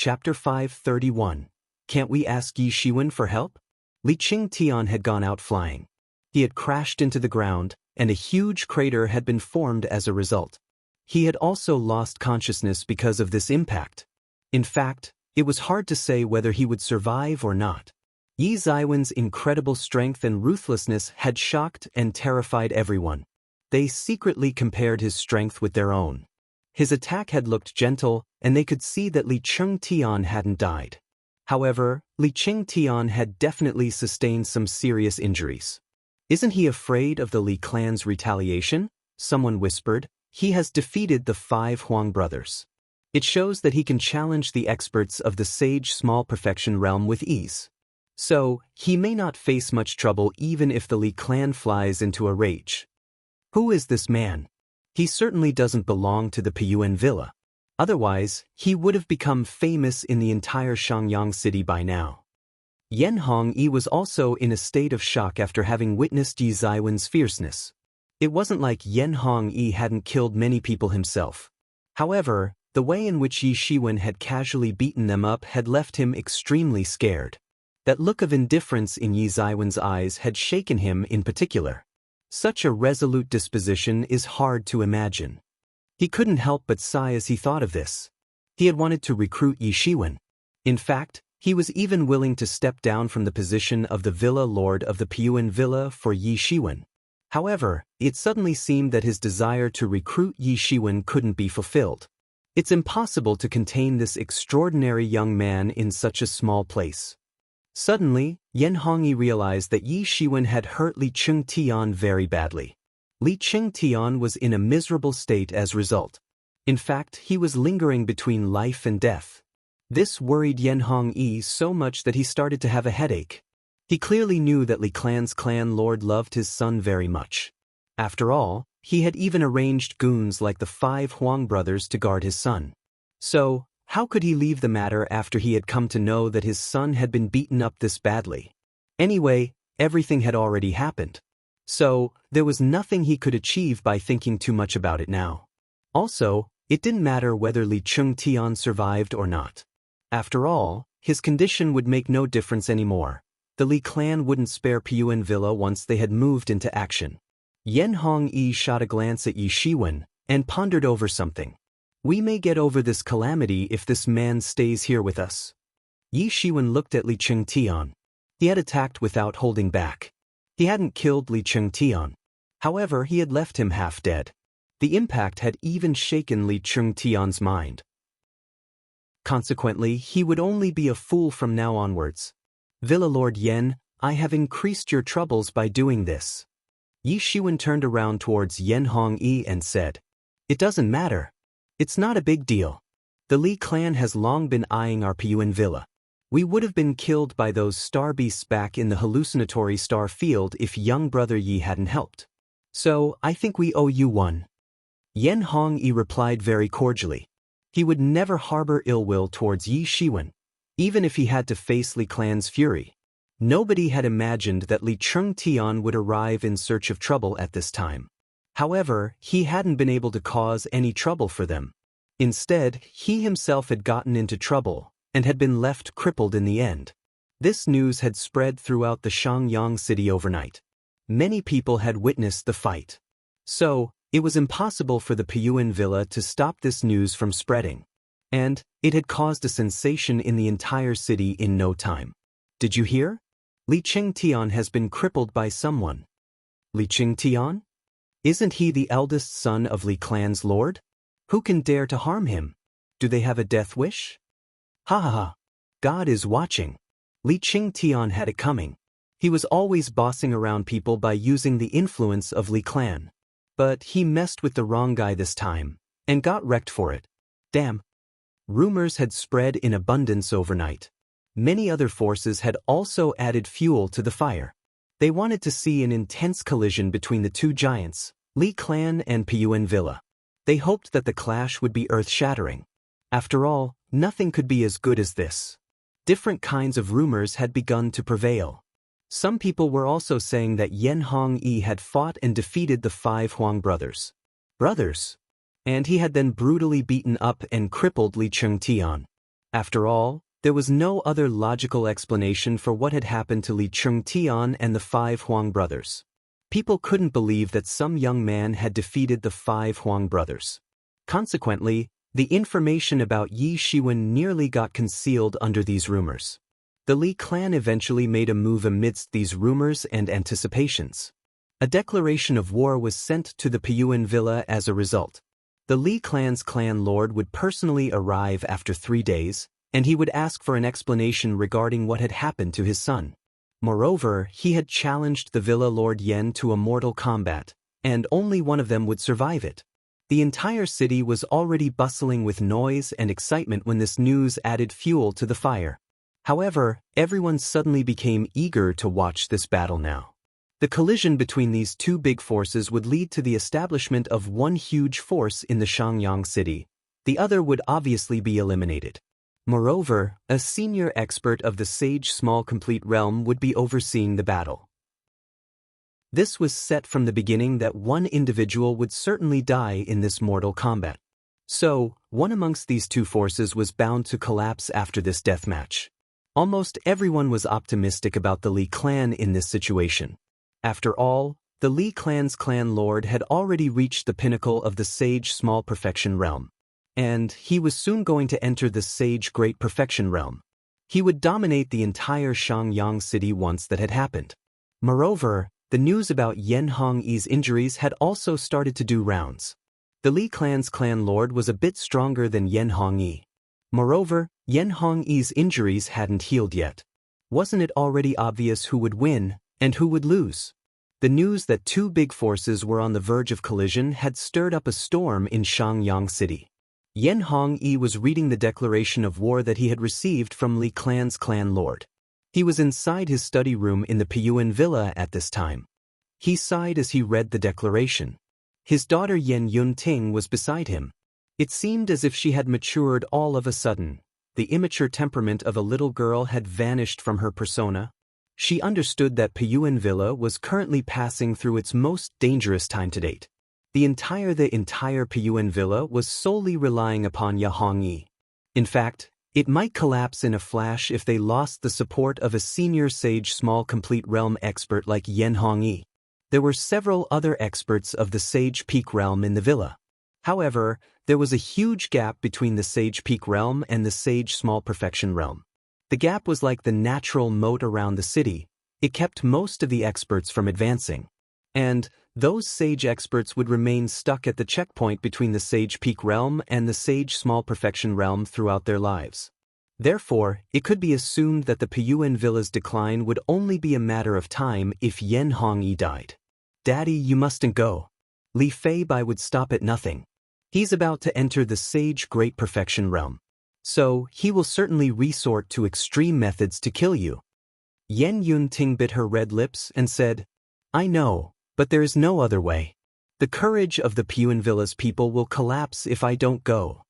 Chapter 531. Can't we ask Yi Shiwen for help? Li Qingtian had gone out flying. He had crashed into the ground, and a huge crater had been formed as a result. He had also lost consciousness because of this impact. In fact, it was hard to say whether he would survive or not. Yi Ziwen's incredible strength and ruthlessness had shocked and terrified everyone. They secretly compared his strength with their own. His attack had looked gentle, and they could see that Li Qingtian hadn't died. However, Li Qingtian had definitely sustained some serious injuries. Isn't he afraid of the Li clan's retaliation? Someone whispered. He has defeated the 5 Huang brothers. It shows that he can challenge the experts of the Sage Small Perfection realm with ease. So, he may not face much trouble even if the Li clan flies into a rage. Who is this man? He certainly doesn't belong to the Piyuan villa. Otherwise, he would have become famous in the entire Shangyang city by now. Yan Hongyi was also in a state of shock after having witnessed Yi Ziwen's fierceness. It wasn't like Yan Hongyi hadn't killed many people himself. However, the way in which Yi Shiwen had casually beaten them up had left him extremely scared. That look of indifference in Yi Ziwen's eyes had shaken him in particular. Such a resolute disposition is hard to imagine. He couldn't help but sigh as he thought of this. He had wanted to recruit Yi Shiwen. In fact, he was even willing to step down from the position of the Villa Lord of the Piyuan Villa for Yi Shiwen. However, it suddenly seemed that his desire to recruit Yi Shiwen couldn't be fulfilled. It's impossible to contain this extraordinary young man in such a small place. Suddenly, Yan Hongyi realized that Yi Shiwen had hurt Li Qingtian very badly. Li Qingtian was in a miserable state as a result. In fact, he was lingering between life and death. This worried Yan Hongyi so much that he started to have a headache. He clearly knew that Li clan's clan lord loved his son very much. After all, he had even arranged goons like the 5 Huang brothers to guard his son. So, how could he leave the matter after he had come to know that his son had been beaten up this badly? Anyway, everything had already happened. So, there was nothing he could achieve by thinking too much about it now. Also, it didn't matter whether Li Qingtian survived or not. After all, his condition would make no difference anymore. The Li clan wouldn't spare Piyuan Villa once they had moved into action. Yan Hongyi shot a glance at Yi Shiwen and pondered over something. We may get over this calamity if this man stays here with us. Yi Shiwen looked at Li Qingtian. He had attacked without holding back. He hadn't killed Li Qingtian. However, he had left him half dead. The impact had even shaken Li Qingtian's mind. Consequently, he would only be a fool from now onwards. Villa Lord Yan, I have increased your troubles by doing this. Yi Shiwen turned around towards Yan Hongyi and said, It doesn't matter. It's not a big deal. The Li clan has long been eyeing our Piyuan villa. We would have been killed by those star beasts back in the hallucinatory star field if young brother Yi hadn't helped. So, I think we owe you one. Yan Hongyi replied very cordially. He would never harbor ill will towards Yi Shiwen, even if he had to face Li clan's fury. Nobody had imagined that Li Qingtian would arrive in search of trouble at this time. However, he hadn't been able to cause any trouble for them. Instead, he himself had gotten into trouble and had been left crippled in the end. This news had spread throughout the Shangyang city overnight. Many people had witnessed the fight. So, it was impossible for the Piyuan villa to stop this news from spreading. And it had caused a sensation in the entire city in no time. Did you hear? Li Qingtian has been crippled by someone. Li Qingtian? Isn't he the eldest son of Li clan's lord? Who can dare to harm him? Do they have a death wish? Ha ha ha. God is watching. Li Qingtian had it coming. He was always bossing around people by using the influence of Li clan. But he messed with the wrong guy this time, and got wrecked for it. Damn. Rumors had spread in abundance overnight. Many other forces had also added fuel to the fire. They wanted to see an intense collision between the two giants, Li clan and Piyuan villa. They hoped that the clash would be earth-shattering. After all, nothing could be as good as this. Different kinds of rumors had begun to prevail. Some people were also saying that Yan Hongyi had fought and defeated the 5 Huang brothers. And he had then brutally beaten up and crippled Li Qingtian. After all, there was no other logical explanation for what had happened to Li Chengtian and the 5 Huang brothers. People couldn't believe that some young man had defeated the 5 Huang brothers. Consequently, the information about Yi Shiwen nearly got concealed under these rumors. The Li clan eventually made a move amidst these rumors and anticipations. A declaration of war was sent to the Piyuan villa as a result. The Li clan's clan lord would personally arrive after 3 days, and he would ask for an explanation regarding what had happened to his son. Moreover, he had challenged the villa lord Yen to a mortal combat, and only one of them would survive it. The entire city was already bustling with noise and excitement when this news added fuel to the fire. However, everyone suddenly became eager to watch this battle now. The collision between these two big forces would lead to the establishment of one huge force in the Shangyang city. The other would obviously be eliminated. Moreover, a senior expert of the Sage Small Complete Realm would be overseeing the battle. This was set from the beginning that one individual would certainly die in this mortal combat. So, one amongst these two forces was bound to collapse after this deathmatch. Almost everyone was optimistic about the Li clan in this situation. After all, the Li clan's clan lord had already reached the pinnacle of the Sage Small Perfection Realm. And he was soon going to enter the Sage Great Perfection Realm. He would dominate the entire Shangyang city once that had happened. Moreover, the news about Yan Hongyi's injuries had also started to do rounds. The Li clan's clan lord was a bit stronger than Yan Hongyi. Moreover, Yan Hongyi's injuries hadn't healed yet. Wasn't it already obvious who would win and who would lose? The news that two big forces were on the verge of collision had stirred up a storm in Shangyang city. Yan Hongyi was reading the declaration of war that he had received from Li clan's clan lord. He was inside his study room in the Piyuan villa at this time. He sighed as he read the declaration. His daughter Yan Yunting was beside him. It seemed as if she had matured all of a sudden. The immature temperament of a little girl had vanished from her persona. She understood that Piyuan villa was currently passing through its most dangerous time to date. The entire Piyuan villa was solely relying upon Yan Hongyi. In fact, it might collapse in a flash if they lost the support of a senior Sage Small Complete Realm expert like Yan Hongyi. There were several other experts of the Sage Peak Realm in the villa. However, there was a huge gap between the Sage Peak Realm and the Sage Small Perfection Realm. The gap was like the natural moat around the city. It kept most of the experts from advancing. And those Sage experts would remain stuck at the checkpoint between the Sage Peak Realm and the Sage Small Perfection Realm throughout their lives. Therefore, it could be assumed that the Piyuan villa's decline would only be a matter of time if Yan Hongyi died. "Daddy, you mustn't go. Li Feibai would stop at nothing. He's about to enter the Sage Great Perfection Realm. So, he will certainly resort to extreme methods to kill you." Yan Yunting bit her red lips and said, "I know, but there is no other way. The courage of the Piyuan villa's people will collapse if I don't go."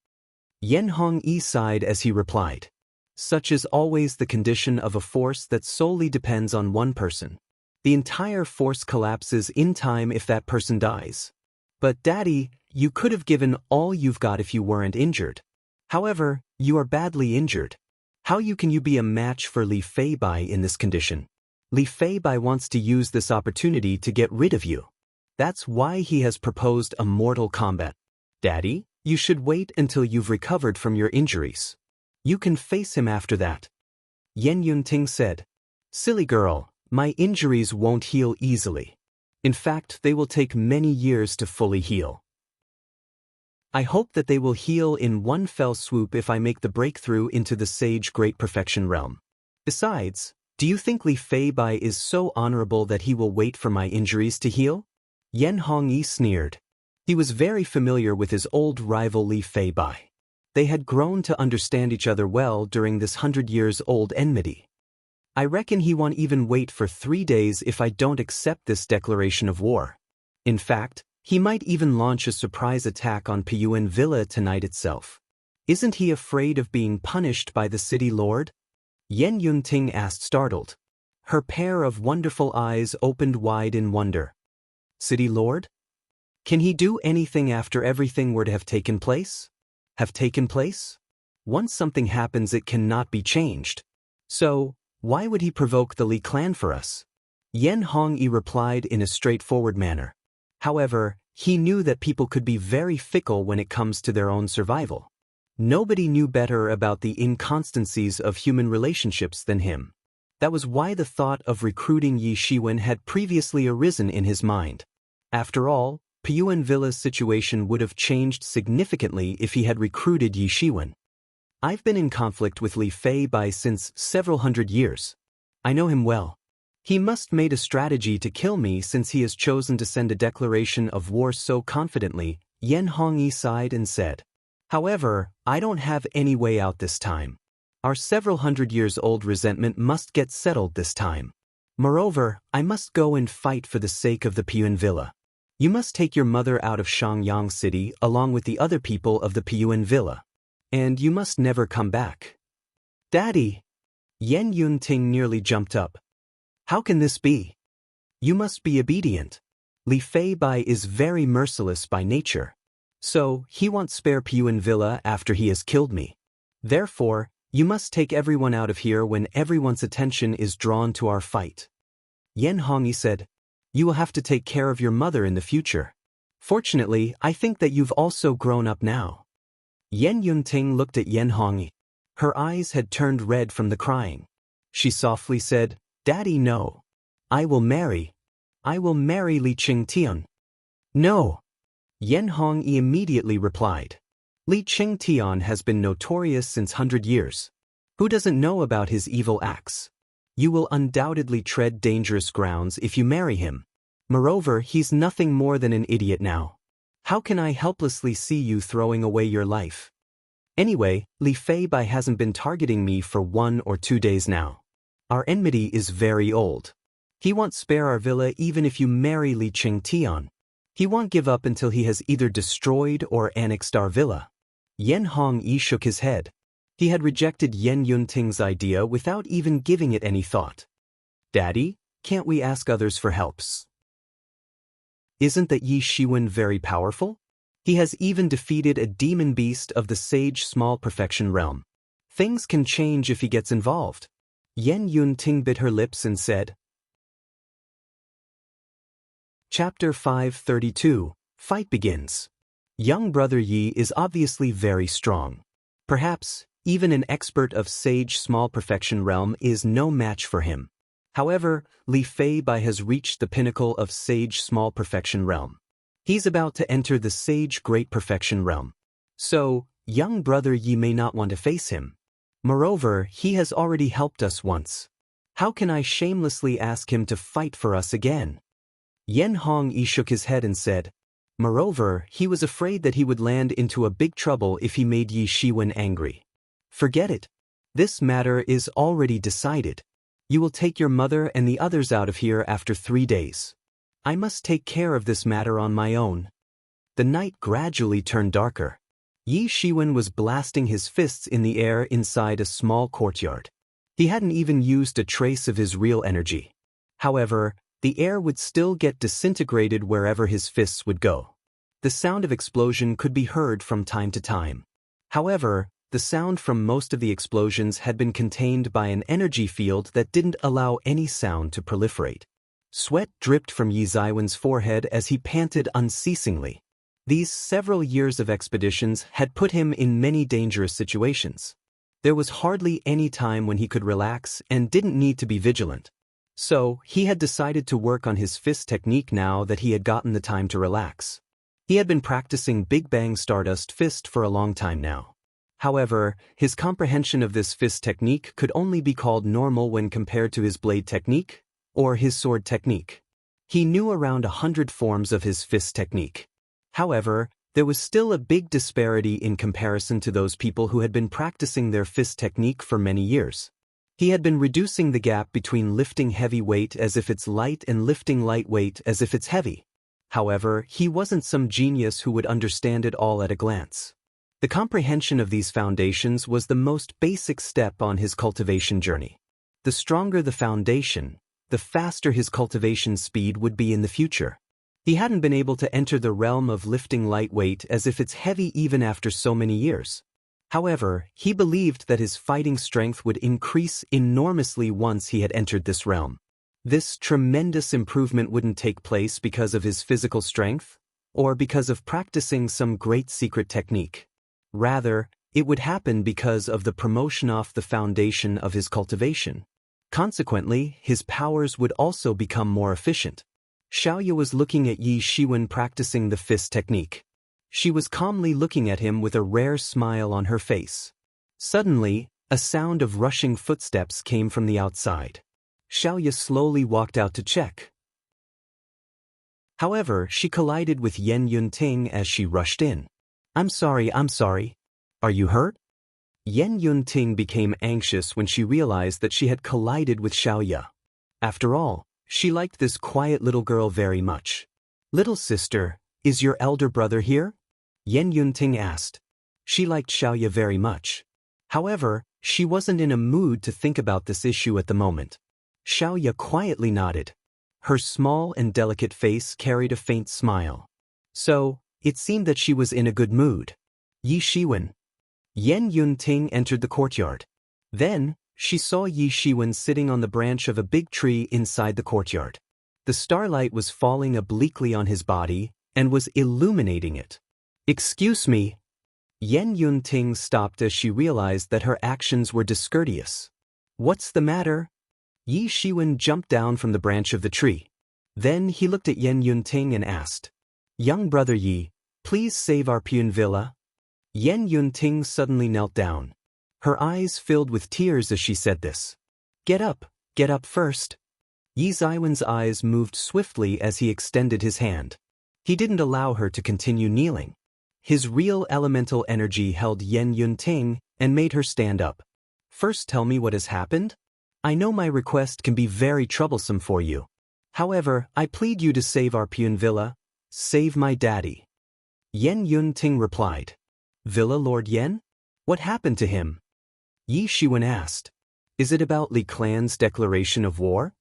Yan Hongyi sighed as he replied, "Such is always the condition of a force that solely depends on one person. The entire force collapses in time if that person dies. But Daddy, you could have given all you've got if you weren't injured. However, you are badly injured. How can you be a match for Li Feibai in this condition? Li Feibai wants to use this opportunity to get rid of you. That's why he has proposed a mortal combat. Daddy, you should wait until you've recovered from your injuries. You can face him after that." Yan Yunting said, "Silly girl, my injuries won't heal easily. In fact, they will take many years to fully heal. I hope that they will heal in one fell swoop if I make the breakthrough into the Sage Great Perfection Realm. Besides, do you think Li Feibai is so honorable that he will wait for my injuries to heal?" Yan Hongyi sneered. He was very familiar with his old rival Li Feibai. They had grown to understand each other well during this 100-years-old enmity. "I reckon he won't even wait for 3 days if I don't accept this declaration of war. In fact, he might even launch a surprise attack on Piyuan Villa tonight itself. Isn't he afraid of being punished by the city lord?" Yan Yunting asked, startled. Her pair of wonderful eyes opened wide in wonder. "City lord? Can he do anything after everything were to have taken place? Once something happens, it cannot be changed. So, why would he provoke the Li clan for us? Yan Hongyi replied in a straightforward manner. However, he knew that people could be very fickle when it comes to their own survival. Nobody knew better about the inconstancies of human relationships than him. That was why the thought of recruiting Yi Shiwen had previously arisen in his mind. After all, Piyuan Villa's situation would have changed significantly if he had recruited Yi Shiwen. I've been in conflict with Li Fei Bai since several hundred years. I know him well. He must made a strategy to kill me since he has chosen to send a declaration of war so confidently, Yan Hongyi sighed and said. However, I don't have any way out this time. Our several hundred years old resentment must get settled this time. Moreover, I must go and fight for the sake of the Piyuan Villa. You must take your mother out of Shangyang City along with the other people of the Piyuan Villa. And you must never come back. Daddy! Yan Yunting nearly jumped up. How can this be? You must be obedient. Li Fei Bai is very merciless by nature. So, he won't spare Piyuan Villa after he has killed me. Therefore, you must take everyone out of here when everyone's attention is drawn to our fight. Yan Hongyi said, You will have to take care of your mother in the future. Fortunately, I think that you've also grown up now. Yan Yunting looked at Yan Hongyi. Her eyes had turned red from the crying. She softly said, Daddy, no. I will marry Li Qingtian. No. Yan Hongyi immediately replied. Li Qingtian has been notorious since 100 years. Who doesn't know about his evil acts? You will undoubtedly tread dangerous grounds if you marry him. Moreover, he's nothing more than an idiot now. How can I helplessly see you throwing away your life? Anyway, Li Fei Bai hasn't been targeting me for 1 or 2 days now. Our enmity is very old. He won't spare our villa even if you marry Li Qingtian. He won't give up until he has either destroyed or annexed our villa. Yan Hongyi shook his head. He had rejected Yan Yunting's idea without even giving it any thought. Daddy, can't we ask others for helps? Isn't that Yi Shiwen very powerful? He has even defeated a demon beast of the Sage Small Perfection realm. Things can change if he gets involved. Yan Yunting bit her lips and said. Chapter 532, Fight Begins. Young brother Yi is obviously very strong. Perhaps, even an expert of Sage Small Perfection realm is no match for him. However, Li Fei Bai has reached the pinnacle of Sage Small Perfection realm. He's about to enter the Sage Great Perfection realm. So, young brother Yi may not want to face him. Moreover, he has already helped us once. How can I shamelessly ask him to fight for us again? Yan Hongyi shook his head and said. Moreover, he was afraid that he would land into a big trouble if he made Yi Shiwen angry. Forget it. This matter is already decided. You will take your mother and the others out of here after 3 days. I must take care of this matter on my own. The night gradually turned darker. Yi Shiwen was blasting his fists in the air inside a small courtyard. He hadn't even used a trace of his real energy. However, the air would still get disintegrated wherever his fists would go. The sound of explosion could be heard from time to time. However, the sound from most of the explosions had been contained by an energy field that didn't allow any sound to proliferate. Sweat dripped from Yi Ziwen's forehead as he panted unceasingly. These several years of expeditions had put him in many dangerous situations. There was hardly any time when he could relax and didn't need to be vigilant. So, he had decided to work on his fist technique now that he had gotten the time to relax. He had been practicing Big Bang Stardust Fist for a long time now. However, his comprehension of this fist technique could only be called normal when compared to his blade technique, or his sword technique. He knew around 100 forms of his fist technique. However, there was still a big disparity in comparison to those people who had been practicing their fist technique for many years. He had been reducing the gap between lifting heavy weight as if it's light and lifting light weight as if it's heavy. However, he wasn't some genius who would understand it all at a glance. The comprehension of these foundations was the most basic step on his cultivation journey. The stronger the foundation, the faster his cultivation speed would be in the future. He hadn't been able to enter the realm of lifting light weight as if it's heavy even after so many years. However, he believed that his fighting strength would increase enormously once he had entered this realm. This tremendous improvement wouldn't take place because of his physical strength, or because of practicing some great secret technique. Rather, it would happen because of the promotion off the foundation of his cultivation. Consequently, his powers would also become more efficient. Xiaoya was looking at Yi Shiwen practicing the fist technique. She was calmly looking at him with a rare smile on her face. Suddenly, a sound of rushing footsteps came from the outside. Xiaoya slowly walked out to check. However, she collided with Yen Yunting as she rushed in. I'm sorry. Are you hurt? Yen Yunting became anxious when she realized that she had collided with Xiaoya. After all, she liked this quiet little girl very much. Little sister, is your elder brother here? Yen Yunting asked. She liked Xiaoya very much. However, she wasn't in a mood to think about this issue at the moment. Xiaoya quietly nodded. Her small and delicate face carried a faint smile. So, it seemed that she was in a good mood. Yi Shiwen. Yen Yunting entered the courtyard. Then, she saw Yi Shiwen sitting on the branch of a big tree inside the courtyard. The starlight was falling obliquely on his body and was illuminating it. Excuse me. Yen Yunting stopped as she realized that her actions were discourteous. What's the matter? Yi Shiwen jumped down from the branch of the tree. Then he looked at Yen Yunting and asked, Young brother Yi, please save our Pune villa. Yen Yunting suddenly knelt down. Her eyes filled with tears as she said this. Get up first. Yi Ziwen's eyes moved swiftly as he extended his hand. He didn't allow her to continue kneeling. His real elemental energy held Yen Yunting and made her stand up. First tell me what has happened? I know my request can be very troublesome for you. However, I plead you to save our Pune villa. Save my daddy. Yen Yunting replied. Villa Lord Yen? What happened to him? Yi Shiwen asked. Is it about Li clan's declaration of war?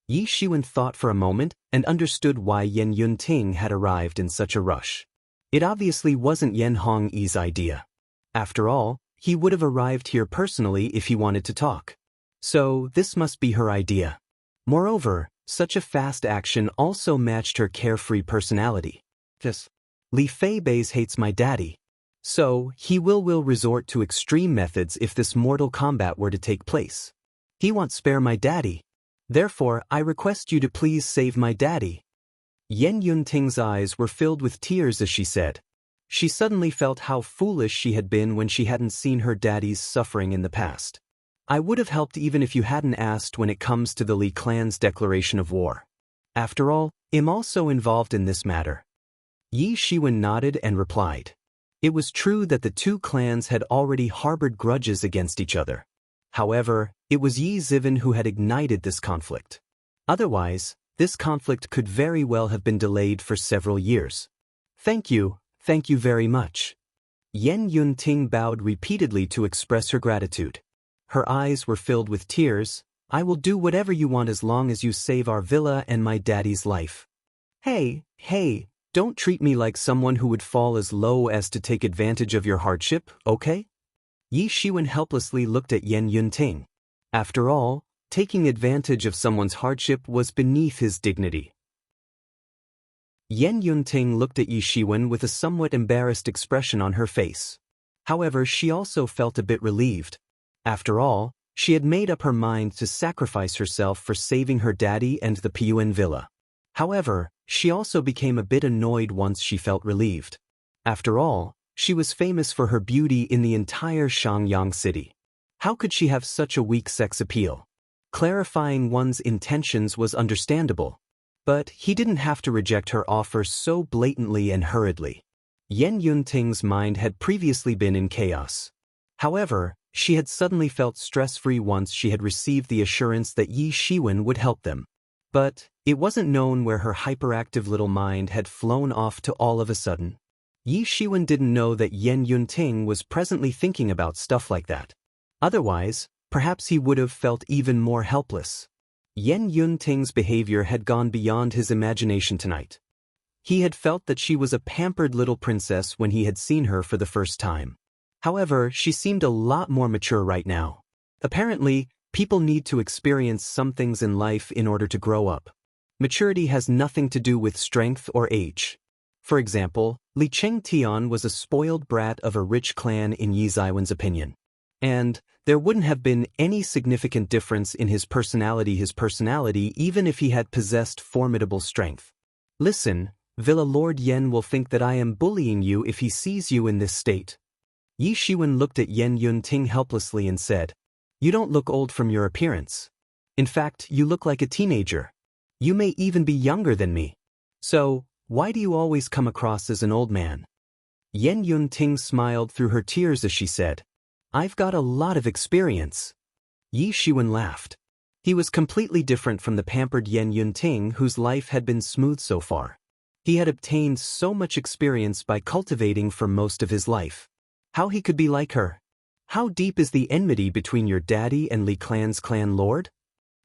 Yi Shiwen thought for a moment and understood why Yen Yunting had arrived in such a rush. It obviously wasn't Yen Hongyi's idea. After all, he would have arrived here personally if he wanted to talk. So, this must be her idea. Moreover, such a fast action also matched her carefree personality. Li Feibeis hates my daddy. So, he will resort to extreme methods if this mortal combat were to take place. He won't spare my daddy. Therefore, I request you to please save my daddy. Yen Yunting's eyes were filled with tears as she said. She suddenly felt how foolish she had been when she hadn't seen her daddy's suffering in the past. I would have helped even if you hadn't asked when it comes to the Li clan's declaration of war. After all, I'm also involved in this matter. Yi Shiwen nodded and replied. It was true that the two clans had already harbored grudges against each other. However, it was Yi Ziwen who had ignited this conflict. Otherwise, this conflict could very well have been delayed for several years. Thank you very much. Yen Yunting bowed repeatedly to express her gratitude. Her eyes were filled with tears. I will do whatever you want as long as you save our villa and my daddy's life. Hey, don't treat me like someone who would fall as low as to take advantage of your hardship, okay? Yi Shiwen helplessly looked at Yen Yunting. After all, taking advantage of someone's hardship was beneath his dignity. Yen Yunting looked at Yi Shiwen with a somewhat embarrassed expression on her face. However, she also felt a bit relieved. After all, she had made up her mind to sacrifice herself for saving her daddy and the Pune villa. However, she also became a bit annoyed once she felt relieved. After all, she was famous for her beauty in the entire Shangyang city. How could she have such a weak sex appeal? Clarifying one's intentions was understandable. But he didn't have to reject her offer so blatantly and hurriedly. Yen Yunting's mind had previously been in chaos. However, she had suddenly felt stress-free once she had received the assurance that Yi Shiwen would help them. But it wasn't known where her hyperactive little mind had flown off to all of a sudden. Yi Shiwen didn't know that Yen Yunting was presently thinking about stuff like that. Otherwise, perhaps he would have felt even more helpless. Yen Yunting's behavior had gone beyond his imagination tonight. He had felt that she was a pampered little princess when he had seen her for the first time. However, she seemed a lot more mature right now. Apparently, people need to experience some things in life in order to grow up. Maturity has nothing to do with strength or age. For example, Li Chengtian was a spoiled brat of a rich clan in Yi Ziwen's opinion. And there wouldn't have been any significant difference in his personality even if he had possessed formidable strength. Listen, Villa Lord Yen will think that I am bullying you if he sees you in this state. Yi Shiwen looked at Yen Yunting helplessly and said, "You don't look old from your appearance. In fact, you look like a teenager. You may even be younger than me. So, why do you always come across as an old man?" Yen Yunting smiled through her tears as she said, "I've got a lot of experience." Yi Shiwen laughed. He was completely different from the pampered Yen Yunting whose life had been smooth so far. He had obtained so much experience by cultivating for most of his life. How he could be like her? How deep is the enmity between your daddy and Li Clan's clan lord?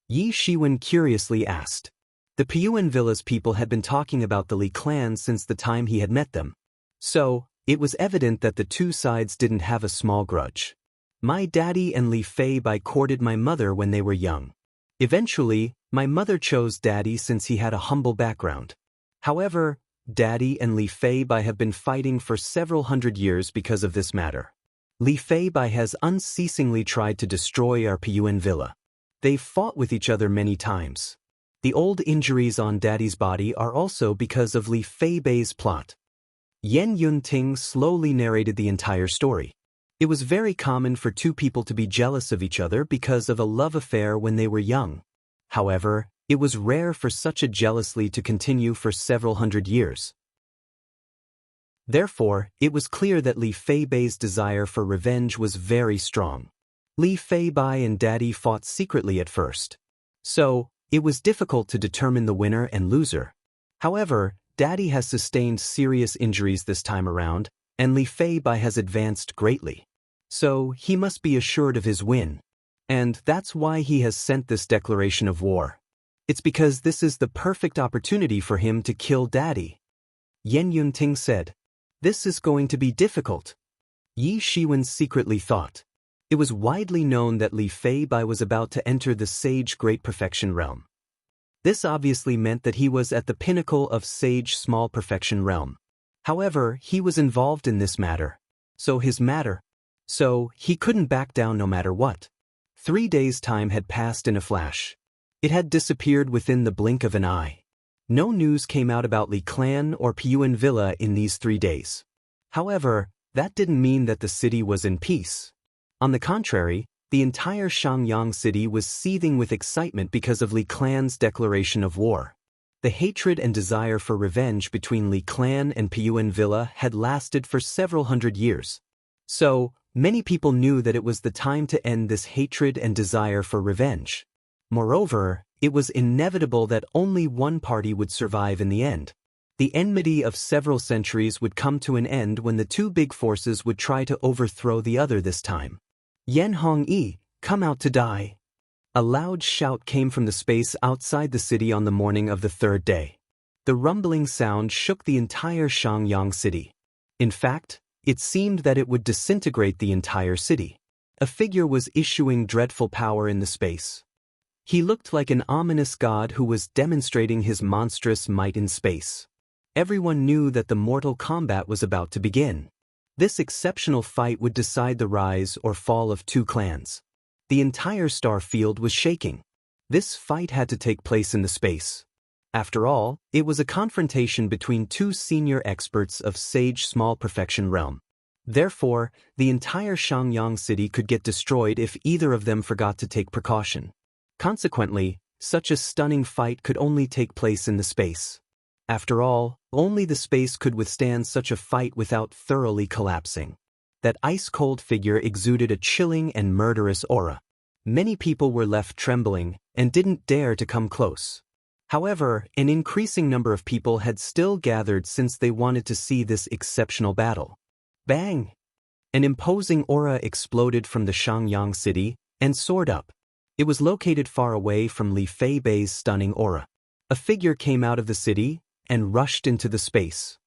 Yi Shiwen curiously asked. The Piyuan Villa's people had been talking about the Li clan since the time he had met them. So, it was evident that the two sides didn't have a small grudge. My daddy and Li Fei Bai courted my mother when they were young. Eventually, my mother chose daddy since he had a humble background. However, daddy and Li Fei Bai have been fighting for several hundred years because of this matter. Li Fei Bai has unceasingly tried to destroy our Piyuan Villa. They've fought with each other many times. The old injuries on daddy's body are also because of Li Fei Bai's plot. Yen Yunting slowly narrated the entire story. It was very common for two people to be jealous of each other because of a love affair when they were young. However, it was rare for such a jealousy to continue for several hundred years. Therefore, it was clear that Li Fei Bai's desire for revenge was very strong. Li Fei Bai and daddy fought secretly at first. So, it was difficult to determine the winner and loser. However, daddy has sustained serious injuries this time around, and Li Fei Bai has advanced greatly. So, he must be assured of his win. And that's why he has sent this declaration of war. It's because this is the perfect opportunity for him to kill daddy. Yen Yunting said, "This is going to be difficult." Yi Shiwen secretly thought. It was widely known that Li Fei Bai was about to enter the Sage Great Perfection realm. This obviously meant that he was at the pinnacle of Sage Small Perfection realm. However, he was involved in this matter. So he couldn't back down no matter what. 3 days' time had passed in a flash. It had disappeared within the blink of an eye. No news came out about Li Clan or Piyuan Villa in these 3 days. However, that didn't mean that the city was in peace. On the contrary, the entire Shangyang city was seething with excitement because of Li Clan's declaration of war. The hatred and desire for revenge between Li Clan and Piyuan Villa had lasted for several hundred years. So, many people knew that it was the time to end this hatred and desire for revenge. Moreover, it was inevitable that only one party would survive in the end. The enmity of several centuries would come to an end when the two big forces would try to overthrow the other this time. "Yan Hongyi, come out to die." A loud shout came from the space outside the city on the morning of the 3rd day. The rumbling sound shook the entire Shangyang city. In fact, it seemed that it would disintegrate the entire city. A figure was issuing dreadful power in the space. He looked like an ominous god who was demonstrating his monstrous might in space. Everyone knew that the mortal combat was about to begin. This exceptional fight would decide the rise or fall of two clans. The entire star field was shaking. This fight had to take place in the space. After all, it was a confrontation between two senior experts of Sage Small Perfection realm. Therefore, the entire Shangyang city could get destroyed if either of them forgot to take precaution. Consequently, such a stunning fight could only take place in the space. After all, only the space could withstand such a fight without thoroughly collapsing. That ice-cold figure exuded a chilling and murderous aura. Many people were left trembling and didn't dare to come close. However, an increasing number of people had still gathered since they wanted to see this exceptional battle. Bang! An imposing aura exploded from the Shangyang city and soared up. It was located far away from Li Fei Bai's stunning aura. A figure came out of the city and rushed into the space.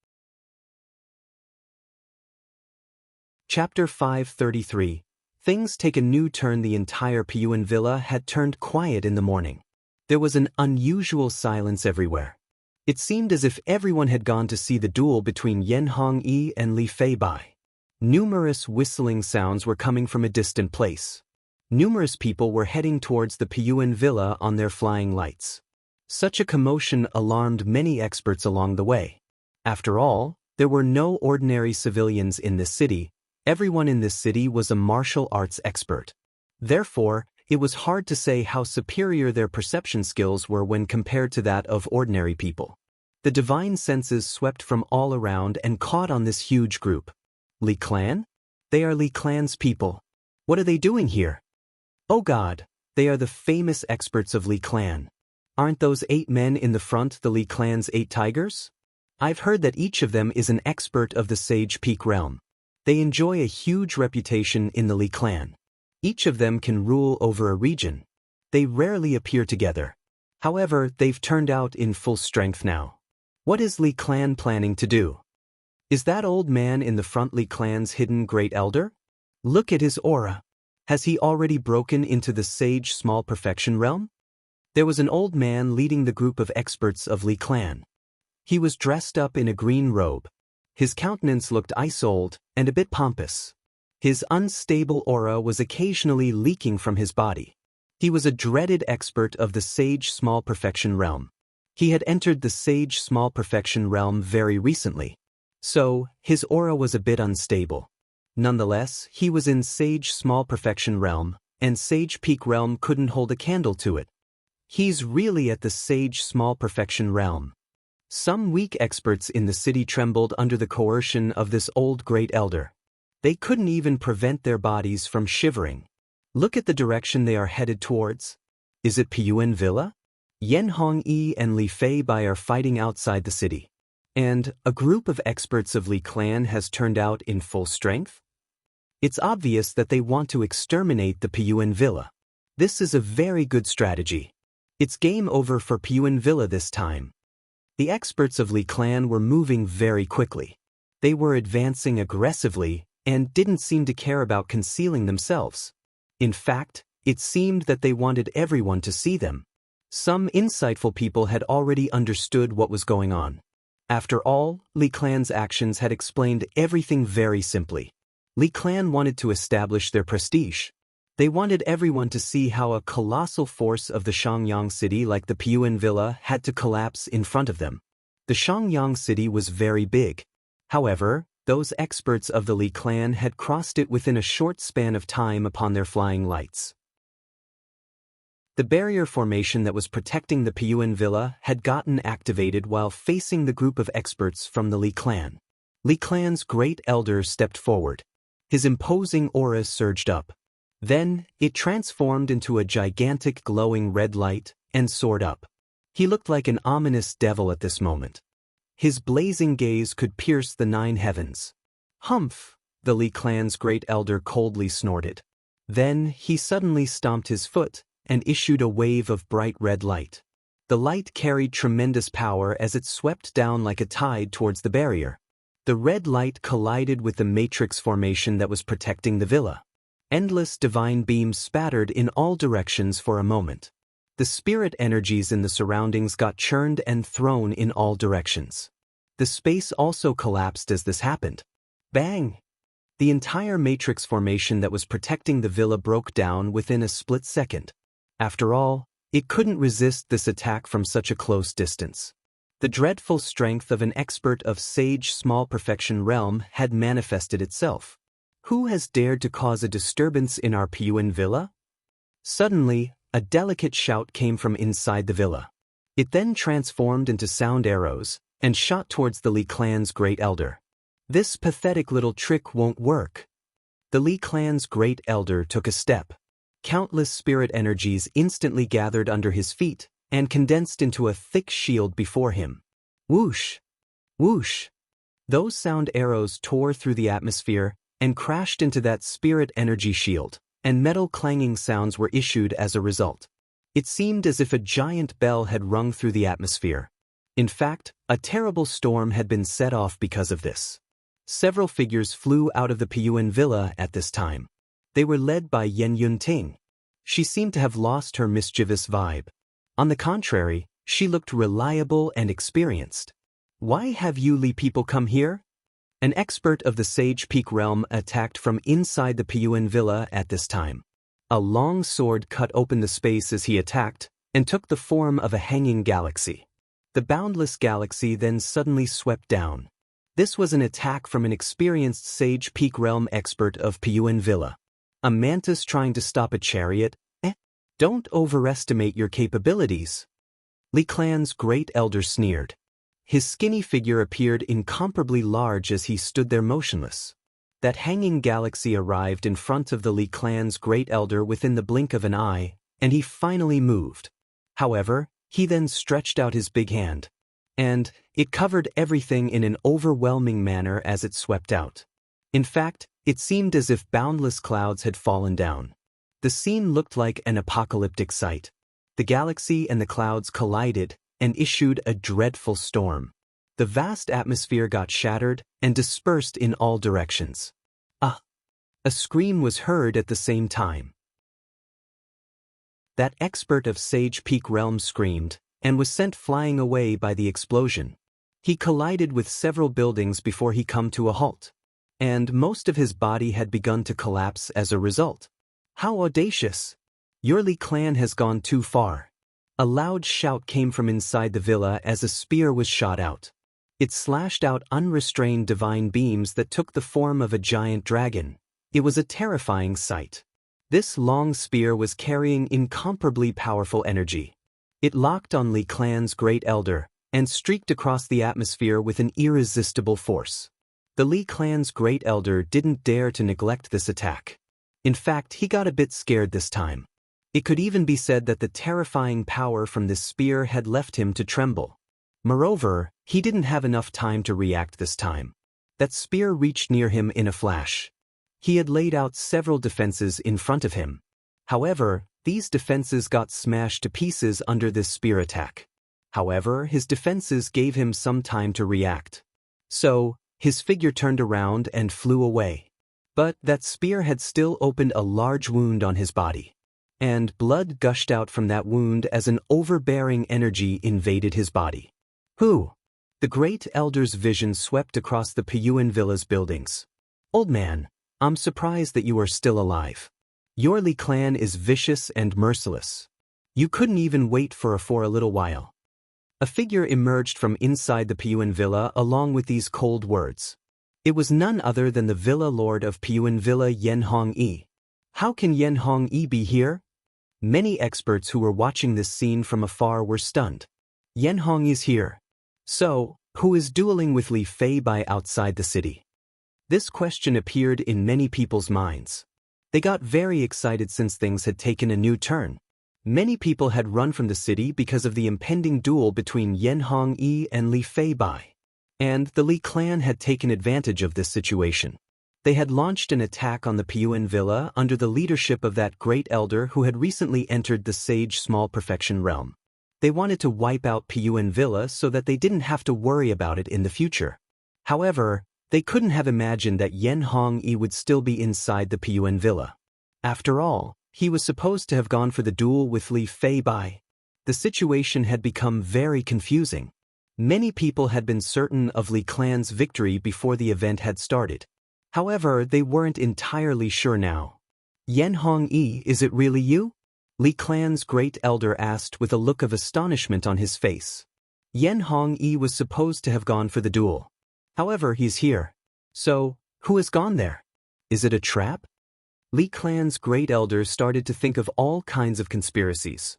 Chapter 533. Things take a new turn. The entire Piyuan villa had turned quiet in the morning. There was an unusual silence everywhere. It seemed as if everyone had gone to see the duel between Yan Hongyi and Li Feibai. Numerous whistling sounds were coming from a distant place. Numerous people were heading towards the Piyuan villa on their flying lights. Such a commotion alarmed many experts along the way. After all, there were no ordinary civilians in this city. Everyone in this city was a martial arts expert. Therefore, it was hard to say how superior their perception skills were when compared to that of ordinary people. The divine senses swept from all around and caught on this huge group. Li Clan? They are Li Clan's people. What are they doing here? Oh God, they are the famous experts of Li Clan. Aren't those 8 men in the front the Li Clan's 8 tigers? I've heard that each of them is an expert of the Sage Peak realm. They enjoy a huge reputation in the Li Clan. Each of them can rule over a region. They rarely appear together. However, they've turned out in full strength now. What is Li Clan planning to do? Is that old man in the front Li Clan's hidden great elder? Look at his aura. Has he already broken into the Sage Small Perfection realm? There was an old man leading the group of experts of Li Clan. He was dressed up in a green robe. His countenance looked ice-old and a bit pompous. His unstable aura was occasionally leaking from his body. He was a dreaded expert of the Sage Small Perfection realm. He had entered the Sage Small Perfection realm very recently. So, his aura was a bit unstable. Nonetheless, he was in Sage Small Perfection realm, and Sage Peak realm couldn't hold a candle to it. He's really at the Sage Small Perfection realm. Some weak experts in the city trembled under the coercion of this old great elder. They couldn't even prevent their bodies from shivering. Look at the direction they are headed towards. Is it Piyuan Villa? Yan Hongyi and Li Feibai are fighting outside the city. And a group of experts of Li Clan has turned out in full strength? It's obvious that they want to exterminate the Piyuan Villa. This is a very good strategy. It's game over for Piyuan Villa this time. The experts of Li Clan were moving very quickly. They were advancing aggressively and didn't seem to care about concealing themselves. In fact, it seemed that they wanted everyone to see them. Some insightful people had already understood what was going on. After all, Li Clan's actions had explained everything very simply. Li Clan wanted to establish their prestige. They wanted everyone to see how a colossal force of the Shangyang city like the Piyuan Villa had to collapse in front of them. The Shangyang city was very big. However, those experts of the Li Clan had crossed it within a short span of time upon their flying lights. The barrier formation that was protecting the Piyuan Villa had gotten activated while facing the group of experts from the Li Clan. Li Clan's great elder stepped forward. His imposing aura surged up. Then, it transformed into a gigantic glowing red light and soared up. He looked like an ominous devil at this moment. His blazing gaze could pierce the 9 heavens. Humph! The Li Clan's great elder coldly snorted. Then, he suddenly stomped his foot and issued a wave of bright red light. The light carried tremendous power as it swept down like a tide towards the barrier. The red light collided with the matrix formation that was protecting the villa. Endless divine beams spattered in all directions for a moment. The spirit energies in the surroundings got churned and thrown in all directions. The space also collapsed as this happened. Bang! The entire matrix formation that was protecting the villa broke down within a split second. After all, it couldn't resist this attack from such a close distance. The dreadful strength of an expert of Sage Small Perfection realm had manifested itself. Who has dared to cause a disturbance in our Piyuan Villa? Suddenly, a delicate shout came from inside the villa. It then transformed into sound arrows and shot towards the Li Clan's great elder. This pathetic little trick won't work. The Li Clan's great elder took a step. Countless spirit energies instantly gathered under his feet and condensed into a thick shield before him. Whoosh! Whoosh! Those sound arrows tore through the atmosphere and crashed into that spirit energy shield, and metal clanging sounds were issued as a result. It seemed as if a giant bell had rung through the atmosphere. In fact, a terrible storm had been set off because of this. Several figures flew out of the Piyuan villa at this time. They were led by Yen Yunting. She seemed to have lost her mischievous vibe. On the contrary, she looked reliable and experienced. Why have you Li people come here? An expert of the Sage Peak realm attacked from inside the Piyuan villa at this time. A long sword cut open the space as he attacked, and took the form of a hanging galaxy. The boundless galaxy then suddenly swept down. This was an attack from an experienced Sage Peak realm expert of Piyuan villa. A mantis trying to stop a chariot? Don't overestimate your capabilities. Li Clan's great elder sneered. His skinny figure appeared incomparably large as he stood there motionless. That hanging galaxy arrived in front of the Li Clan's great elder within the blink of an eye, and he finally moved. However, he then stretched out his big hand. And it covered everything in an overwhelming manner as it swept out. In fact, it seemed as if boundless clouds had fallen down. The scene looked like an apocalyptic sight. The galaxy and the clouds collided and issued a dreadful storm. The vast atmosphere got shattered and dispersed in all directions. A scream was heard at the same time. That expert of Sage Peak realm screamed and was sent flying away by the explosion. He collided with several buildings before he came to a halt, and most of his body had begun to collapse as a result. How audacious! Your Li clan has gone too far. A loud shout came from inside the villa as a spear was shot out. It slashed out unrestrained divine beams that took the form of a giant dragon. It was a terrifying sight. This long spear was carrying incomparably powerful energy. It locked on Li clan's great elder and streaked across the atmosphere with an irresistible force. The Li clan's great elder didn't dare to neglect this attack. In fact, he got a bit scared this time. It could even be said that the terrifying power from this spear had left him to tremble. Moreover, he didn't have enough time to react this time. That spear reached near him in a flash. He had laid out several defenses in front of him. However, these defenses got smashed to pieces under this spear attack. However, his defenses gave him some time to react. So, his figure turned around and flew away. But that spear had still opened a large wound on his body. And blood gushed out from that wound as an overbearing energy invaded his body. Who? The great elder's vision swept across the Piyuan villa's buildings. Old man, I'm surprised that you are still alive. Your Li clan is vicious and merciless. You couldn't even wait for a little while. A figure emerged from inside the Piyuan villa along with these cold words. It was none other than the villa lord of Piyuan villa, Yen Hongyi. How can Yen Hongyi be here? Many experts who were watching this scene from afar were stunned. Yen Hongyi's here. So, who is dueling with Li Fei Bai outside the city? This question appeared in many people's minds. They got very excited since things had taken a new turn. Many people had run from the city because of the impending duel between Yen Hongyi and Li Fei Bai. And the Li clan had taken advantage of this situation. They had launched an attack on the Piyuan villa under the leadership of that great elder who had recently entered the Sage Small Perfection realm. They wanted to wipe out Piyuan villa so that they didn't have to worry about it in the future. However, they couldn't have imagined that Yen Hongyi would still be inside the Piyuan villa. After all, he was supposed to have gone for the duel with Li Fei Bai. The situation had become very confusing. Many people had been certain of Li clan's victory before the event had started. However, they weren't entirely sure now. Yen Hongyi, is it really you? Li clan's great elder asked with a look of astonishment on his face. Yen Hongyi was supposed to have gone for the duel. However, he's here. So, who has gone there? Is it a trap? Li clan's great elder started to think of all kinds of conspiracies.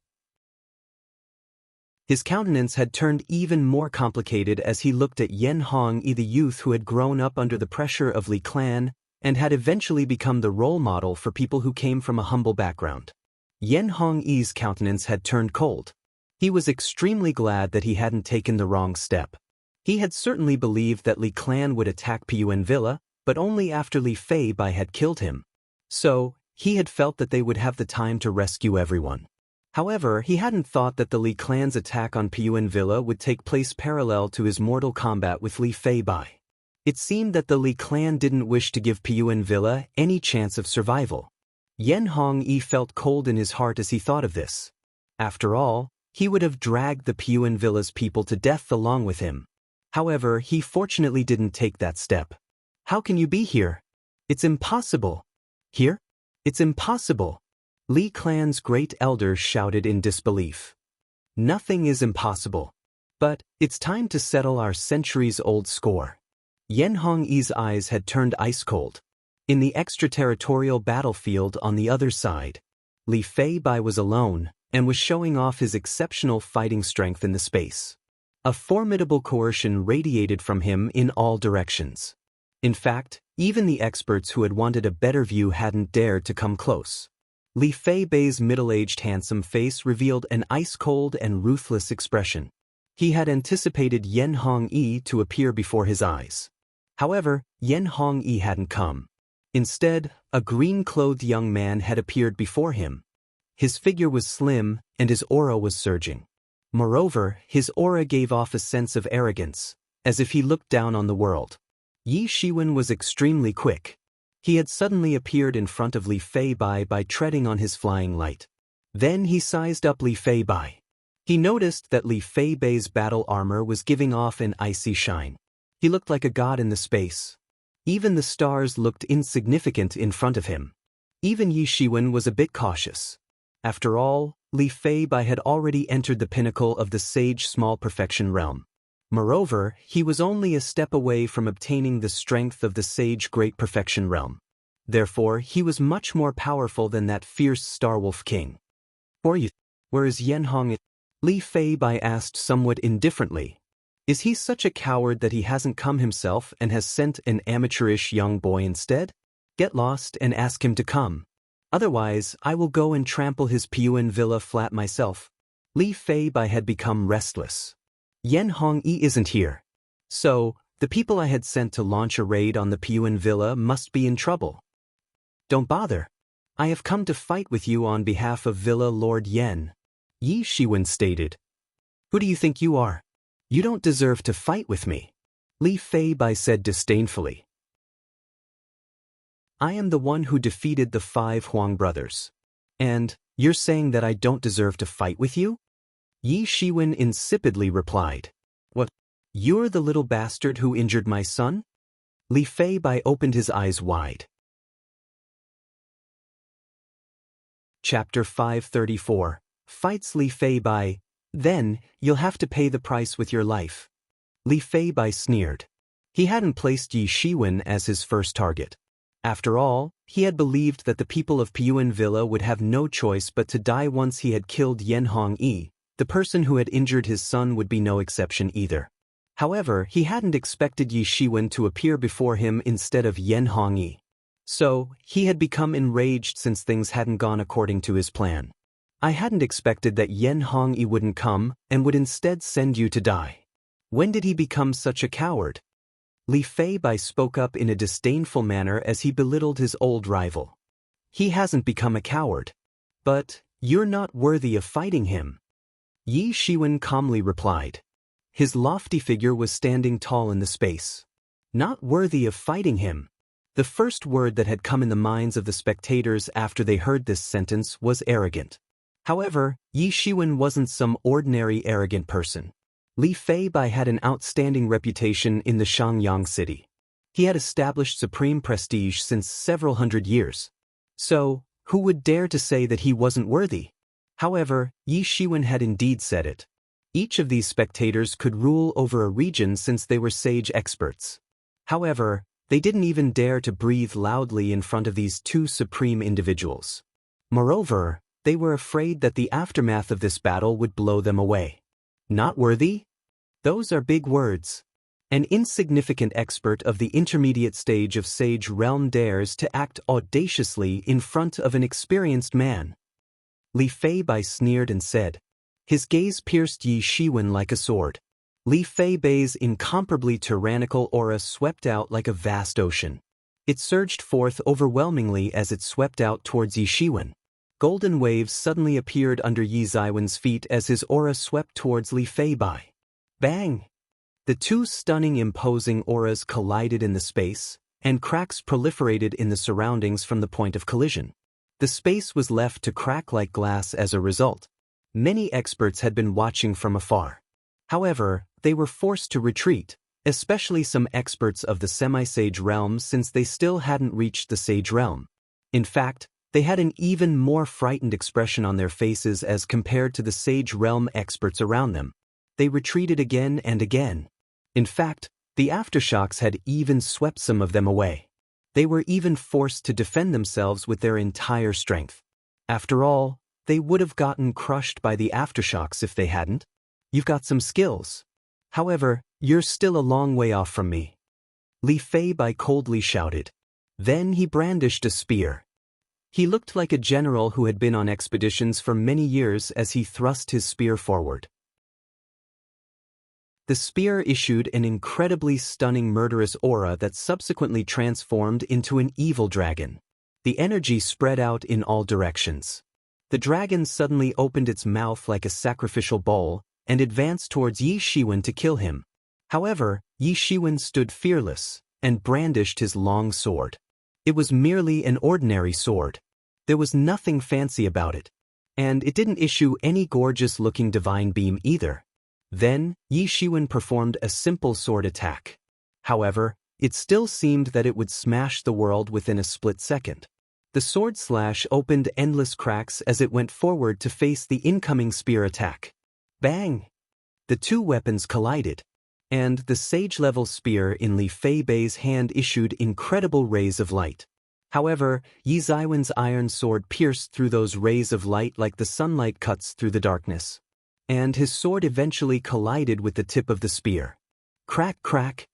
His countenance had turned even more complicated as he looked at Yen Hongyi, the youth who had grown up under the pressure of Li clan and had eventually become the role model for people who came from a humble background. Yen Hongyi's countenance had turned cold. He was extremely glad that he hadn't taken the wrong step. He had certainly believed that Li clan would attack Piyuan villa, but only after Li Fei Bai had killed him. So, he had felt that they would have the time to rescue everyone. However, he hadn't thought that the Li clan's attack on Piyuan villa would take place parallel to his mortal combat with Li Fei Bai. It seemed that the Li clan didn't wish to give Piyuan Villa any chance of survival. Yen Hongyi felt cold in his heart as he thought of this. After all, he would have dragged the Piyuan Villa's people to death along with him. However, he fortunately didn't take that step. How can you be here? It's impossible. Here? It's impossible. Li clan's great elders shouted in disbelief. Nothing is impossible. But it's time to settle our centuries-old score. Yen Hongyi's eyes had turned ice-cold. In the extraterritorial battlefield on the other side, Li Feibai was alone and was showing off his exceptional fighting strength in the space. A formidable coercion radiated from him in all directions. In fact, even the experts who had wanted a better view hadn't dared to come close. Li Feibai's middle-aged handsome face revealed an ice-cold and ruthless expression. He had anticipated Yen Hongyi to appear before his eyes. However, Yen Hongyi hadn't come. Instead, a green-clothed young man had appeared before him. His figure was slim, and his aura was surging. Moreover, his aura gave off a sense of arrogance, as if he looked down on the world. Yi Shiwen was extremely quick. He had suddenly appeared in front of Li Feibai by treading on his flying light. Then he sized up Li Feibai. He noticed that Li Feibai's battle armor was giving off an icy shine. He looked like a god in the space. Even the stars looked insignificant in front of him. Even Yi Shiwen was a bit cautious. After all, Li Feibai had already entered the pinnacle of the Sage Small Perfection realm. Moreover, he was only a step away from obtaining the strength of the Sage Great Perfection realm. Therefore, he was much more powerful than that fierce Starwolf king. Where is Yen Hong? Li Feibai asked somewhat indifferently. Is he such a coward that he hasn't come himself and has sent an amateurish young boy instead? Get lost and ask him to come. Otherwise, I will go and trample his Piyuan Villa flat myself. Li Feibai had become restless. Yen Hongyi isn't here. So, the people I had sent to launch a raid on the Piyuan Villa must be in trouble. Don't bother. I have come to fight with you on behalf of Villa Lord Yen. Yi Shiwen stated. Who do you think you are? You don't deserve to fight with me. Li Feibai said disdainfully. I am the one who defeated the 5 Huang brothers. And, you're saying that I don't deserve to fight with you? Yi Shiwen insipidly replied. What? You're the little bastard who injured my son? Li Feibai opened his eyes wide. Chapter 534. Fights Li Feibai. Then, you'll have to pay the price with your life. Li Feibai sneered. He hadn't placed Yi Shiwen as his first target. After all, he had believed that the people of Piyuan Villa would have no choice but to die once he had killed Yen Hongyi. The person who had injured his son would be no exception either. However, he hadn't expected Yi Shiwen to appear before him instead of Yen Hongyi. So, he had become enraged since things hadn't gone according to his plan. I hadn't expected that Yen Hongyi wouldn't come and would instead send you to die. When did he become such a coward? Li Feibai spoke up in a disdainful manner as he belittled his old rival. He hasn't become a coward. But, you're not worthy of fighting him. Yi Shiwen calmly replied. His lofty figure was standing tall in the space. Not worthy of fighting him. The first word that had come in the minds of the spectators after they heard this sentence was arrogant. However, Yi Shiwen wasn't some ordinary arrogant person. Li Feibai had an outstanding reputation in the Shangyang city. He had established supreme prestige since several hundred years. So, who would dare to say that he wasn't worthy? However, Yi Shiwen had indeed said it. Each of these spectators could rule over a region since they were sage experts. However, they didn't even dare to breathe loudly in front of these 2 supreme individuals. Moreover, they were afraid that the aftermath of this battle would blow them away. Not worthy? Those are big words. An insignificant expert of the intermediate stage of Sage Realm dares to act audaciously in front of an experienced man. Li Feibai sneered and said. His gaze pierced Yi Shiwen like a sword. Li Feibai's incomparably tyrannical aura swept out like a vast ocean. It surged forth overwhelmingly as it swept out towards Yi Shiwen. Golden waves suddenly appeared under Yi Shiwen's feet as his aura swept towards Li Feibai. Bang! The two stunning imposing auras collided in the space, and cracks proliferated in the surroundings from the point of collision. The space was left to crack like glass as a result. Many experts had been watching from afar. However, they were forced to retreat, especially some experts of the semi-sage realm, since they still hadn't reached the sage realm. In fact, they had an even more frightened expression on their faces as compared to the sage realm experts around them. They retreated again and again. In fact, the aftershocks had even swept some of them away. They were even forced to defend themselves with their entire strength. After all, they would have gotten crushed by the aftershocks if they hadn't. You've got some skills. However, you're still a long way off from me. Li Fei Bai coldly shouted. Then he brandished a spear. He looked like a general who had been on expeditions for many years as he thrust his spear forward. The spear issued an incredibly stunning murderous aura that subsequently transformed into an evil dragon. The energy spread out in all directions. The dragon suddenly opened its mouth like a sacrificial bowl and advanced towards Yi Shiwen to kill him. However, Yi Shiwen stood fearless and brandished his long sword. It was merely an ordinary sword. There was nothing fancy about it. And it didn't issue any gorgeous-looking divine beam either. Then, Yi Shiwen performed a simple sword attack. However, it still seemed that it would smash the world within a split second. The sword slash opened endless cracks as it went forward to face the incoming spear attack. Bang! The two weapons collided, and the sage-level spear in Li Fei Bai's hand issued incredible rays of light. However, Yi Ziwen's iron sword pierced through those rays of light like the sunlight cuts through the darkness. And his sword eventually collided with the tip of the spear. Crack, crack.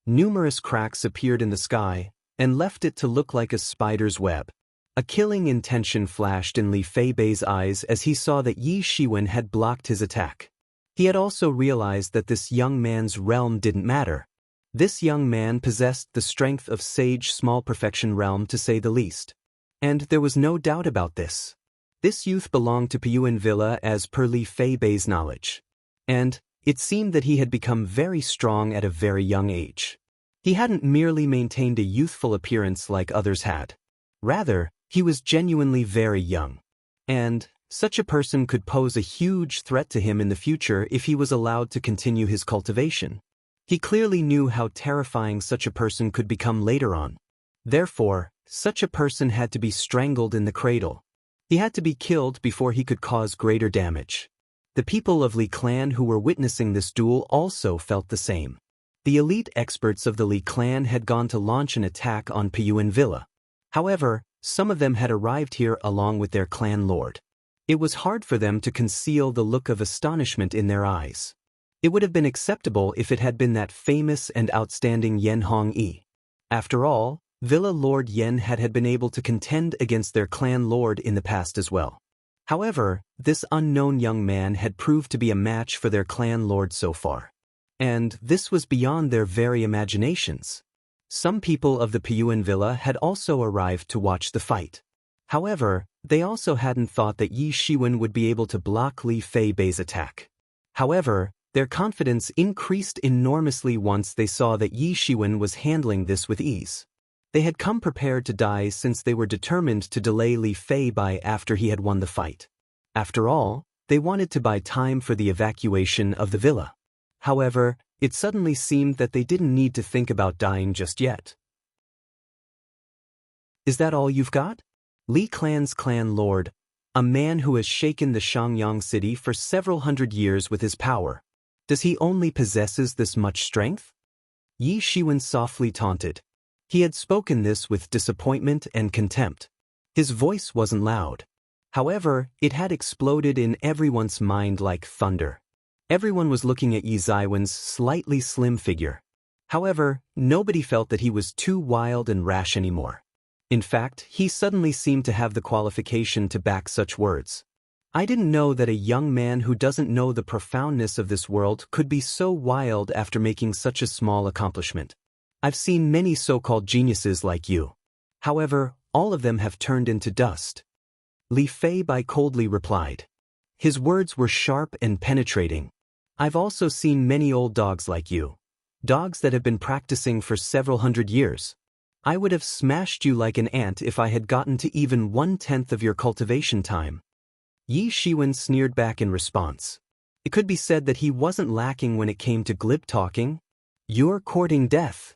Numerous cracks appeared in the sky and left it to look like a spider's web. A killing intention flashed in Li Fei Bai's eyes as he saw that Yi Shiwen had blocked his attack. He had also realized that this young man's realm didn't matter. This young man possessed the strength of sage small perfection realm, to say the least. And there was no doubt about this. This youth belonged to Piyuan Villa as per Li Fei Bai's knowledge. And it seemed that he had become very strong at a very young age. He hadn't merely maintained a youthful appearance like others had. Rather, he was genuinely very young. And such a person could pose a huge threat to him in the future if he was allowed to continue his cultivation. He clearly knew how terrifying such a person could become later on. Therefore, such a person had to be strangled in the cradle. He had to be killed before he could cause greater damage. The people of Li clan who were witnessing this duel also felt the same. The elite experts of the Li clan had gone to launch an attack on Piyuan Villa. However, some of them had arrived here along with their clan lord. It was hard for them to conceal the look of astonishment in their eyes. It would have been acceptable if it had been that famous and outstanding Yen Hongyi. After all, Villa Lord Yen had been able to contend against their clan lord in the past as well. However, this unknown young man had proved to be a match for their clan lord so far. And this was beyond their very imaginations. Some people of the Piyuan Villa had also arrived to watch the fight. However, they also hadn't thought that Yi Shiwen would be able to block Li Fei Bai's attack. However, their confidence increased enormously once they saw that Yi Shiwen was handling this with ease. They had come prepared to die since they were determined to delay Li Fei Bai after he had won the fight. After all, they wanted to buy time for the evacuation of the villa. However, it suddenly seemed that they didn't need to think about dying just yet. Is that all you've got? Li clan's clan lord, a man who has shaken the Shangyang city for several hundred years with his power. Does he only possesses this much strength? Yi Shiwen softly taunted. He had spoken this with disappointment and contempt. His voice wasn't loud. However, it had exploded in everyone's mind like thunder. Everyone was looking at Yi Ziwen's slightly slim figure. However, nobody felt that he was too wild and rash anymore. In fact, he suddenly seemed to have the qualification to back such words. I didn't know that a young man who doesn't know the profoundness of this world could be so wild after making such a small accomplishment. I've seen many so-called geniuses like you. However, all of them have turned into dust. Li Fei Bai coldly replied. His words were sharp and penetrating. I've also seen many old dogs like you. Dogs that have been practicing for several hundred years. I would have smashed you like an ant if I had gotten to even 1/10 of your cultivation time. Yi Shiwen sneered back in response. It could be said that he wasn't lacking when it came to glib talking. You're courting death.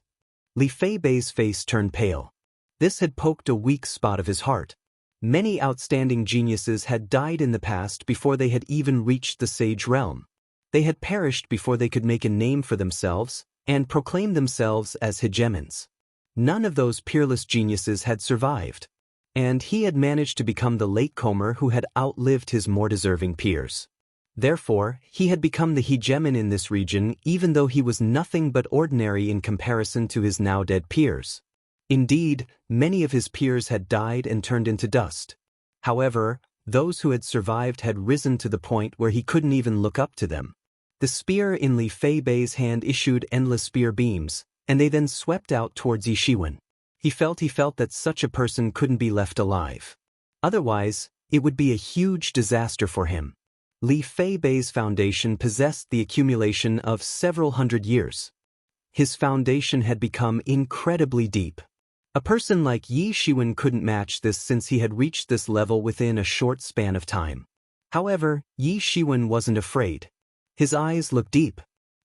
Li Feibei's face turned pale. This had poked a weak spot of his heart. Many outstanding geniuses had died in the past before they had even reached the sage realm. They had perished before they could make a name for themselves and proclaim themselves as hegemons. None of those peerless geniuses had survived, and he had managed to become the latecomer who had outlived his more deserving peers. Therefore, he had become the hegemon in this region even though he was nothing but ordinary in comparison to his now-dead peers. Indeed, many of his peers had died and turned into dust. However, those who had survived had risen to the point where he couldn't even look up to them. The spear in Li Feibei's hand issued endless spear beams, and they then swept out towards Yi Shiwen. He felt that such a person couldn't be left alive. Otherwise, it would be a huge disaster for him. Li Feibei's foundation possessed the accumulation of several hundred years. His foundation had become incredibly deep. A person like Yi Shiwen couldn't match this since he had reached this level within a short span of time. However, Yi Shiwen wasn't afraid. His eyes looked deep,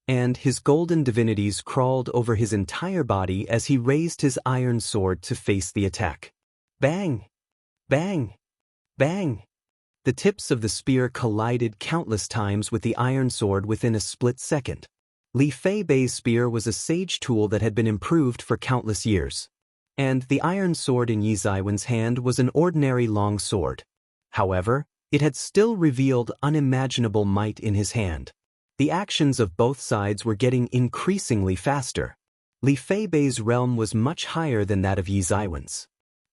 and his golden divinities crawled over his entire body as he raised his iron sword to face the attack. Bang! Bang! Bang! The tips of the spear collided countless times with the iron sword within a split second. Li Feibei's spear was a sage tool that had been improved for countless years, and the iron sword in Yi Ziwen's hand was an ordinary long sword. However, it had still revealed unimaginable might in his hand. The actions of both sides were getting increasingly faster. Li Feibei's realm was much higher than that of Yi Ziwen's.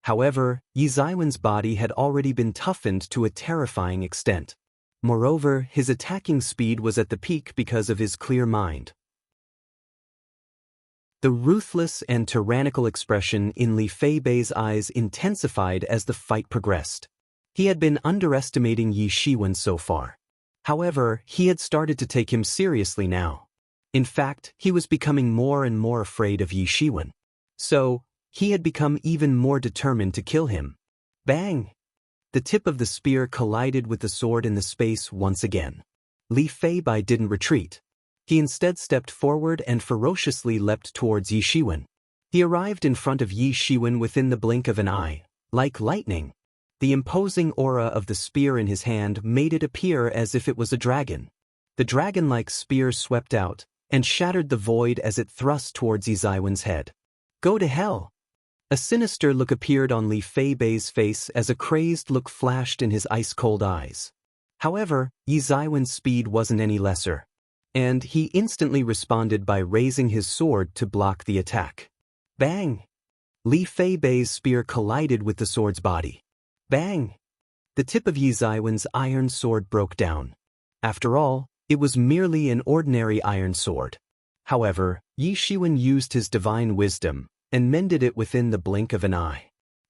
However, Yi Ziwen's body had already been toughened to a terrifying extent. Moreover, his attacking speed was at the peak because of his clear mind. The ruthless and tyrannical expression in Li Feibei's eyes intensified as the fight progressed. He had been underestimating Yi Shiwen so far. However, he had started to take him seriously now. In fact, he was becoming more and more afraid of Yi Shiwen. So, he had become even more determined to kill him. Bang! The tip of the spear collided with the sword in the space once again. Li Feibai didn't retreat. He instead stepped forward and ferociously leapt towards Yi Shiwen. He arrived in front of Yi Shiwen within the blink of an eye, like lightning. The imposing aura of the spear in his hand made it appear as if it was a dragon. The dragon-like spear swept out and shattered the void as it thrust towards Yi Ziwen's head. Go to hell! A sinister look appeared on Li Feibei's face as a crazed look flashed in his ice-cold eyes. However, Yi Ziwen's speed wasn't any lesser, and he instantly responded by raising his sword to block the attack. Bang! Li Feibei's spear collided with the sword's body. Bang! The tip of Yi Ziwen's iron sword broke down. After all, it was merely an ordinary iron sword. However, Yi Shiwen used his divine wisdom and mended it within the blink of an eye.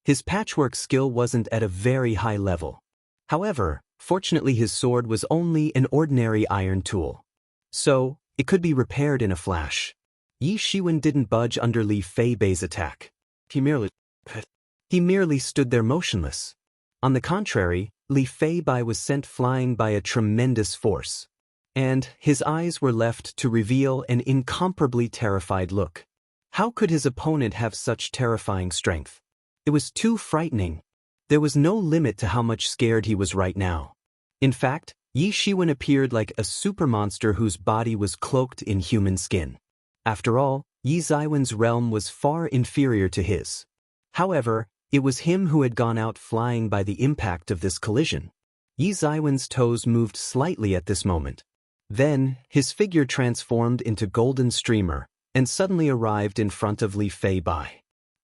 His patchwork skill wasn't at a very high level. However, fortunately his sword was only an ordinary iron tool, so it could be repaired in a flash. Yi Shiwen didn't budge under Li Feibei's attack. He merely stood there motionless. On the contrary, Li Feibai was sent flying by a tremendous force, and his eyes were left to reveal an incomparably terrified look. How could his opponent have such terrifying strength? It was too frightening. There was no limit to how much scared he was right now. In fact, Yi Shiwen appeared like a super monster whose body was cloaked in human skin. After all, Yi Ziwen's realm was far inferior to his. However, it was him who had gone out flying by the impact of this collision. Yi Ziwen's toes moved slightly at this moment. Then, his figure transformed into golden streamer and suddenly arrived in front of Li Feibai.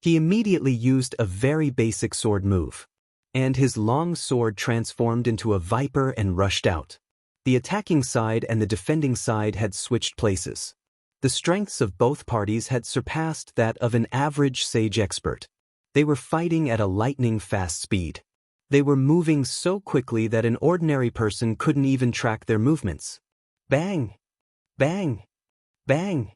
He immediately used a very basic sword move, and his long sword transformed into a viper and rushed out. The attacking side and the defending side had switched places. The strengths of both parties had surpassed that of an average sage expert. They were fighting at a lightning-fast speed. They were moving so quickly that an ordinary person couldn't even track their movements. Bang! Bang! Bang!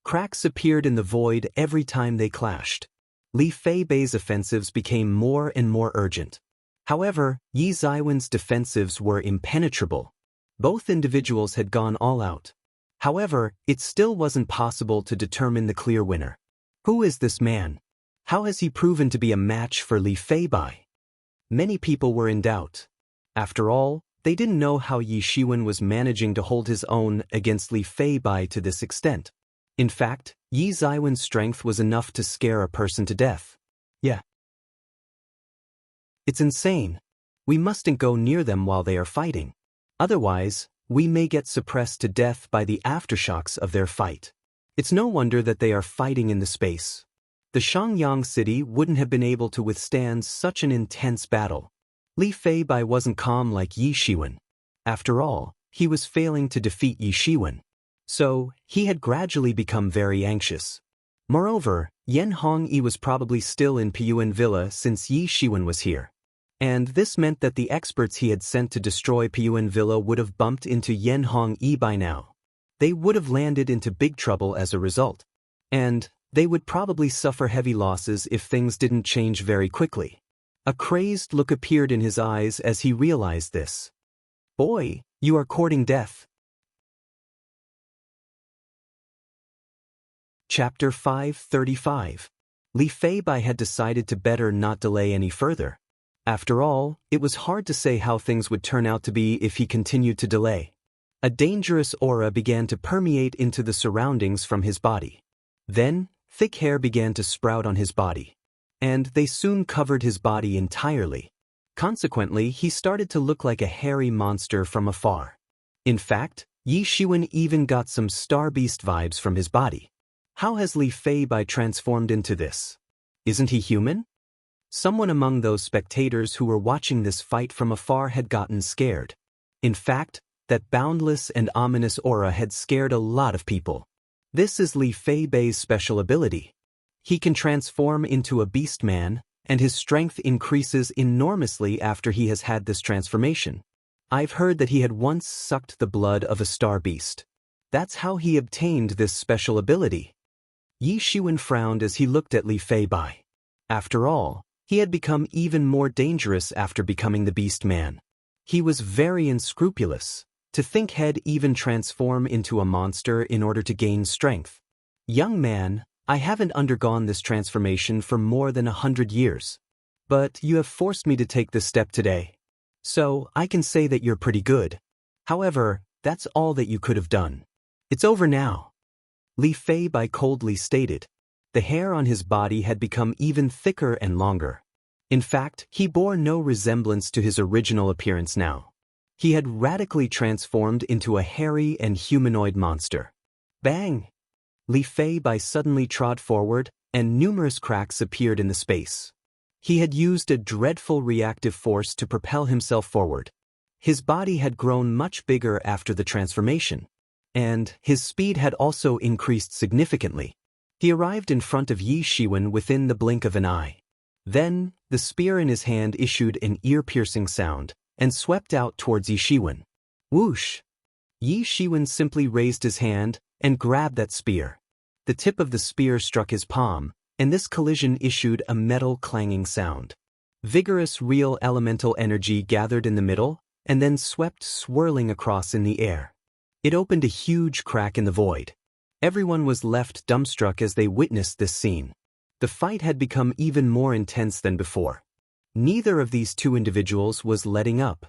Cracks appeared in the void every time they clashed. Li Feibei's offensives became more and more urgent. However, Yi Ziwen's defensives were impenetrable. Both individuals had gone all out. However, it still wasn't possible to determine the clear winner. Who is this man? How has he proven to be a match for Li Feibai? Many people were in doubt. After all, they didn't know how Yi Shiwen was managing to hold his own against Li Feibai to this extent. In fact, Yi Ziwen's strength was enough to scare a person to death. Yeah. It's insane. We mustn't go near them while they are fighting. Otherwise, we may get suppressed to death by the aftershocks of their fight. It's no wonder that they are fighting in the space. The Shangyang city wouldn't have been able to withstand such an intense battle. Li Feibai wasn't calm like Yi Shiwen. After all, he was failing to defeat Yi Shiwen. So, he had gradually become very anxious. Moreover, Yan Hongyi was probably still in Piyuan Villa since Yi Shiwen was here. And this meant that the experts he had sent to destroy Piyuan Villa would have bumped into Yan Hongyi by now. They would have landed into big trouble as a result. And they would probably suffer heavy losses if things didn't change very quickly. A crazed look appeared in his eyes as he realized this. Boy, you are courting death. Chapter 535. Li Feibai had decided to better not delay any further. After all, it was hard to say how things would turn out to be if he continued to delay. A dangerous aura began to permeate into the surroundings from his body. Then, thick hair began to sprout on his body. And they soon covered his body entirely. Consequently, he started to look like a hairy monster from afar. In fact, Yi Shiwen even got some Star Beast vibes from his body. How has Li Feibai transformed into this? Isn't he human? Someone among those spectators who were watching this fight from afar had gotten scared. In fact, that boundless and ominous aura had scared a lot of people. This is Li Feibei's special ability. He can transform into a beast man, and his strength increases enormously after he has had this transformation. I've heard that he had once sucked the blood of a star beast. That's how he obtained this special ability. Yi Shiwen frowned as he looked at Li Feibai. After all, he had become even more dangerous after becoming the beast man. He was very unscrupulous. To think he'd even transform into a monster in order to gain strength. Young man, I haven't undergone this transformation for more than 100 years. But you have forced me to take this step today. So, I can say that you're pretty good. However, that's all that you could have done. It's over now. Li Feibai coldly stated. The hair on his body had become even thicker and longer. In fact, he bore no resemblance to his original appearance now. He had radically transformed into a hairy and humanoid monster. Bang! Li Feibai suddenly trod forward, and numerous cracks appeared in the space. He had used a dreadful reactive force to propel himself forward. His body had grown much bigger after the transformation, and his speed had also increased significantly. He arrived in front of Yi Shiwen within the blink of an eye. Then, the spear in his hand issued an ear-piercing sound, and swept out towards Yi Shiwen. Whoosh! Yi Shiwen simply raised his hand and grabbed that spear. The tip of the spear struck his palm, and this collision issued a metal clanging sound. Vigorous real elemental energy gathered in the middle, and then swept swirling across in the air. It opened a huge crack in the void. Everyone was left dumbstruck as they witnessed this scene. The fight had become even more intense than before. Neither of these two individuals was letting up.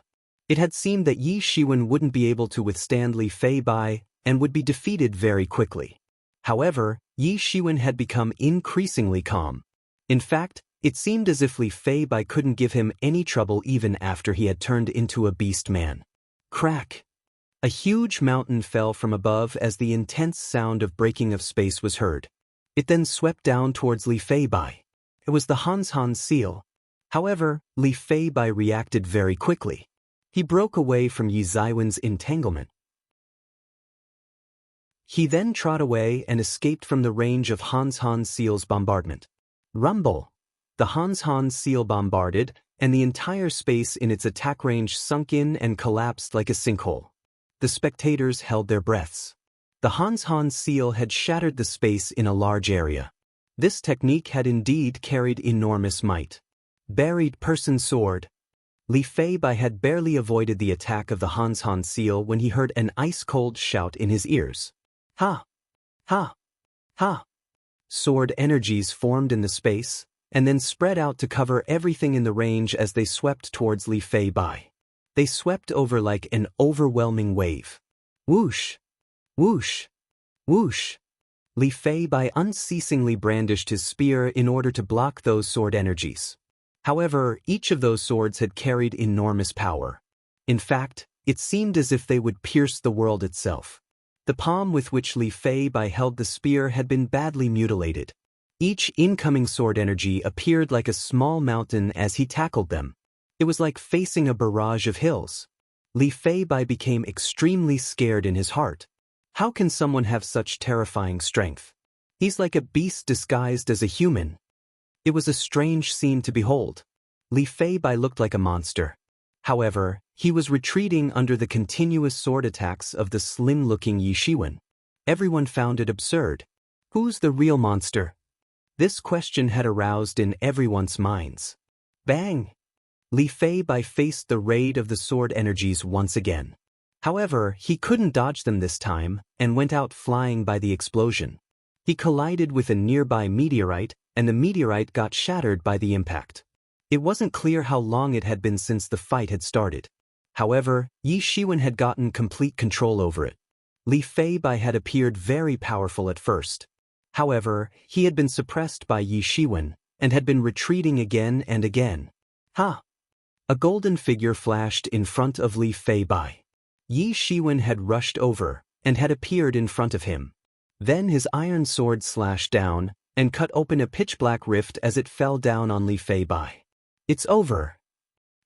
It had seemed that Yi Shiwen wouldn't be able to withstand Li Feibai and would be defeated very quickly. However, Yi Shiwen had become increasingly calm. In fact, it seemed as if Li Feibai couldn't give him any trouble even after he had turned into a beast man. Crack! A huge mountain fell from above as the intense sound of breaking of space was heard. It then swept down towards Li Feibai. It was the Han seal. However, Li Feibai reacted very quickly. He broke away from Yi Ziwen's entanglement. He then trod away and escaped from the range of Han seal's bombardment. Rumble! The Han seal bombarded, and the entire space in its attack range sunk in and collapsed like a sinkhole. The spectators held their breaths. The Han seal had shattered the space in a large area. This technique had indeed carried enormous might. Buried person sword. Li Fei Bai had barely avoided the attack of the Han seal when he heard an ice-cold shout in his ears. Ha! Ha! Ha! Sword energies formed in the space, and then spread out to cover everything in the range as they swept towards Li Fei Bai. They swept over like an overwhelming wave. Whoosh! Whoosh! Whoosh! Li Fei Bai unceasingly brandished his spear in order to block those sword energies. However, each of those swords had carried enormous power. In fact, it seemed as if they would pierce the world itself. The palm with which Li Fei Bai held the spear had been badly mutilated. Each incoming sword energy appeared like a small mountain as he tackled them. It was like facing a barrage of hills. Li Fei Bai became extremely scared in his heart. How can someone have such terrifying strength? He's like a beast disguised as a human. It was a strange scene to behold. Li Fei Bai looked like a monster. However, he was retreating under the continuous sword attacks of the slim-looking Yi Shiwen. Everyone found it absurd. Who's the real monster? This question had aroused in everyone's minds. Bang! Li Fei Bai faced the raid of the sword energies once again. However, he couldn't dodge them this time, and went out flying by the explosion. He collided with a nearby meteorite, and the meteorite got shattered by the impact. It wasn't clear how long it had been since the fight had started. However, Yi Shiwen had gotten complete control over it. Li Fei Bai had appeared very powerful at first. However, he had been suppressed by Yi Shiwen, and had been retreating again and again. Ha! A golden figure flashed in front of Li Fei Bai. Yi Shiwen had rushed over, and had appeared in front of him. Then his iron sword slashed down, and cut open a pitch-black rift as it fell down on Li Fei Bai. It's over.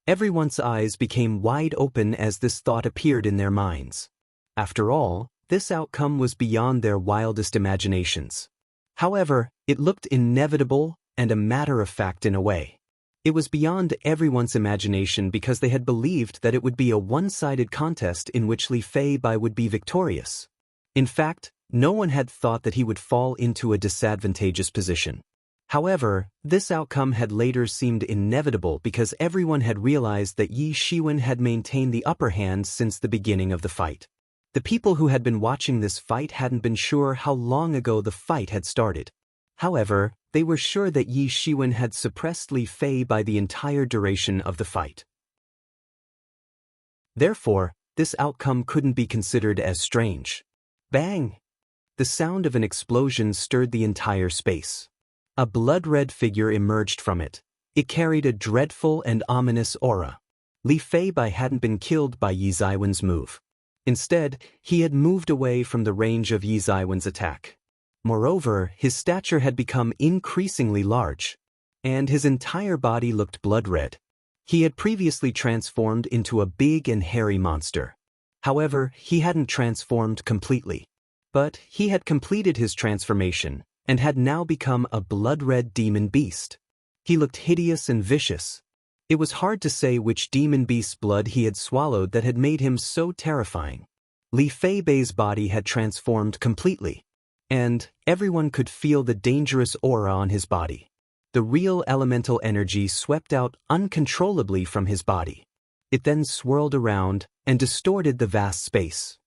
Everyone's eyes became wide open as this thought appeared in their minds. After all, this outcome was beyond their wildest imaginations. However, it looked inevitable and a matter of fact in a way. It was beyond everyone's imagination because they had believed that it would be a one-sided contest in which Li Fei Bai would be victorious. In fact, no one had thought that he would fall into a disadvantageous position. However, this outcome had later seemed inevitable because everyone had realized that Yi Shiwen had maintained the upper hand since the beginning of the fight. The people who had been watching this fight hadn't been sure how long ago the fight had started. However, they were sure that Yi Shiwen had suppressed Li Fei by the entire duration of the fight. Therefore, this outcome couldn't be considered as strange. Bang! The sound of an explosion stirred the entire space. A blood-red figure emerged from it. It carried a dreadful and ominous aura. Li Fei Bai hadn't been killed by Yi Ziwen's move. Instead, he had moved away from the range of Yi Ziwen's attack. Moreover, his stature had become increasingly large, and his entire body looked blood-red. He had previously transformed into a big and hairy monster. However, he hadn't transformed completely. But he had completed his transformation, and had now become a blood-red demon beast. He looked hideous and vicious. It was hard to say which demon beast's blood he had swallowed that had made him so terrifying. Li Fei Bai's body had transformed completely, and everyone could feel the dangerous aura on his body. The real elemental energy swept out uncontrollably from his body. It then swirled around and distorted the vast space.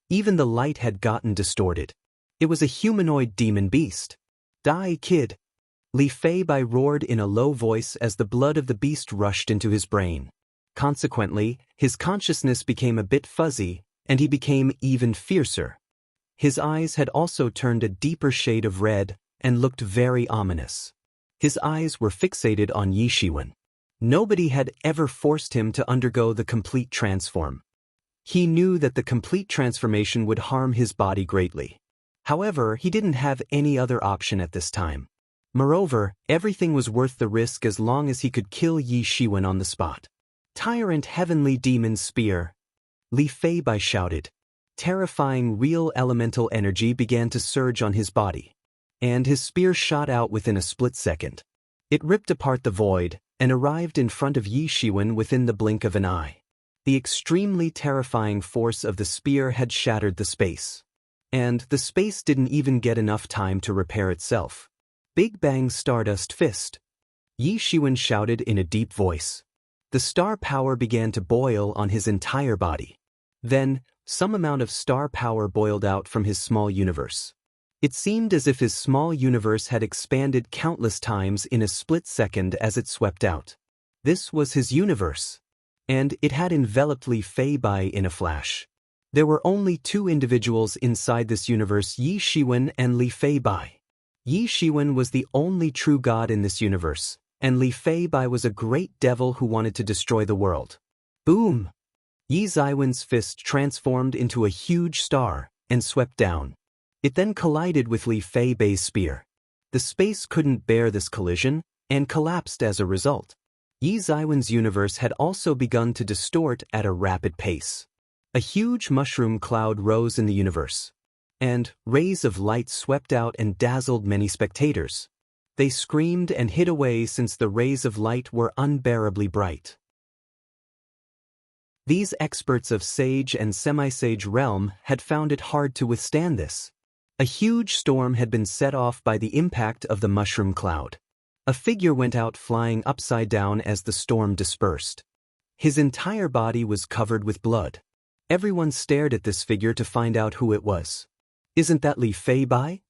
Even the light had gotten distorted. It was a humanoid demon beast. Die, kid! Li Fei Bai roared in a low voice as the blood of the beast rushed into his brain. Consequently, his consciousness became a bit fuzzy, and he became even fiercer. His eyes had also turned a deeper shade of red and looked very ominous. His eyes were fixated on Yi Shiwen. Nobody had ever forced him to undergo the complete transform. He knew that the complete transformation would harm his body greatly. However, he didn't have any other option at this time. Moreover, everything was worth the risk as long as he could kill Yi Shiwen on the spot. Tyrant Heavenly Demon Spear! Li Fei Bai shouted. Terrifying real elemental energy began to surge on his body, and his spear shot out within a split second. It ripped apart the void, and arrived in front of Yi Shiwen within the blink of an eye. The extremely terrifying force of the spear had shattered the space. and the space didn't even get enough time to repair itself. Big Bang Stardust Fist, Yi Shiwen shouted in a deep voice. The star power began to boil on his entire body. Then, some amount of star power boiled out from his small universe. It seemed as if his small universe had expanded countless times in a split second as it swept out. This was his universe. And it had enveloped Li Fei Bai in a flash. There were only two individuals inside this universe, Yi Shiwen and Li Fei Bai. Yi Shiwen was the only true god in this universe, and Li Fei Bai was a great devil who wanted to destroy the world. Boom! Yi Ziwen's fist transformed into a huge star and swept down. It then collided with Li Fei Bai's spear. The space couldn't bear this collision and collapsed as a result. Yi Ziwen's universe had also begun to distort at a rapid pace. A huge mushroom cloud rose in the universe, and rays of light swept out and dazzled many spectators. They screamed and hid away since the rays of light were unbearably bright. These experts of sage and semi-sage realm had found it hard to withstand this. A huge storm had been set off by the impact of the mushroom cloud. A figure went out flying upside down as the storm dispersed. His entire body was covered with blood. Everyone stared at this figure to find out who it was. Isn't that Li Fei Bai?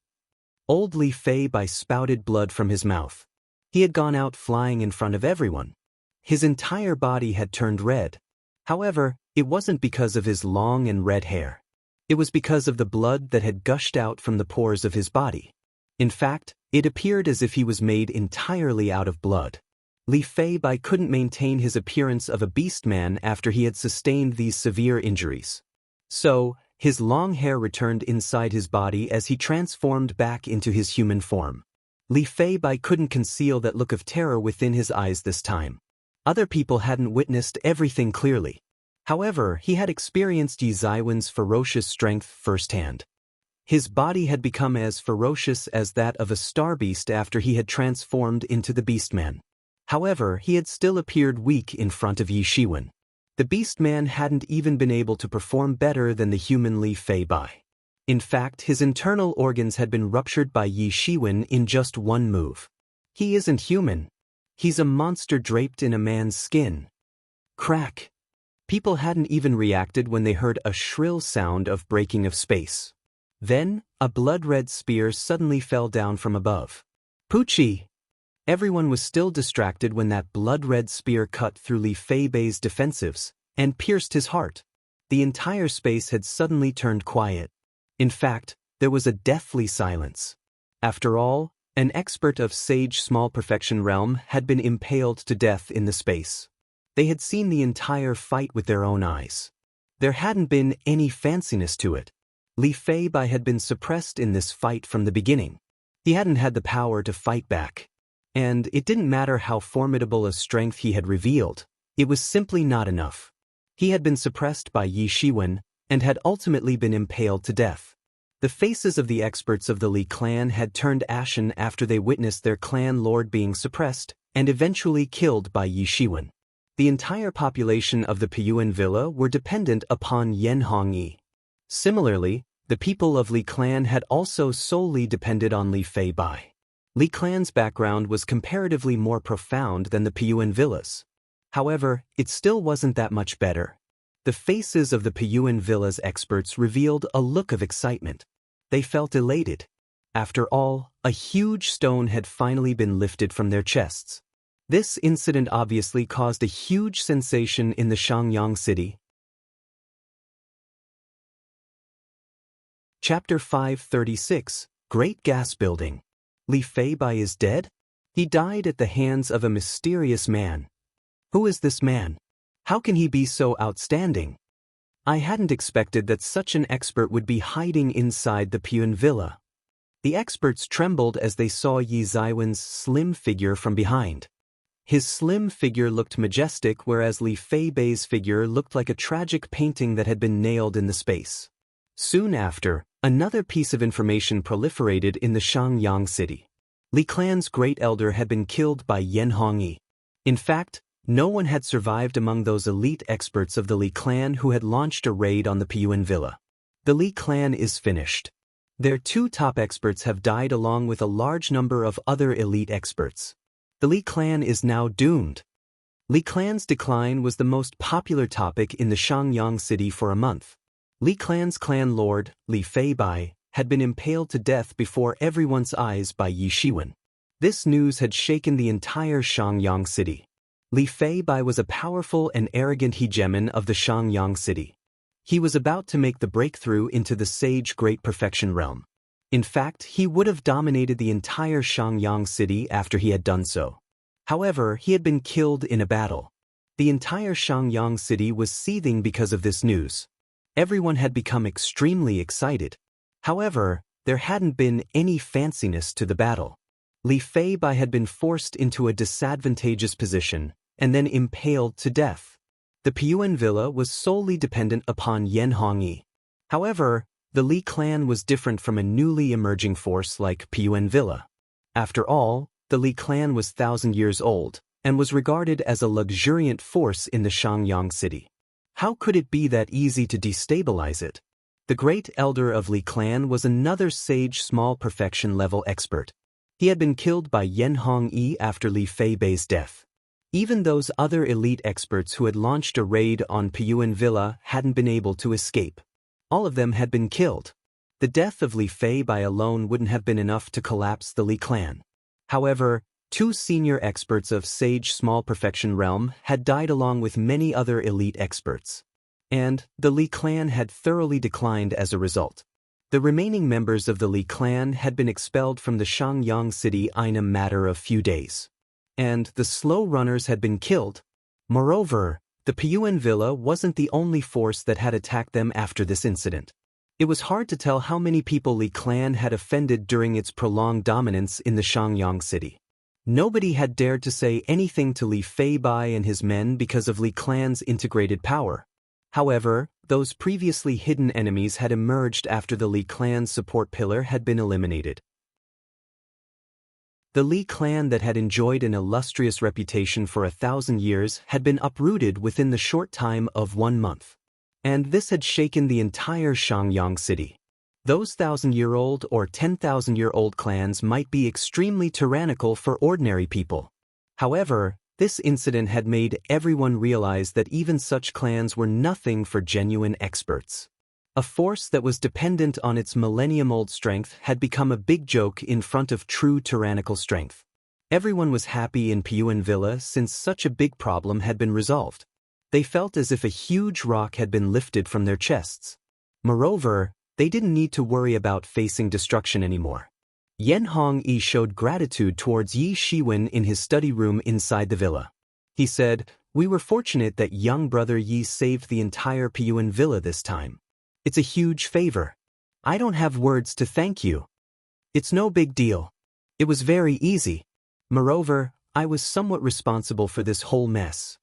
Old Li Fei Bai spouted blood from his mouth. He had gone out flying in front of everyone. His entire body had turned red. However, it wasn't because of his long and red hair. It was because of the blood that had gushed out from the pores of his body. In fact, it appeared as if he was made entirely out of blood. Li Fei Bai couldn't maintain his appearance of a beast man after he had sustained these severe injuries. So, his long hair returned inside his body as he transformed back into his human form. Li Fei Bai couldn't conceal that look of terror within his eyes this time. Other people hadn't witnessed everything clearly. However, he had experienced Yi Ziwen's ferocious strength firsthand. His body had become as ferocious as that of a star beast after he had transformed into the Beastman. However, he had still appeared weak in front of Yi Shiwen. The Beastman hadn't even been able to perform better than the human Li Fei Bai. In fact, his internal organs had been ruptured by Yi Shiwen in just one move. He isn't human. He's a monster draped in a man's skin. Crack. People hadn't even reacted when they heard a shrill sound of breaking of space. Then, a blood-red spear suddenly fell down from above. Poochie! Everyone was still distracted when that blood-red spear cut through Li Fei Bai's defensives and pierced his heart. The entire space had suddenly turned quiet. In fact, there was a deathly silence. After all, an expert of sage small perfection realm had been impaled to death in the space. They had seen the entire fight with their own eyes. There hadn't been any fanciness to it. Li Fei Bai had been suppressed in this fight from the beginning. He hadn't had the power to fight back. And it didn't matter how formidable a strength he had revealed, it was simply not enough. He had been suppressed by Yi Shiwen and had ultimately been impaled to death. The faces of the experts of the Li clan had turned ashen after they witnessed their clan lord being suppressed and eventually killed by Yi Shiwen. The entire population of the Piyuan villa were dependent upon Yan Hongyi. Similarly, the people of Li clan had also solely depended on Li Fei Bai. Li clan's background was comparatively more profound than the Piyuan villas. However, it still wasn't that much better. The faces of the Piyuan villa's experts revealed a look of excitement. They felt elated. After all, a huge stone had finally been lifted from their chests. This incident obviously caused a huge sensation in the Shangyang city. Chapter 536, Great Gas Building. Li Fei Bai is dead? He died at the hands of a mysterious man. Who is this man? How can he be so outstanding? I hadn't expected that such an expert would be hiding inside the Piyuan villa. The experts trembled as they saw Yi Ziwen's slim figure from behind. His slim figure looked majestic, whereas Li Fei Bai's figure looked like a tragic painting that had been nailed in the space. Soon after, another piece of information proliferated in the Shangyang city. Li clan's great elder had been killed by Yan Hongyi. In fact, no one had survived among those elite experts of the Li clan who had launched a raid on the Piyuan villa. The Li clan is finished. Their two top experts have died along with a large number of other elite experts. The Li clan is now doomed. Li clan's decline was the most popular topic in the Shangyang city for a month. Li clan's clan lord, Li Feibai, had been impaled to death before everyone's eyes by Yi Shiwen. This news had shaken the entire Shangyang city. Li Feibai was a powerful and arrogant hegemon of the Shangyang city. He was about to make the breakthrough into the Sage Great Perfection realm. In fact, he would have dominated the entire Shangyang city after he had done so. However, he had been killed in a battle. The entire Shangyang city was seething because of this news. Everyone had become extremely excited. However, there hadn't been any fanciness to the battle. Li Feibai had been forced into a disadvantageous position and then impaled to death. The Piyuan villa was solely dependent upon Yan Hongyi. However, the Li clan was different from a newly emerging force like Piyuan villa. After all, the Li clan was 1,000 years old and was regarded as a luxuriant force in the Shangyang city. How could it be that easy to destabilize it? The great elder of Li clan was another sage small perfection level expert. He had been killed by Yan Hongyi after Li Feibai's death. Even those other elite experts who had launched a raid on Piyuan villa hadn't been able to escape. All of them had been killed. The death of Li Feibai alone wouldn't have been enough to collapse the Li clan. However, two senior experts of Sage Small Perfection realm had died along with many other elite experts. And the Li clan had thoroughly declined as a result. The remaining members of the Li clan had been expelled from the Shangyang city in a matter of few days. And the slow runners had been killed. Moreover, the Piyuan villa wasn't the only force that had attacked them after this incident. It was hard to tell how many people Li clan had offended during its prolonged dominance in the Shangyang city. Nobody had dared to say anything to Li Feibai and his men because of Li clan's integrated power. However, those previously hidden enemies had emerged after the Li clan's support pillar had been eliminated. The Li clan that had enjoyed an illustrious reputation for 1,000 years had been uprooted within the short time of 1 month. And this had shaken the entire Shangyang city. Those 1,000-year-old or 10,000-year-old clans might be extremely tyrannical for ordinary people. However, this incident had made everyone realize that even such clans were nothing for genuine experts. A force that was dependent on its millennium-old strength had become a big joke in front of true tyrannical strength. Everyone was happy in Piyuan villa since such a big problem had been resolved. They felt as if a huge rock had been lifted from their chests. Moreover, they didn't need to worry about facing destruction anymore. Yan Hongyi showed gratitude towards Yi Shiwen in his study room inside the villa. He said, "We were fortunate that young brother Yi saved the entire Piyuan villa this time. It's a huge favor. I don't have words to thank you. It's no big deal. It was very easy. Moreover, I was somewhat responsible for this whole mess."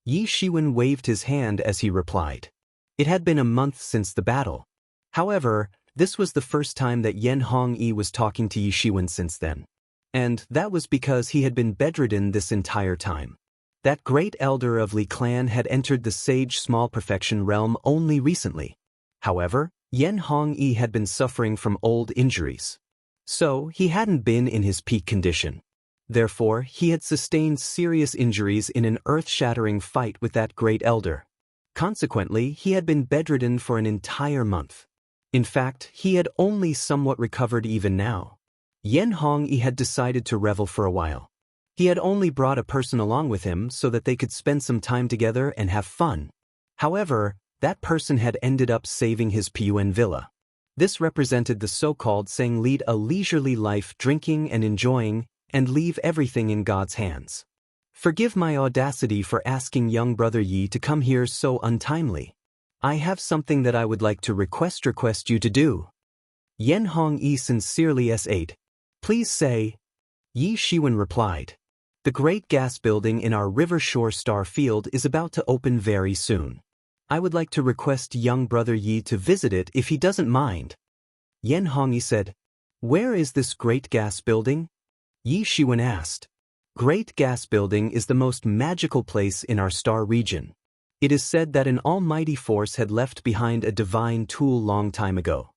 Yi Shiwen waved his hand as he replied. It had been a month since the battle. However, this was the first time that Yan Hongyi was talking to Yi Shiwen since then. And that was because he had been bedridden this entire time. That great elder of Li clan had entered the Sage Small Perfection realm only recently. However, Yan Hongyi had been suffering from old injuries. So, he hadn't been in his peak condition. Therefore, he had sustained serious injuries in an earth-shattering fight with that great elder. Consequently, he had been bedridden for an entire month. In fact, he had only somewhat recovered even now. Yan Hongyi had decided to revel for a while. He had only brought a person along with him so that they could spend some time together and have fun. However, that person had ended up saving his Piyuan villa. This represented the so-called saying lead a leisurely life drinking and enjoying, and leave everything in God's hands. Forgive my audacity for asking young brother Yi to come here so untimely. I have something that I would like to request you to do. Yan Hongyi sincerely s'8. Please say. Yi Shiwen replied. The great gas building in our River Shore Star Field is about to open very soon. I would like to request young brother Yi to visit it if he doesn't mind. Yan Hongyi said. Where is this great gas building? Yi Shiwen asked. Great Gas Building is the most magical place in our star region. It is said that an almighty force had left behind a divine tool long time ago.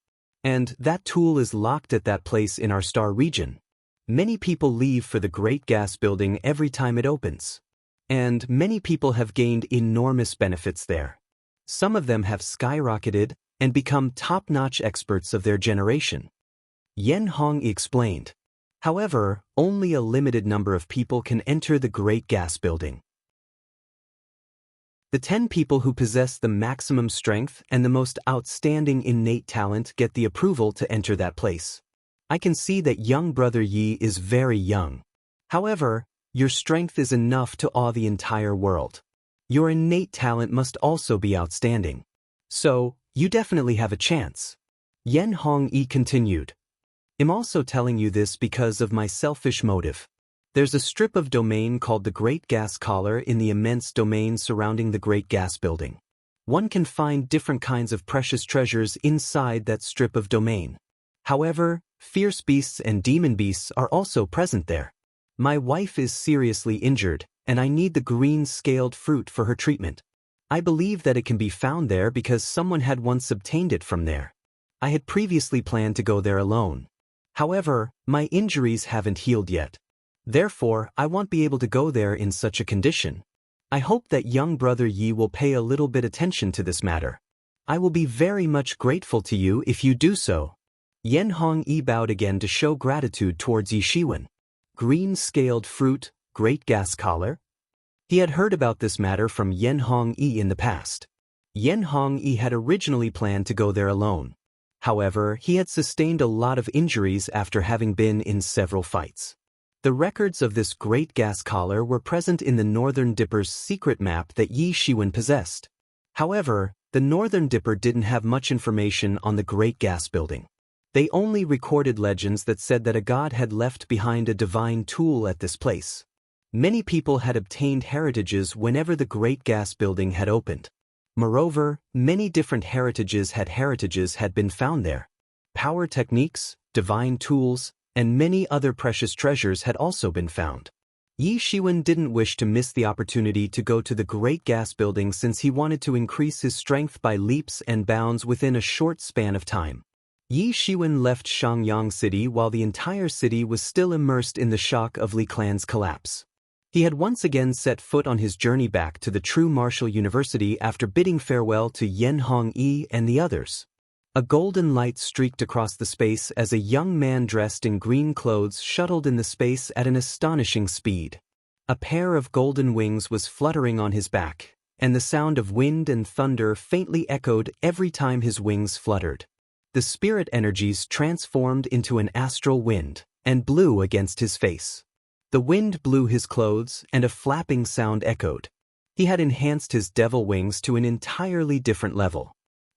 And that tool is locked at that place in our star region. Many people leave for the Great Gas Building every time it opens. And many people have gained enormous benefits there. Some of them have skyrocketed and become top-notch experts of their generation. Yen Hong explained. However, only a limited number of people can enter the Great Gas Building. The 10 people who possess the maximum strength and the most outstanding innate talent get the approval to enter that place. I can see that young brother Yi is very young. However, your strength is enough to awe the entire world. Your innate talent must also be outstanding. So, you definitely have a chance. Yen Hong-yi continued. I'm also telling you this because of my selfish motive. There's a strip of domain called the Great Gas Collar in the immense domain surrounding the Great Gas Building. One can find different kinds of precious treasures inside that strip of domain. However, fierce beasts and demon beasts are also present there. My wife is seriously injured, and I need the green scaled fruit for her treatment. I believe that it can be found there because someone had once obtained it from there. I had previously planned to go there alone. However, my injuries haven't healed yet. Therefore, I won't be able to go there in such a condition. I hope that young brother Yi will pay a little bit attention to this matter. I will be very much grateful to you if you do so. Yen Hong-yi bowed again to show gratitude towards Yi Shiwen. Green-scaled fruit, Great Gas Collar? He had heard about this matter from Yen Hong-yi in the past. Yen Hong-yi had originally planned to go there alone. However, he had sustained a lot of injuries after having been in several fights. The records of this Great Gas Collar were present in the Northern Dipper's secret map that Yi Shiwen possessed. However, the Northern Dipper didn't have much information on the Great Gas Building. They only recorded legends that said that a god had left behind a divine tool at this place. Many people had obtained heritages whenever the Great Gas Building had opened. Moreover, many different heritages had been found there. Power techniques, divine tools, and many other precious treasures had also been found. Yi Shiwen didn't wish to miss the opportunity to go to the Great Gas Building since he wanted to increase his strength by leaps and bounds within a short span of time. Yi Shiwen left Shangyang City while the entire city was still immersed in the shock of Li Clan's collapse. He had once again set foot on his journey back to the True Martial University after bidding farewell to Yen Hong-yi and the others. A golden light streaked across the space as a young man dressed in green clothes shuttled in the space at an astonishing speed. A pair of golden wings was fluttering on his back, and the sound of wind and thunder faintly echoed every time his wings fluttered. The spirit energies transformed into an astral wind and blew against his face. The wind blew his clothes and a flapping sound echoed. He had enhanced his devil wings to an entirely different level.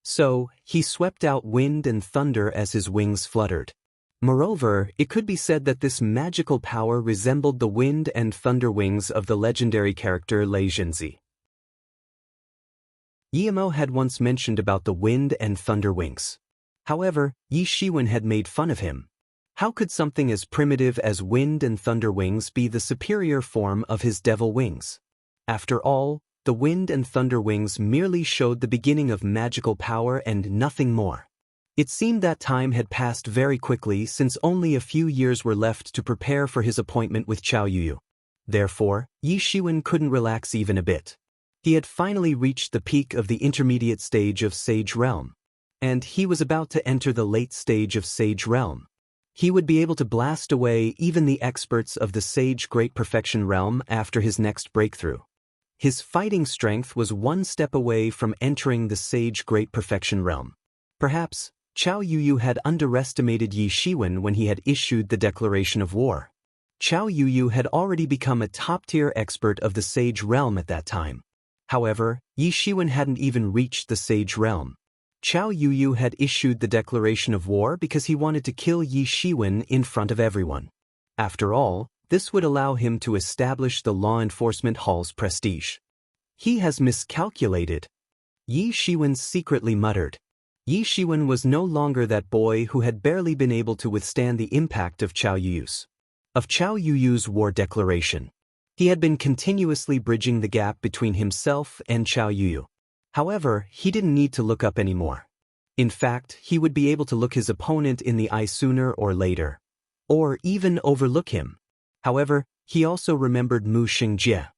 So, he swept out wind and thunder as his wings fluttered. Moreover, it could be said that this magical power resembled the wind and thunder wings of the legendary character Lei Zhenzi. Yimo had once mentioned about the wind and thunder wings. However, Yi Shiwen had made fun of him. How could something as primitive as wind and thunder wings be the superior form of his devil wings? After all, the wind and thunder wings merely showed the beginning of magical power and nothing more. It seemed that time had passed very quickly since only a few years were left to prepare for his appointment with Chao Yuyu. Therefore, Yi Shiwen couldn't relax even a bit. He had finally reached the peak of the intermediate stage of Sage Realm. And he was about to enter the late stage of Sage Realm. He would be able to blast away even the experts of the Sage Great Perfection Realm after his next breakthrough. His fighting strength was one step away from entering the Sage Great Perfection Realm. Perhaps, Chao Yuyu had underestimated Yi Shiwen when he had issued the declaration of war. Chao Yuyu had already become a top-tier expert of the Sage Realm at that time. However, Yi Shiwen hadn't even reached the Sage Realm. Chao Yuyu had issued the declaration of war because he wanted to kill Yi Shiwen in front of everyone. After all, this would allow him to establish the law enforcement hall's prestige. He has miscalculated. Yi Shiwen secretly muttered. Yi Shiwen was no longer that boy who had barely been able to withstand the impact of Chao Yuyu's war declaration. He had been continuously bridging the gap between himself and Qiao Yuyu. However, he didn't need to look up anymore. In fact, he would be able to look his opponent in the eye sooner or later, or even overlook him. However, he also remembered Mu Xingjie.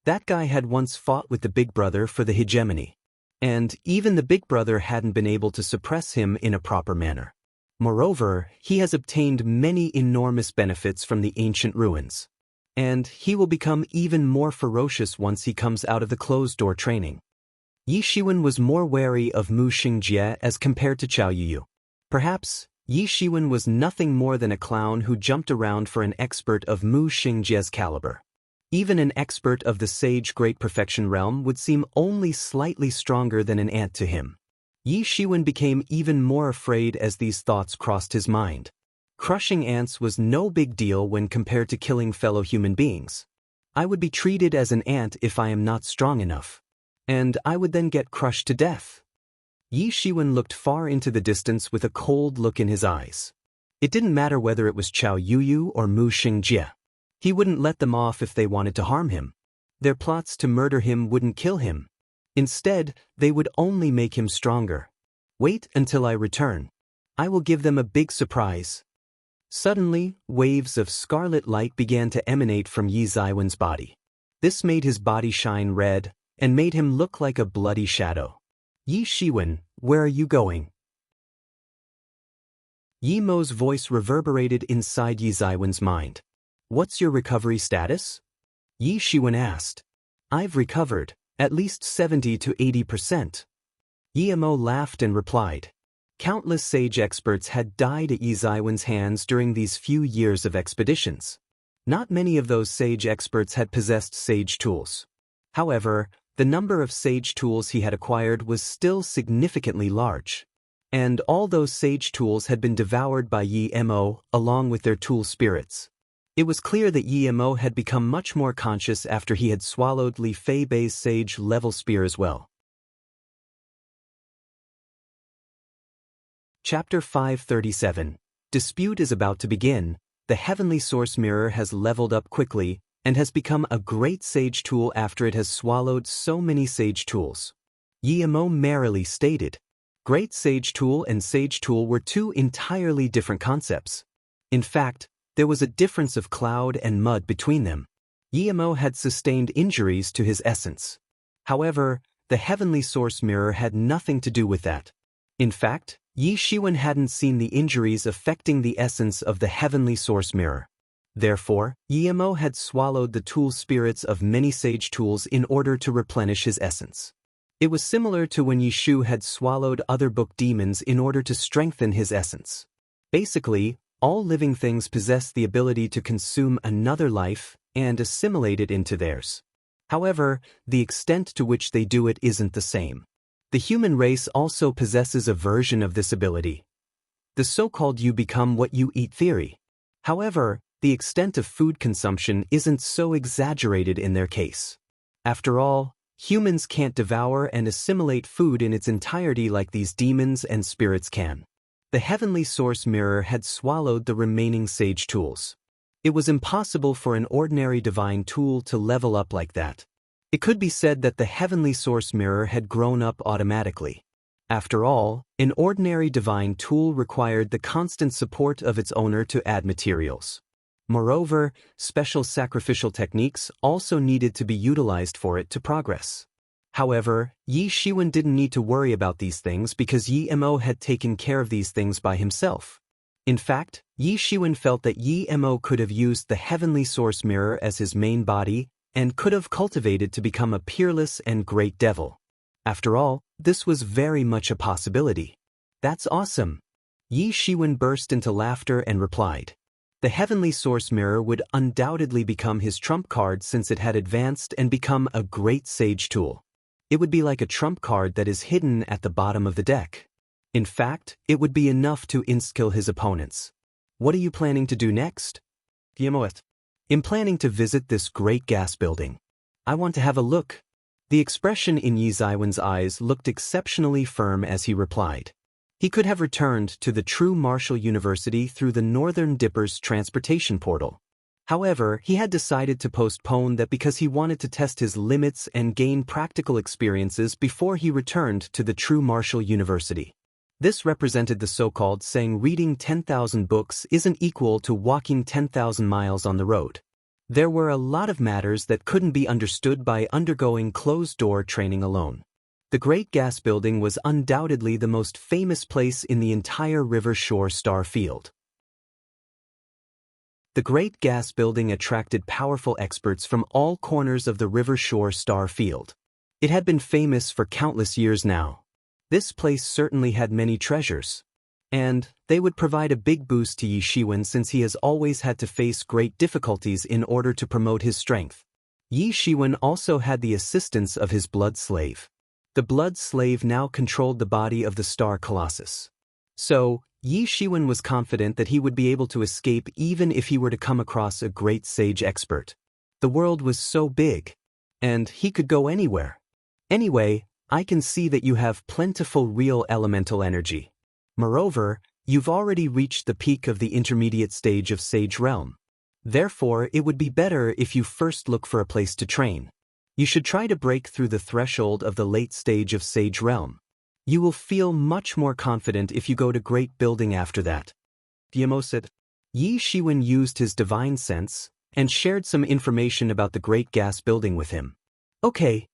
That guy had once fought with the big brother for the hegemony. And even the big brother hadn't been able to suppress him in a proper manner. Moreover, he has obtained many enormous benefits from the ancient ruins. And he will become even more ferocious once he comes out of the closed-door training. Yi Shiwen was more wary of Mu Xingjie as compared to Qiao Yuyu. Perhaps, Yi Shiwen was nothing more than a clown who jumped around for an expert of Mu Xingjie's caliber. Even an expert of the Sage Great Perfection realm would seem only slightly stronger than an ant to him. Yi Shiwen became even more afraid as these thoughts crossed his mind. Crushing ants was no big deal when compared to killing fellow human beings. I would be treated as an ant if I am not strong enough. And I would then get crushed to death. Yi Shiwen looked far into the distance with a cold look in his eyes. It didn't matter whether it was Qiao Yuyu or Mu Xingjie. He wouldn't let them off if they wanted to harm him. Their plots to murder him wouldn't kill him. Instead, they would only make him stronger. Wait until I return. I will give them a big surprise. Suddenly, waves of scarlet light began to emanate from Yi Ziwen's body. This made his body shine red, and made him look like a bloody shadow. Yi Shiwen, where are you going? Yi Mo's voice reverberated inside Yi Ziwen's mind. What's your recovery status? Yi Shiwen asked. I've recovered, at least 70 to 80%. Yi Mo laughed and replied. Countless sage experts had died at Yi Ziwen's hands during these few years of expeditions. Not many of those sage experts had possessed sage tools. However, the number of sage tools he had acquired was still significantly large. And all those sage tools had been devoured by Yi Mo, along with their tool spirits. It was clear that Yi Mo had become much more conscious after he had swallowed Li Fei Bei's sage-level spear as well. Chapter 537. Dispute is about to begin. The heavenly source mirror has leveled up quickly and has become a great sage tool after it has swallowed so many sage tools. Yi Mo merrily stated. Great sage tool and sage tool were two entirely different concepts. In fact, there was a difference of cloud and mud between them. Yi Mo had sustained injuries to his essence. However, the heavenly source mirror had nothing to do with that. In fact, Yi Shiwen hadn't seen the injuries affecting the essence of the heavenly source mirror. Therefore, Yi Mo had swallowed the tool spirits of many sage tools in order to replenish his essence. It was similar to when Yi Shu had swallowed other book demons in order to strengthen his essence. Basically, all living things possess the ability to consume another life and assimilate it into theirs. However, the extent to which they do it isn't the same. The human race also possesses a version of this ability. The so-called you become what you eat theory. However, the extent of food consumption isn't so exaggerated in their case. After all, humans can't devour and assimilate food in its entirety like these demons and spirits can. The heavenly source mirror had swallowed the remaining sage tools. It was impossible for an ordinary divine tool to level up like that. It could be said that the heavenly source mirror had grown up automatically. After all, an ordinary divine tool required the constant support of its owner to add materials. Moreover, special sacrificial techniques also needed to be utilized for it to progress. However, Yi Shiwen didn't need to worry about these things because Yi Mo had taken care of these things by himself. In fact, Yi Shiwen felt that Yi Mo could have used the heavenly source mirror as his main body and could have cultivated to become a peerless and great devil. After all, this was very much a possibility. That's awesome. Yi Shiwen burst into laughter and replied. The heavenly source mirror would undoubtedly become his trump card since it had advanced and become a great sage tool. It would be like a trump card that is hidden at the bottom of the deck. In fact, it would be enough to insta-kill his opponents. What are you planning to do next? I'm planning to visit this great gas building. I want to have a look. The expression in Yi Ziwen's eyes looked exceptionally firm as he replied. He could have returned to the true Martial University through the Northern Dipper's transportation portal. However, he had decided to postpone that because he wanted to test his limits and gain practical experiences before he returned to the true Martial University. This represented the so-called saying reading 10,000 books isn't equal to walking 10,000 miles on the road. There were a lot of matters that couldn't be understood by undergoing closed-door training alone. The Great Gas Building was undoubtedly the most famous place in the entire River Shore star field. The Great Gas Building attracted powerful experts from all corners of the River Shore star field. It had been famous for countless years now. This place certainly had many treasures. And they would provide a big boost to Yi Shiwen since he has always had to face great difficulties in order to promote his strength. Yi Shiwen also had the assistance of his blood slave. The blood slave now controlled the body of the star colossus. So, Yi Shiwen was confident that he would be able to escape even if he were to come across a great sage expert. The world was so big. And he could go anywhere. Anyway, I can see that you have plentiful real elemental energy. Moreover, you've already reached the peak of the intermediate stage of Sage Realm. Therefore, it would be better if you first look for a place to train. You should try to break through the threshold of the late stage of Sage Realm. You will feel much more confident if you go to Great Building after that. Diemo said. Yi Shiwen used his divine sense and shared some information about the Great Gas Building with him. Okay.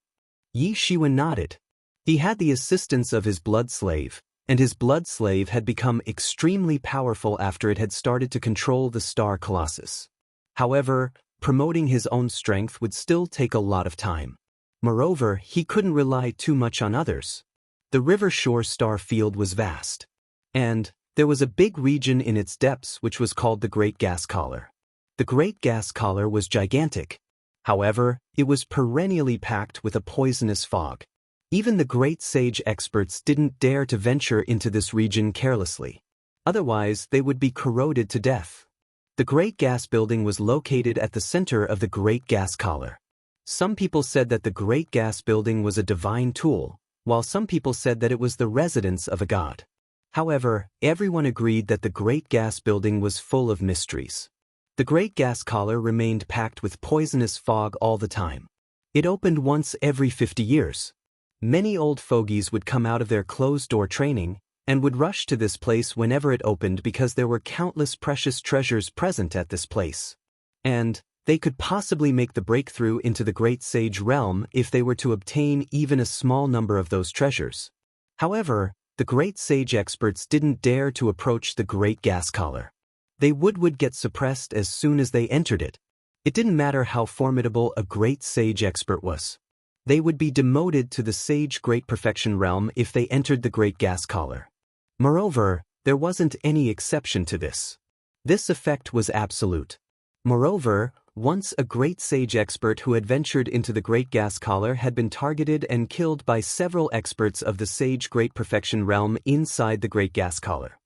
Yi Shiwen nodded. He had the assistance of his blood slave, and his blood slave had become extremely powerful after it had started to control the star colossus. However, promoting his own strength would still take a lot of time. Moreover, he couldn't rely too much on others. The River Shore star field was vast. And there was a big region in its depths which was called the Great Gas Collar. The Great Gas Collar was gigantic. However, it was perennially packed with a poisonous fog. Even the great sage experts didn't dare to venture into this region carelessly. Otherwise, they would be corroded to death. The Great Gas Building was located at the center of the Great Gas Collar. Some people said that the Great Gas Building was a divine tool, while some people said that it was the residence of a god. However, everyone agreed that the Great Gas Building was full of mysteries. The Great Gas Collar remained packed with poisonous fog all the time. It opened once every 50 years. Many old fogies would come out of their closed-door training and would rush to this place whenever it opened because there were countless precious treasures present at this place. And they could possibly make the breakthrough into the Great Sage Realm if they were to obtain even a small number of those treasures. However, the Great Sage experts didn't dare to approach the Great Gas Collar. They would get suppressed as soon as they entered it. It didn't matter how formidable a Great Sage expert was. They would be demoted to the Sage Great Perfection Realm if they entered the Great Gas Collar. Moreover, there wasn't any exception to this. This effect was absolute. Moreover, once a great sage expert who had ventured into the Great Gas Collar had been targeted and killed by several experts of the Sage Great Perfection Realm inside the Great Gas Collar.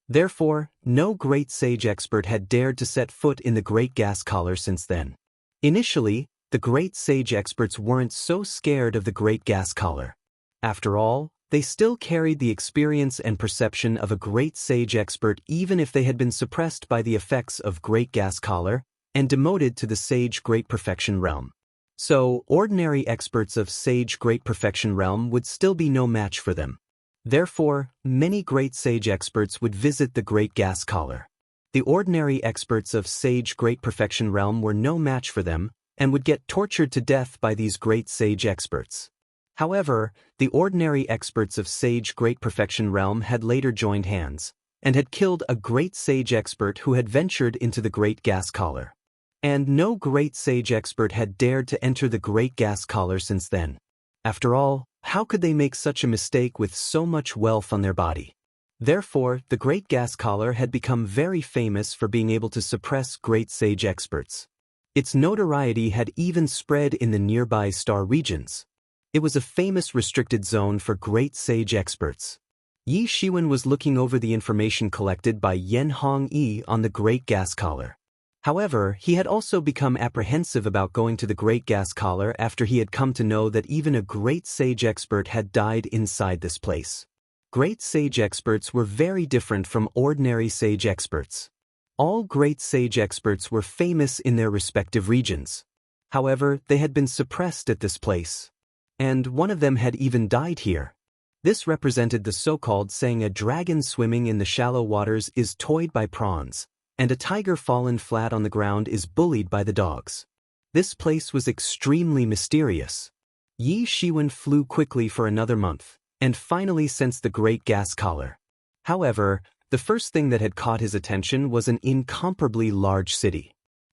Therefore, no great sage expert had dared to set foot in the Great Gas Collar since then. Initially, the great sage experts weren't so scared of the Great Gas Collar. After all, they still carried the experience and perception of a great sage expert even if they had been suppressed by the effects of Great Gas Collar and demoted to the Sage Great Perfection Realm. So, ordinary experts of Sage Great Perfection Realm would still be no match for them. Therefore, many great sage experts would visit the Great Gas Collar. The ordinary experts of Sage Great Perfection Realm were no match for them and would get tortured to death by these great sage experts. However, the ordinary experts of Sage Great Perfection Realm had later joined hands and had killed a great sage expert who had ventured into the Great Gas Collar. And no great sage expert had dared to enter the Great Gas Collar since then. After all, how could they make such a mistake with so much wealth on their body? Therefore, the Great Gas Collar had become very famous for being able to suppress great sage experts. Its notoriety had even spread in the nearby star regions. It was a famous restricted zone for great sage experts. Yi Shiwen was looking over the information collected by Yen Hongyi on the Great Gas Collar. However, he had also become apprehensive about going to the Great Gas Collar after he had come to know that even a great sage expert had died inside this place. Great sage experts were very different from ordinary sage experts. All great sage experts were famous in their respective regions. However, they had been suppressed at this place. And one of them had even died here. This represented the so-called saying a dragon swimming in the shallow waters is toyed by prawns, and a tiger fallen flat on the ground is bullied by the dogs. This place was extremely mysterious. Yi Shiwen flew quickly for another month, and finally sensed the great gas collar. However, the first thing that had caught his attention was an incomparably large city.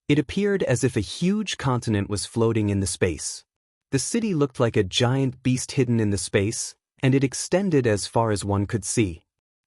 It appeared as if a huge continent was floating in the space. The city looked like a giant beast hidden in the space, and it extended as far as one could see.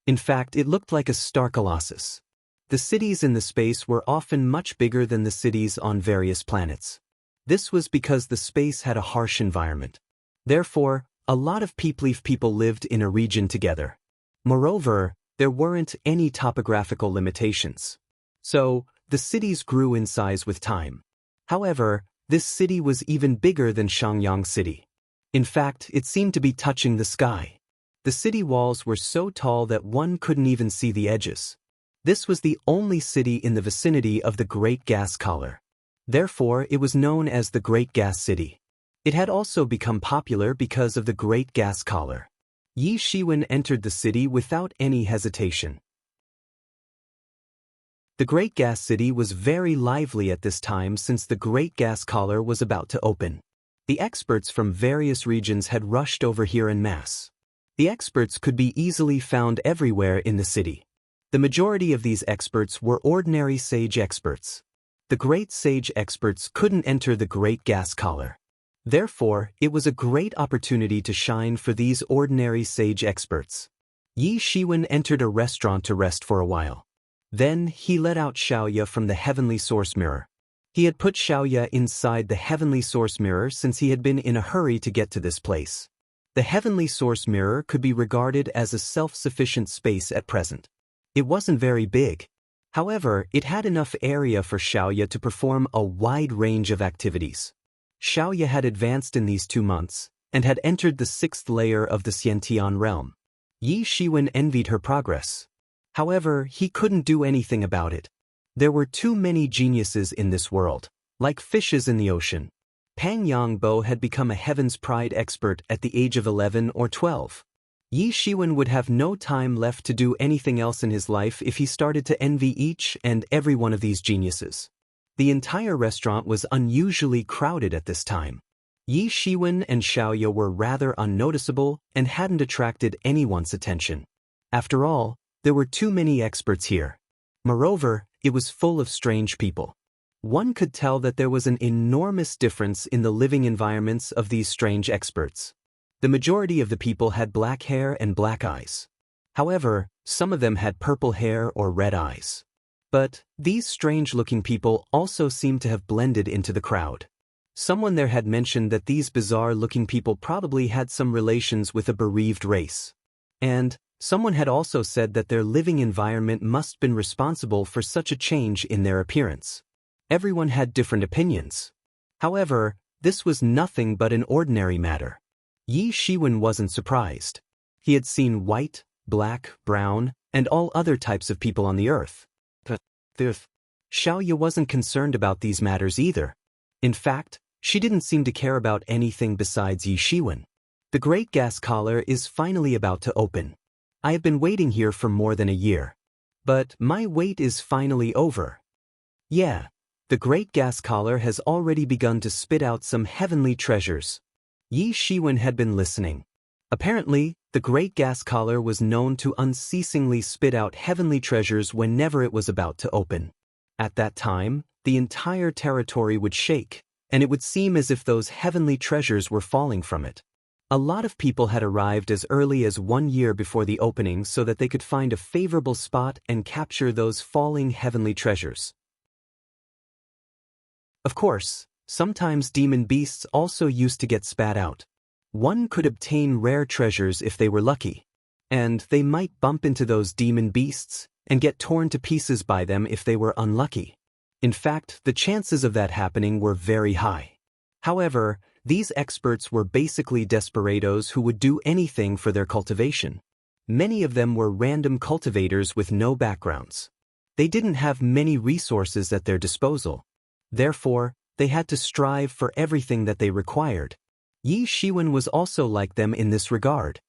In fact, it looked like a star colossus. The cities in the space were often much bigger than the cities on various planets. This was because the space had a harsh environment. Therefore, a lot of people lived in a region together. Moreover, there weren't any topographical limitations. So, the cities grew in size with time. However, this city was even bigger than Shangyang City. In fact, it seemed to be touching the sky. The city walls were so tall that one couldn't even see the edges. This was the only city in the vicinity of the Great Gas Collar. Therefore, it was known as the Great Gas City. It had also become popular because of the Great Gas Collar. Yi Shiwen entered the city without any hesitation. The Great Gas City was very lively at this time since the Great Gas Collar was about to open. The experts from various regions had rushed over here en masse. The experts could be easily found everywhere in the city. The majority of these experts were ordinary sage experts. The great sage experts couldn't enter the Great Gas Collar. Therefore, it was a great opportunity to shine for these ordinary sage experts. Yi Shiwen entered a restaurant to rest for a while. Then, he let out Xiaoya from the heavenly source mirror. He had put Xiaoya inside the heavenly source mirror since he had been in a hurry to get to this place. The heavenly source mirror could be regarded as a self-sufficient space at present. It wasn't very big. However, it had enough area for Xiaoya to perform a wide range of activities. Xiaoya had advanced in these 2 months, and had entered the 6th layer of the Xiantian realm. Yi Shiwen envied her progress. However, he couldn't do anything about it. There were too many geniuses in this world, like fishes in the ocean. Pang Yangbo had become a Heaven's Pride expert at the age of 11 or 12. Yi Shiwen would have no time left to do anything else in his life if he started to envy each and every one of these geniuses. The entire restaurant was unusually crowded at this time. Yi Shiwen and Xiaoya were rather unnoticeable and hadn't attracted anyone's attention. After all, there were too many experts here. Moreover, it was full of strange people. One could tell that there was an enormous difference in the living environments of these strange experts. The majority of the people had black hair and black eyes. However, some of them had purple hair or red eyes. But these strange-looking people also seemed to have blended into the crowd. Someone there had mentioned that these bizarre-looking people probably had some relations with a bereaved race. And someone had also said that their living environment must have been responsible for such a change in their appearance. Everyone had different opinions. However, this was nothing but an ordinary matter. Yi Shiwen wasn't surprised. He had seen white, black, brown, and all other types of people on the earth. But Xiaoya wasn't concerned about these matters either. In fact, she didn't seem to care about anything besides Yi Shiwen. The Great Gas Collar is finally about to open. I have been waiting here for more than a year. But my wait is finally over. Yeah, the Great Gas Collar has already begun to spit out some heavenly treasures. Yi Shiwen had been listening. Apparently, the Great Gas Collar was known to unceasingly spit out heavenly treasures whenever it was about to open. At that time, the entire territory would shake, and it would seem as if those heavenly treasures were falling from it. A lot of people had arrived as early as 1 year before the opening so that they could find a favorable spot and capture those falling heavenly treasures. Of course, sometimes demon beasts also used to get spat out. One could obtain rare treasures if they were lucky, and they might bump into those demon beasts and get torn to pieces by them if they were unlucky. In fact, the chances of that happening were very high. However, these experts were basically desperados who would do anything for their cultivation. Many of them were random cultivators with no backgrounds. They didn't have many resources at their disposal. Therefore, they had to strive for everything that they required. Yi Shiwen was also like them in this regard.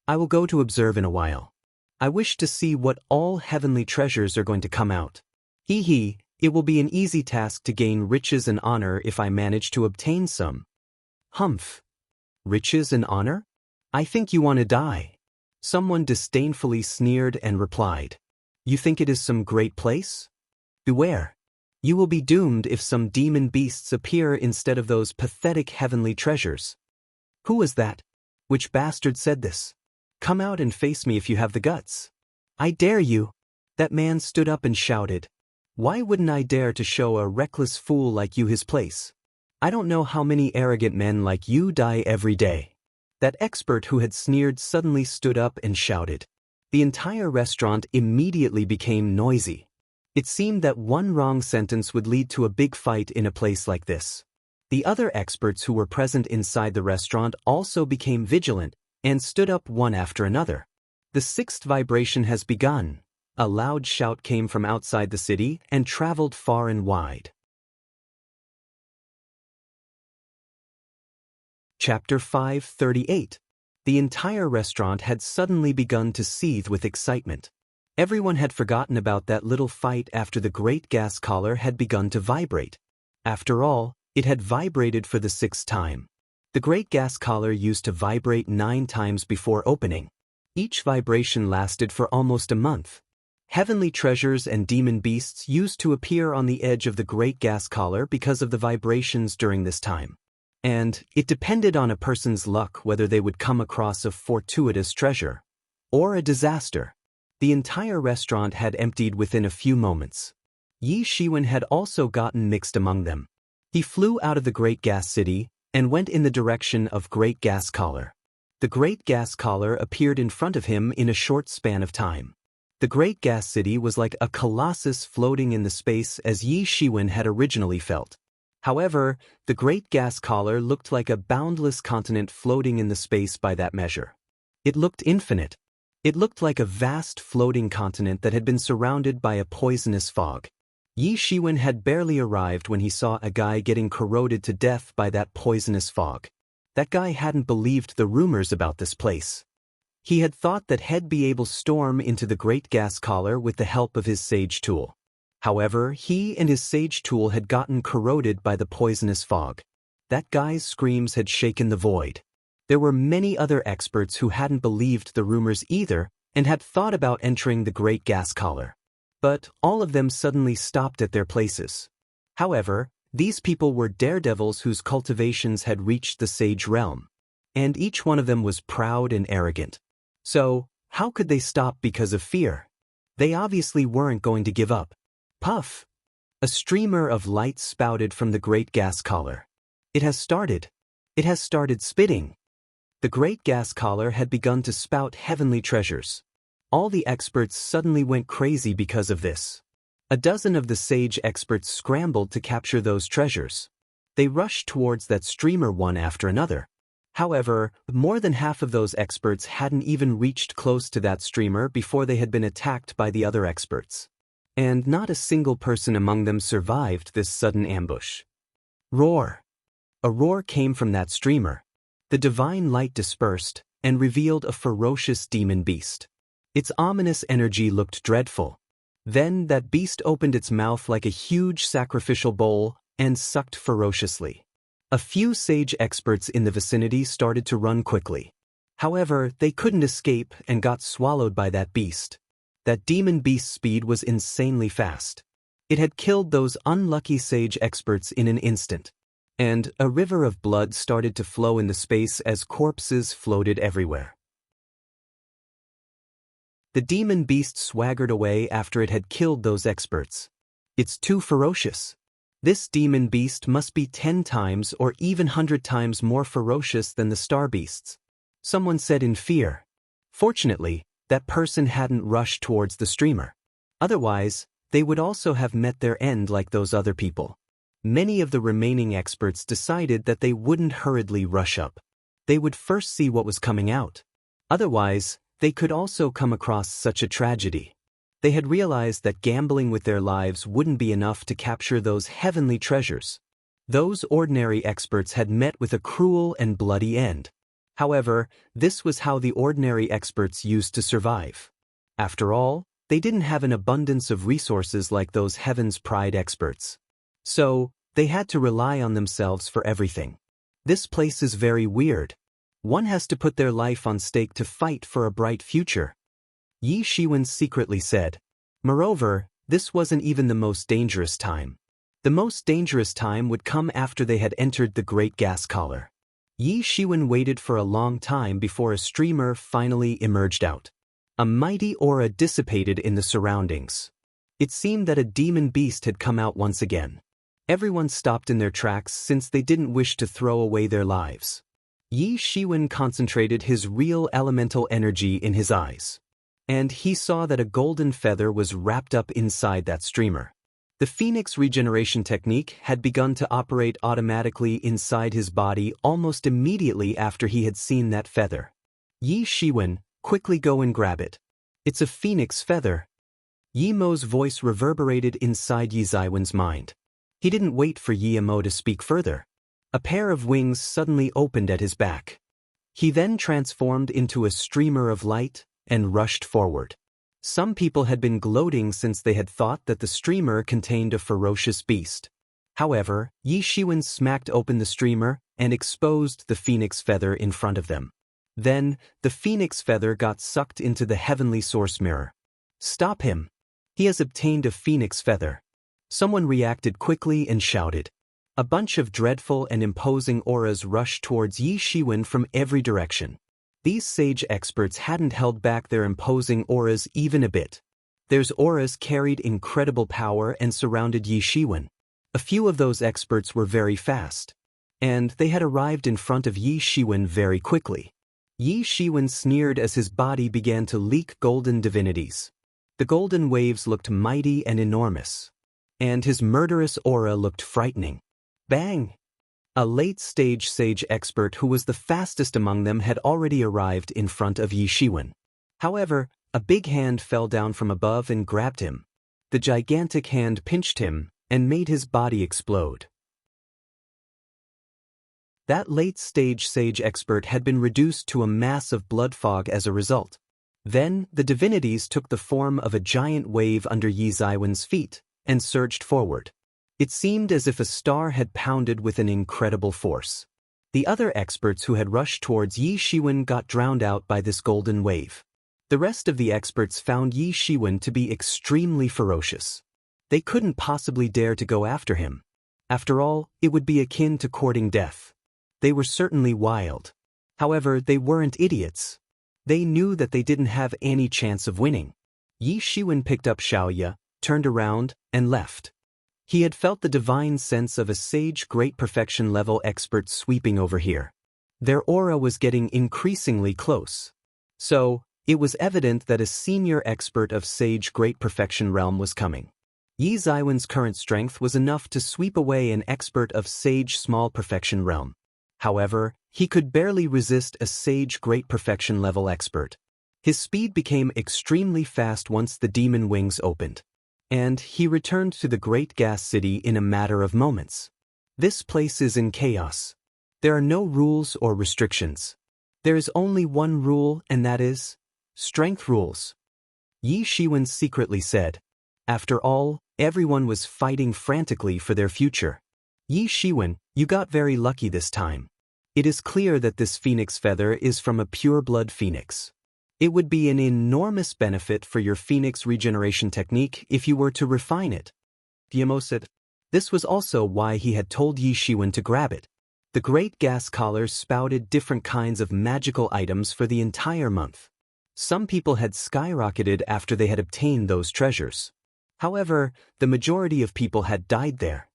I will go to observe in a while. I wish to see what all heavenly treasures are going to come out. Hee, it will be an easy task to gain riches and honor if I manage to obtain some. Humph. Riches and honor? I think you want to die. Someone disdainfully sneered and replied. You think it is some great place? Beware. You will be doomed if some demon beasts appear instead of those pathetic heavenly treasures. Who was that? Which bastard said this? Come out and face me if you have the guts. I dare you. That man stood up and shouted. Why wouldn't I dare to show a reckless fool like you his place? I don't know how many arrogant men like you die every day. That expert who had sneered suddenly stood up and shouted. The entire restaurant immediately became noisy. It seemed that one wrong sentence would lead to a big fight in a place like this. The other experts who were present inside the restaurant also became vigilant and stood up one after another. The sixth vibration has begun. A loud shout came from outside the city and traveled far and wide. Chapter 538. The entire restaurant had suddenly begun to seethe with excitement. Everyone had forgotten about that little fight after the great gas collar had begun to vibrate. After all, it had vibrated for the sixth time. The great gas collar used to vibrate 9 times before opening. Each vibration lasted for almost a month. Heavenly treasures and demon beasts used to appear on the edge of the great gas collar because of the vibrations during this time. And it depended on a person's luck whether they would come across a fortuitous treasure or a disaster. The entire restaurant had emptied within a few moments. Yi Shiwen had also gotten mixed among them. He flew out of the Great Gas City and went in the direction of Great Gas Collar. The Great Gas Collar appeared in front of him in a short span of time. The Great Gas City was like a colossus floating in the space as Yi Shiwen had originally felt. However, the Great Gas Collar looked like a boundless continent floating in the space by that measure. It looked infinite. It looked like a vast floating continent that had been surrounded by a poisonous fog. Yi Shiwen had barely arrived when he saw a guy getting corroded to death by that poisonous fog. That guy hadn't believed the rumors about this place. He had thought that he'd be able to storm into the Great Gas Collar with the help of his sage tool. However, he and his sage tool had gotten corroded by the poisonous fog. That guy's screams had shaken the void. There were many other experts who hadn't believed the rumors either and had thought about entering the Great Gas Collar. But all of them suddenly stopped at their places. However, these people were daredevils whose cultivations had reached the sage realm. And each one of them was proud and arrogant. So, how could they stop because of fear? They obviously weren't going to give up. Puff! A streamer of light spouted from the Great Gas Collar. It has started. It has started spitting. The Great Gas Collar had begun to spout heavenly treasures. All the experts suddenly went crazy because of this. A dozen of the sage experts scrambled to capture those treasures. They rushed towards that streamer one after another. However, more than half of those experts hadn't even reached close to that streamer before they had been attacked by the other experts. And not a single person among them survived this sudden ambush. Roar! A roar came from that streamer. The divine light dispersed and revealed a ferocious demon beast. Its ominous energy looked dreadful. Then that beast opened its mouth like a huge sacrificial bowl and sucked ferociously. A few sage experts in the vicinity started to run quickly. However, they couldn't escape and got swallowed by that beast. That demon beast's speed was insanely fast. It had killed those unlucky sage experts in an instant. And a river of blood started to flow in the space as corpses floated everywhere. The demon beast swaggered away after it had killed those experts. It's too ferocious. This demon beast must be 10 times or even 100 times more ferocious than the star beasts. Someone said in fear. Fortunately, that person hadn't rushed towards the streamer. Otherwise, they would also have met their end like those other people. Many of the remaining experts decided that they wouldn't hurriedly rush up. They would first see what was coming out. Otherwise, they could also come across such a tragedy. They had realized that gambling with their lives wouldn't be enough to capture those heavenly treasures. Those ordinary experts had met with a cruel and bloody end. However, this was how the ordinary experts used to survive. After all, they didn't have an abundance of resources like those Heaven's Pride experts. So, they had to rely on themselves for everything. This place is very weird. One has to put their life on stake to fight for a bright future. Yi Shiwen secretly said. Moreover, this wasn't even the most dangerous time. The most dangerous time would come after they had entered the Great Gas Collar. Yi Shiwen waited for a long time before a streamer finally emerged out. A mighty aura dissipated in the surroundings. It seemed that a demon beast had come out once again. Everyone stopped in their tracks since they didn't wish to throw away their lives. Yi Shiwen concentrated his real elemental energy in his eyes. And he saw that a golden feather was wrapped up inside that streamer. The Phoenix regeneration technique had begun to operate automatically inside his body almost immediately after he had seen that feather. Yi Shiwen, quickly go and grab it. It's a phoenix feather. Yi Mo's voice reverberated inside Yi Ziwen's mind. He didn't wait for Yi Mo to speak further. A pair of wings suddenly opened at his back. He then transformed into a streamer of light and rushed forward. Some people had been gloating since they had thought that the streamer contained a ferocious beast. However, Yi Shiwen smacked open the streamer and exposed the phoenix feather in front of them. Then, the phoenix feather got sucked into the heavenly source mirror. Stop him! He has obtained a phoenix feather. Someone reacted quickly and shouted. A bunch of dreadful and imposing auras rushed towards Yi Shiwen from every direction. These sage experts hadn't held back their imposing auras even a bit. Their auras carried incredible power and surrounded Yi Shiwen. A few of those experts were very fast. And they had arrived in front of Yi Shiwen very quickly. Yi Shiwen sneered as his body began to leak golden divinities. The golden waves looked mighty and enormous. And his murderous aura looked frightening. Bang! A late-stage sage expert who was the fastest among them had already arrived in front of Yi Shiwen. However, a big hand fell down from above and grabbed him. The gigantic hand pinched him and made his body explode. That late-stage sage expert had been reduced to a mass of blood fog as a result. Then, the divinities took the form of a giant wave under Yi Ziwen's feet and surged forward. It seemed as if a star had pounded with an incredible force. The other experts who had rushed towards Yi Shiwen got drowned out by this golden wave. The rest of the experts found Yi Shiwen to be extremely ferocious. They couldn't possibly dare to go after him. After all, it would be akin to courting death. They were certainly wild. However, they weren't idiots. They knew that they didn't have any chance of winning. Yi Shiwen picked up Xiaoya, turned around, and left. He had felt the divine sense of a sage great perfection level expert sweeping over here. Their aura was getting increasingly close. So, it was evident that a senior expert of sage great perfection realm was coming. Yi Ziwen's current strength was enough to sweep away an expert of sage small perfection realm. However, he could barely resist a sage great perfection level expert. His speed became extremely fast once the demon wings opened. And he returned to the Great Gas City in a matter of moments. This place is in chaos. There are no rules or restrictions. There is only one rule, and that is strength rules. Yi Shiwen secretly said. After all, everyone was fighting frantically for their future. Yi Shiwen, you got very lucky this time. It is clear that this phoenix feather is from a pure-blood phoenix. It would be an enormous benefit for your phoenix regeneration technique if you were to refine it. Yi Mo said. This was also why he had told Yi Shiwen to grab it. The great gas collars spouted different kinds of magical items for the entire month. Some people had skyrocketed after they had obtained those treasures. However, the majority of people had died there.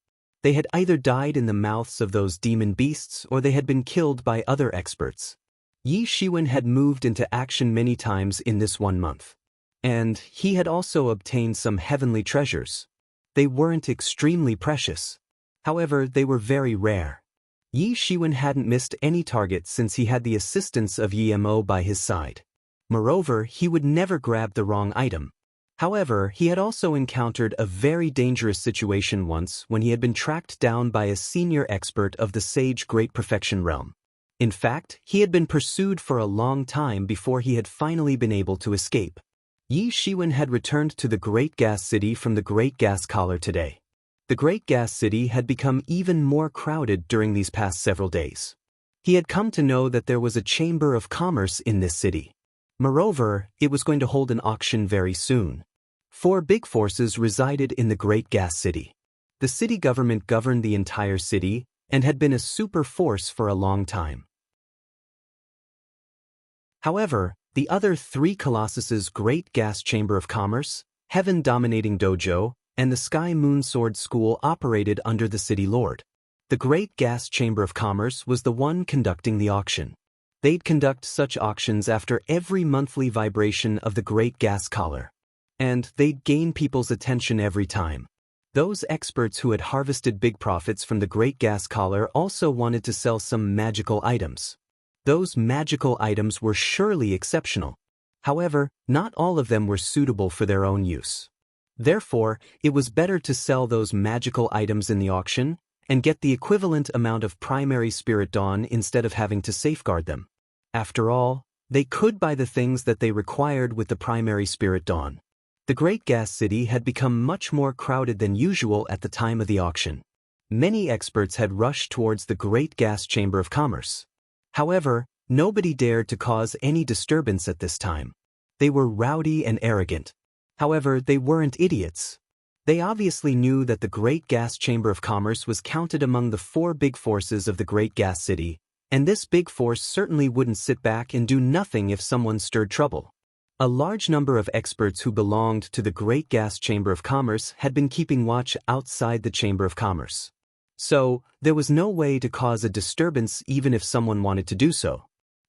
They had either died in the mouths of those demon beasts or they had been killed by other experts. Yi Shiwen had moved into action many times in this 1 month. And he had also obtained some heavenly treasures. They weren't extremely precious. However, they were very rare. Yi Shiwen hadn't missed any target since he had the assistance of Yi Mo by his side. Moreover, he would never grab the wrong item. However, he had also encountered a very dangerous situation once when he had been tracked down by a senior expert of the Sage Great Perfection realm. In fact, he had been pursued for a long time before he had finally been able to escape. Yi Shiwen had returned to the Great Gas City from the Great Gas Collar today. The Great Gas City had become even more crowded during these past several days. He had come to know that there was a chamber of commerce in this city. Moreover, it was going to hold an auction very soon. 4 big forces resided in the Great Gas City. The city government governed the entire city and had been a super force for a long time. However, the other 3 Colossuses' Great Gas Chamber of Commerce, Heaven Dominating Dojo, and the Sky Moon Sword School operated under the city lord. The Great Gas Chamber of Commerce was the one conducting the auction. They'd conduct such auctions after every monthly vibration of the Great Gas Collar. And they'd gain people's attention every time. Those experts who had harvested big profits from the Great Gas Collar also wanted to sell some magical items. Those magical items were surely exceptional. However, not all of them were suitable for their own use. Therefore, it was better to sell those magical items in the auction and get the equivalent amount of primary spirit dawn instead of having to safeguard them. After all, they could buy the things that they required with the primary spirit dawn. The Great Gas City had become much more crowded than usual at the time of the auction. Many experts had rushed towards the Great Gas Chamber of Commerce. However, nobody dared to cause any disturbance at this time. They were rowdy and arrogant. However, they weren't idiots. They obviously knew that the Great Gas Chamber of Commerce was counted among the 4 big forces of the Great Gas City, and this big force certainly wouldn't sit back and do nothing if someone stirred trouble. A large number of experts who belonged to the Great Gas Chamber of Commerce had been keeping watch outside the Chamber of Commerce. So, there was no way to cause a disturbance even if someone wanted to do so.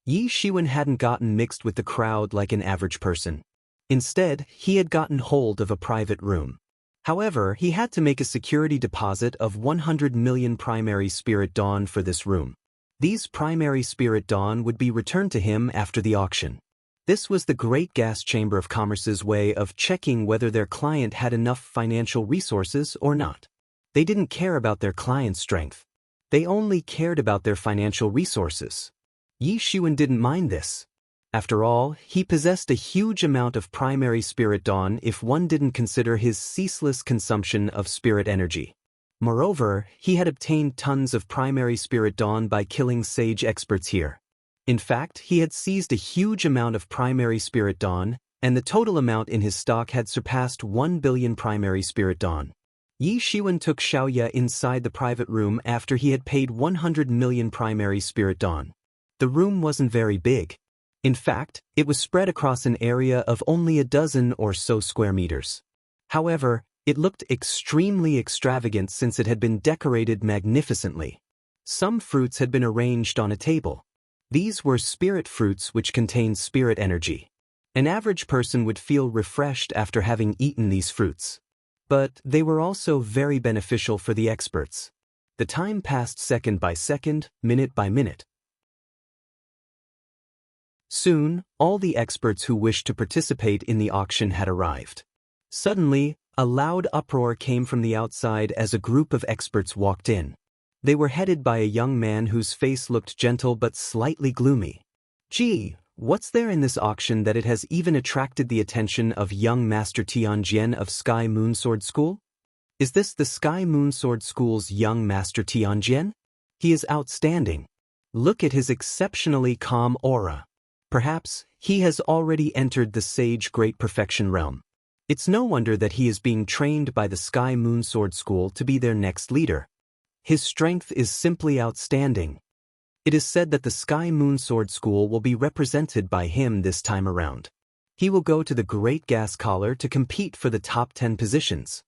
Yi Shiwen hadn't gotten mixed with the crowd like an average person. Instead, he had gotten hold of a private room. However, he had to make a security deposit of 100 million primary spirit dawn for this room. These primary spirit dawn would be returned to him after the auction. This was the Great Gas Chamber of Commerce's way of checking whether their client had enough financial resources or not. They didn't care about their client's strength. They only cared about their financial resources. Yi Shiwen didn't mind this. After all, he possessed a huge amount of primary spirit dawn if one didn't consider his ceaseless consumption of spirit energy. Moreover, he had obtained tons of primary spirit dawn by killing sage experts here. In fact, he had seized a huge amount of primary spirit dawn, and the total amount in his stock had surpassed 1 billion primary spirit dawn. Yi Shiwen took Xiaoya inside the private room after he had paid 100 million primary spirit dawn. The room wasn't very big. In fact, it was spread across an area of only a dozen or so square meters. However, it looked extremely extravagant since it had been decorated magnificently. Some fruits had been arranged on a table. These were spirit fruits which contained spirit energy. An average person would feel refreshed after having eaten these fruits. But they were also very beneficial for the experts. The time passed second by second, minute by minute. Soon, all the experts who wished to participate in the auction had arrived. Suddenly, a loud uproar came from the outside as a group of experts walked in. They were headed by a young man whose face looked gentle but slightly gloomy. Gee, what's there in this auction that it has even attracted the attention of young Master Tianjian of Sky Moon Sword School? Is this the Sky Moon Sword School's young Master Tianjian? He is outstanding. Look at his exceptionally calm aura. Perhaps he has already entered the Sage Great Perfection realm. It's no wonder that he is being trained by the Sky Moon Sword School to be their next leader. His strength is simply outstanding. It is said that the Sky Moon Sword School will be represented by him this time around. He will go to the Great Gas Collar to compete for the top 10 positions.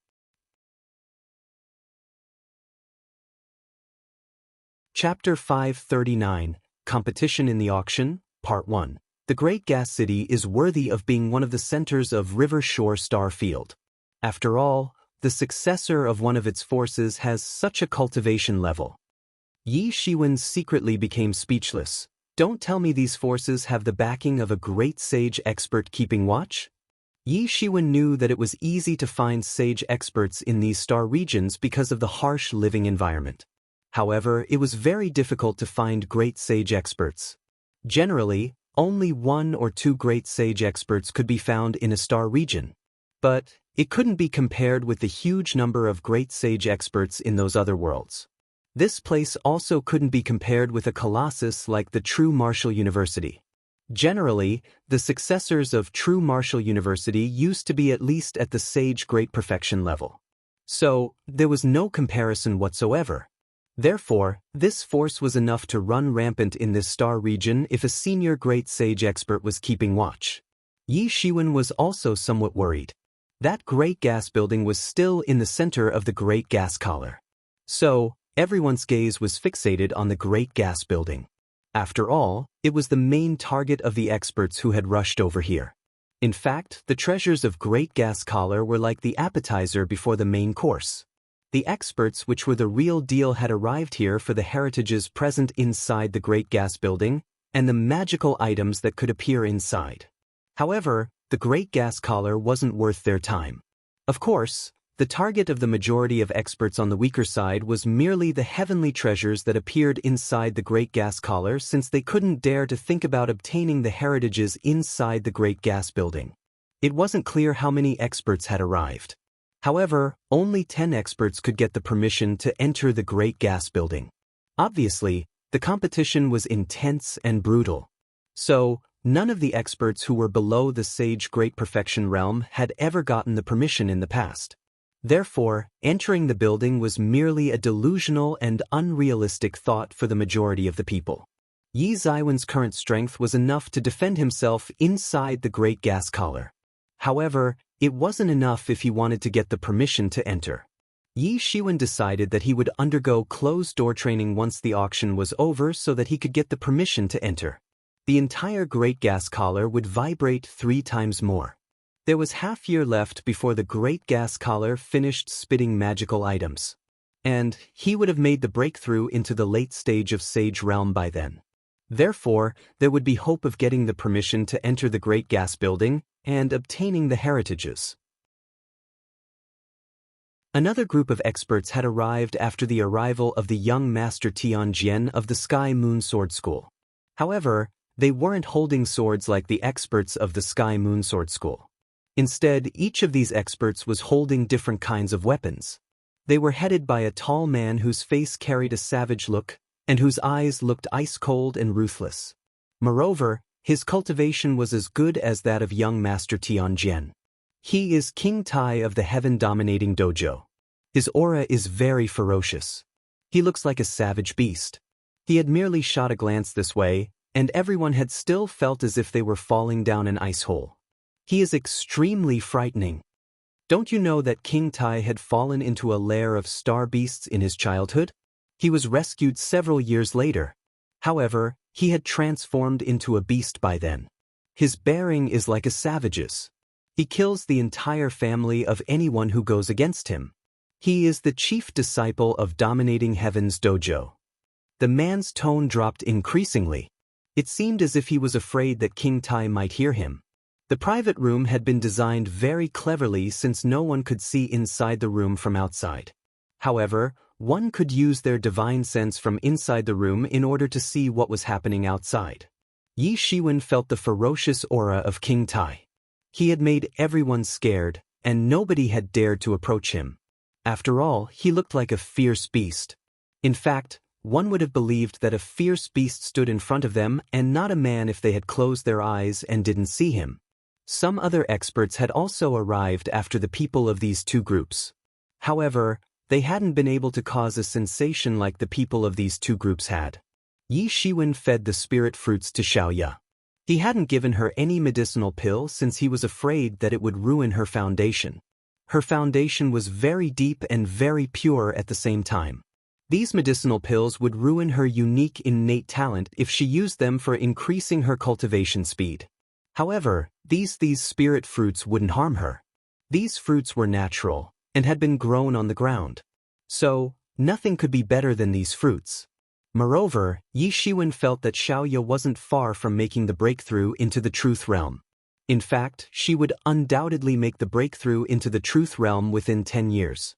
Chapter 539, Competition in the Auction, Part 1. The Great Gas City is worthy of being one of the centers of River Shore Star Field. After all, the successor of one of its forces has such a cultivation level. Yi Shiwen secretly became speechless. Don't tell me these forces have the backing of a great sage expert keeping watch? Yi Shiwen knew that it was easy to find sage experts in these star regions because of the harsh living environment. However, it was very difficult to find great sage experts. Generally, only 1 or 2 great sage experts could be found in a star region. But it couldn't be compared with the huge number of great sage experts in those other worlds. This place also couldn't be compared with a colossus like the True Martial University. Generally, the successors of True Martial University used to be at least at the Sage Great Perfection level. So, there was no comparison whatsoever. Therefore, this force was enough to run rampant in this star region if a senior Great Sage expert was keeping watch. Yi Shiwen was also somewhat worried. That Great Gas Building was still in the center of the Great Gas Collar. So, everyone's gaze was fixated on the Great Gas Building. After all, it was the main target of the experts who had rushed over here. In fact, the treasures of Great Gas Collar were like the appetizer before the main course. The experts which were the real deal had arrived here for the heritages present inside the Great Gas Building, and the magical items that could appear inside. However, the Great Gas Collar wasn't worth their time. Of course, the target of the majority of experts on the weaker side was merely the heavenly treasures that appeared inside the Great Gas Collar, since they couldn't dare to think about obtaining the heritages inside the Great Gas Building. It wasn't clear how many experts had arrived. However, only 10 experts could get the permission to enter the Great Gas Building. Obviously, the competition was intense and brutal. So, none of the experts who were below the Sage Great Perfection realm had ever gotten the permission in the past. Therefore, entering the building was merely a delusional and unrealistic thought for the majority of the people. Yi Ziwen's current strength was enough to defend himself inside the Great Gas Collar. However, it wasn't enough if he wanted to get the permission to enter. Yi Shiwen decided that he would undergo closed-door training once the auction was over so that he could get the permission to enter. The entire Great Gas Collar would vibrate 3 times more. There was half-year left before the Great Gas Collar finished spitting magical items. And he would have made the breakthrough into the late stage of Sage Realm by then. Therefore, there would be hope of getting the permission to enter the Great Gas Building and obtaining the heritages. Another group of experts had arrived after the arrival of the young Master Tian Jian of the Sky Moon Sword School. However, they weren't holding swords like the experts of the Sky Moon Sword School. Instead, each of these experts was holding different kinds of weapons. They were headed by a tall man whose face carried a savage look, and whose eyes looked ice-cold and ruthless. Moreover, his cultivation was as good as that of young Master Tian Jian. He is King Tai of the Heaven-Dominating Dojo. His aura is very ferocious. He looks like a savage beast. He had merely shot a glance this way, and everyone had still felt as if they were falling down an ice hole. He is extremely frightening. Don't you know that King Tai had fallen into a lair of star beasts in his childhood? He was rescued several years later. However, he had transformed into a beast by then. His bearing is like a savage's. He kills the entire family of anyone who goes against him. He is the chief disciple of Dominating Heaven's dojo. The man's tone dropped increasingly. It seemed as if he was afraid that King Tai might hear him. The private room had been designed very cleverly since no one could see inside the room from outside. However, one could use their divine sense from inside the room in order to see what was happening outside. Yi Shiwen felt the ferocious aura of King Tai. He had made everyone scared, and nobody had dared to approach him. After all, he looked like a fierce beast. In fact, one would have believed that a fierce beast stood in front of them and not a man if they had closed their eyes and didn't see him. Some other experts had also arrived after the people of these 2 groups. However, they hadn't been able to cause a sensation like the people of these 2 groups had. Yi Shiwen fed the spirit fruits to Xiaoya. He hadn't given her any medicinal pill since he was afraid that it would ruin her foundation. Her foundation was very deep and very pure at the same time. These medicinal pills would ruin her unique innate talent if she used them for increasing her cultivation speed. However, these spirit fruits wouldn't harm her. These fruits were natural and had been grown on the ground. So, nothing could be better than these fruits. Moreover, Yi Shiwen felt that Xiaoya wasn't far from making the breakthrough into the truth realm. In fact, she would undoubtedly make the breakthrough into the truth realm within 10 years.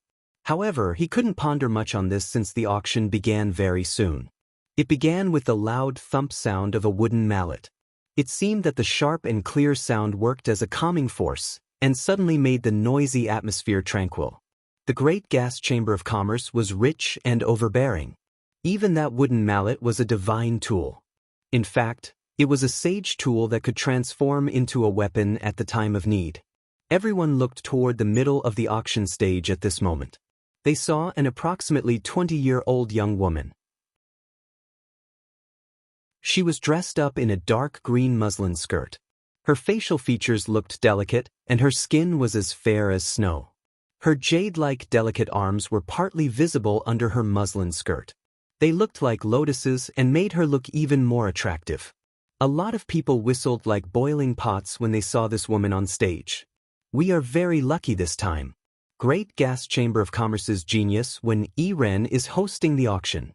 However, he couldn't ponder much on this since the auction began very soon. It began with the loud thump sound of a wooden mallet. It seemed that the sharp and clear sound worked as a calming force, and suddenly made the noisy atmosphere tranquil. The great gas chamber of commerce was rich and overbearing. Even that wooden mallet was a divine tool. In fact, it was a sage tool that could transform into a weapon at the time of need. Everyone looked toward the middle of the auction stage at this moment. They saw an approximately 20-year-old young woman. She was dressed up in a dark green muslin skirt. Her facial features looked delicate, and her skin was as fair as snow. Her jade-like delicate arms were partly visible under her muslin skirt. They looked like lotuses and made her look even more attractive. A lot of people whistled like boiling pots when they saw this woman on stage. We are very lucky this time. Great Gas Chamber of Commerce's genius when Ren is hosting the auction.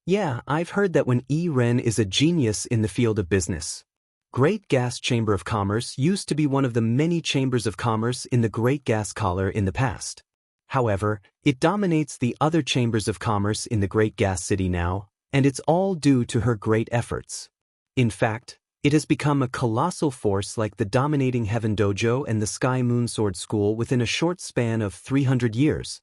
Yeah, I've heard that when Ren is a genius in the field of business. Great Gas Chamber of Commerce used to be one of the many chambers of commerce in the Great Gas Collar in the past. However, it dominates the other chambers of commerce in the Great Gas City now, and it's all due to her great efforts. In fact, it has become a colossal force like the dominating Heaven Dojo and the Sky Moon Sword School within a short span of 300 years.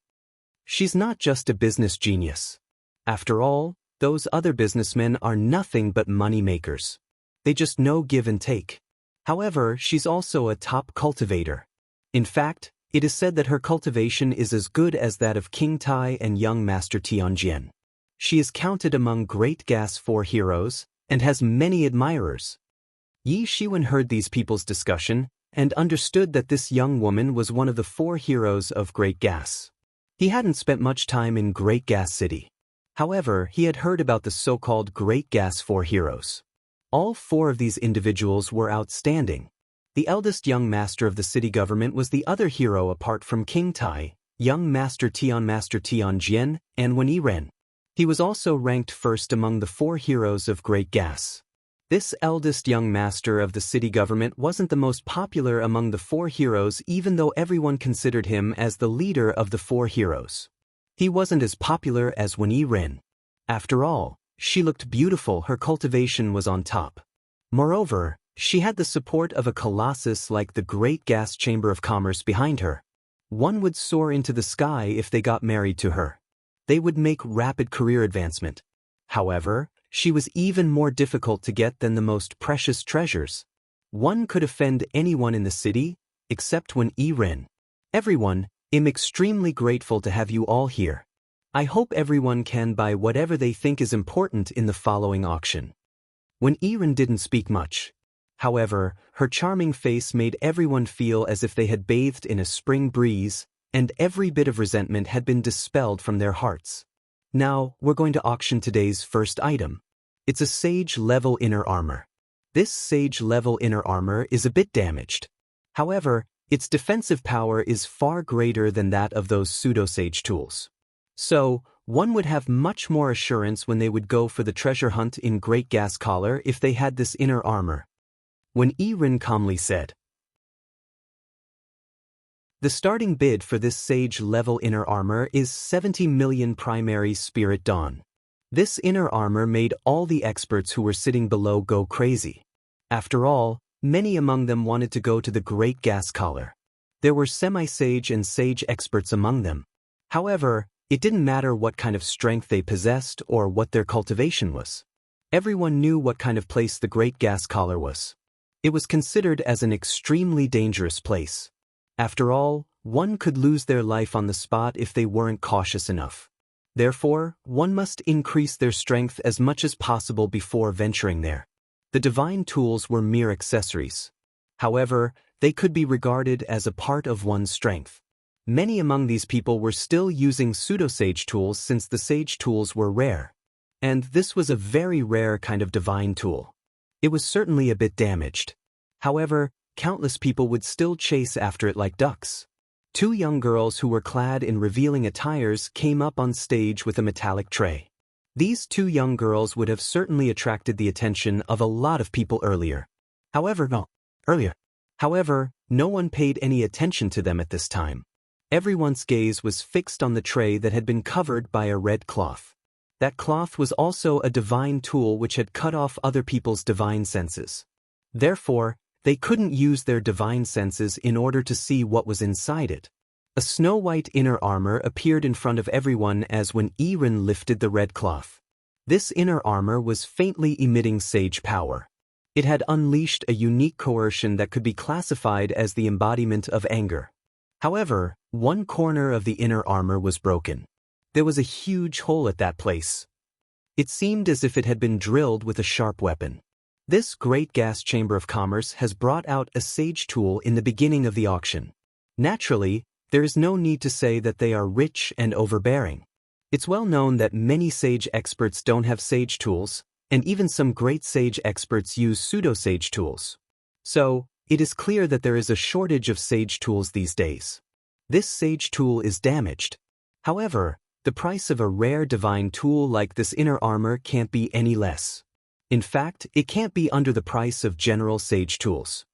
She's not just a business genius. After all, those other businessmen are nothing but money makers. They just know give and take. However, she's also a top cultivator. In fact, it is said that her cultivation is as good as that of King Tai and young Master Tianjian. She is counted among Great Gas 4 heroes, and has many admirers. Yi Shiwen heard these people's discussion, and understood that this young woman was one of the 4 heroes of Great Gas. He hadn't spent much time in Great Gas City. However, he had heard about the so-called Great Gas 4 heroes. All 4 of these individuals were outstanding. The eldest young master of the city government was the other hero apart from King Tai, young Master Tianjian, and Wen Ren. He was also ranked first among the 4 heroes of Great Gas. This eldest young master of the city government wasn't the most popular among the 4 heroes even though everyone considered him as the leader of the 4 heroes. He wasn't as popular as Wen Ren. After all, she looked beautiful, her cultivation was on top. Moreover, she had the support of a colossus like the Great Gas Chamber of Commerce behind her. One would soar into the sky if they got married to her. They would make rapid career advancement. However, she was even more difficult to get than the most precious treasures. One could offend anyone in the city, except Wen Ren. Everyone, I'm extremely grateful to have you all here. I hope everyone can buy whatever they think is important in the following auction. Wen Ren didn't speak much. However, her charming face made everyone feel as if they had bathed in a spring breeze, and every bit of resentment had been dispelled from their hearts. Now, we're going to auction today's first item. It's a sage-level inner armor. This sage-level inner armor is a bit damaged. However, its defensive power is far greater than that of those pseudo-sage tools. So, one would have much more assurance when they would go for the treasure hunt in Great Gas Collar if they had this inner armor. Wen Ren calmly said, "The starting bid for this sage-level inner armor is 70 million primary spirit dawn. This inner armor made all the experts who were sitting below go crazy. After all, many among them wanted to go to the Great Gas Collar. There were semi-sage and sage experts among them. However, it didn't matter what kind of strength they possessed or what their cultivation was. Everyone knew what kind of place the Great Gas Collar was. It was considered as an extremely dangerous place. After all, one could lose their life on the spot if they weren't cautious enough. Therefore, one must increase their strength as much as possible before venturing there. The divine tools were mere accessories. However, they could be regarded as a part of one's strength. Many among these people were still using pseudo-sage tools since the sage tools were rare. And this was a very rare kind of divine tool. It was certainly a bit damaged. However, countless people would still chase after it like ducks. 2 young girls who were clad in revealing attires came up on stage with a metallic tray. These 2 young girls would have certainly attracted the attention of a lot of people earlier. However, However, no one paid any attention to them at this time. Everyone's gaze was fixed on the tray that had been covered by a red cloth. That cloth was also a divine tool which had cut off other people's divine senses. Therefore, they couldn't use their divine senses in order to see what was inside it. A snow-white inner armor appeared in front of everyone as when Eren lifted the red cloth. This inner armor was faintly emitting sage power. It had unleashed a unique coercion that could be classified as the embodiment of anger. However, one corner of the inner armor was broken. There was a huge hole at that place. It seemed as if it had been drilled with a sharp weapon. This great gas chamber of commerce has brought out a sage tool in the beginning of the auction. Naturally, there is no need to say that they are rich and overbearing. It's well known that many sage experts don't have sage tools, and even some great sage experts use pseudo-sage tools. So, it is clear that there is a shortage of sage tools these days. This sage tool is damaged. However, the price of a rare divine tool like this inner armor can't be any less. In fact, it can't be under the price of general sage tools.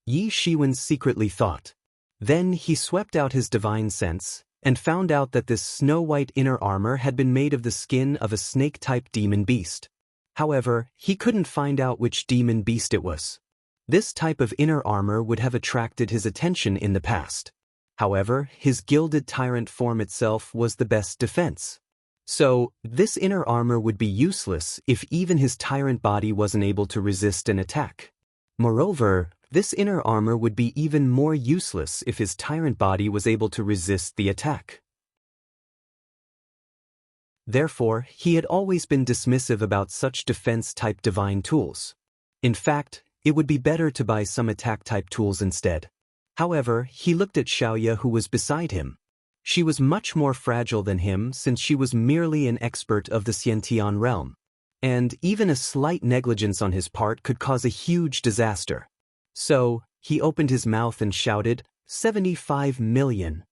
Yi Shiwen secretly thought. Then he swept out his divine sense, and found out that this snow-white inner armor had been made of the skin of a snake-type demon beast. However, he couldn't find out which demon beast it was. This type of inner armor would have attracted his attention in the past. However, his gilded tyrant form itself was the best defense. So, this inner armor would be useless if even his tyrant body wasn't able to resist an attack. Moreover, this inner armor would be even more useless if his tyrant body was able to resist the attack. Therefore, he had always been dismissive about such defense-type divine tools. In fact, it would be better to buy some attack-type tools instead. However, he looked at Xiaoya who was beside him. She was much more fragile than him since she was merely an expert of the Xiantian realm. And even a slight negligence on his part could cause a huge disaster. So, he opened his mouth and shouted, 75 million.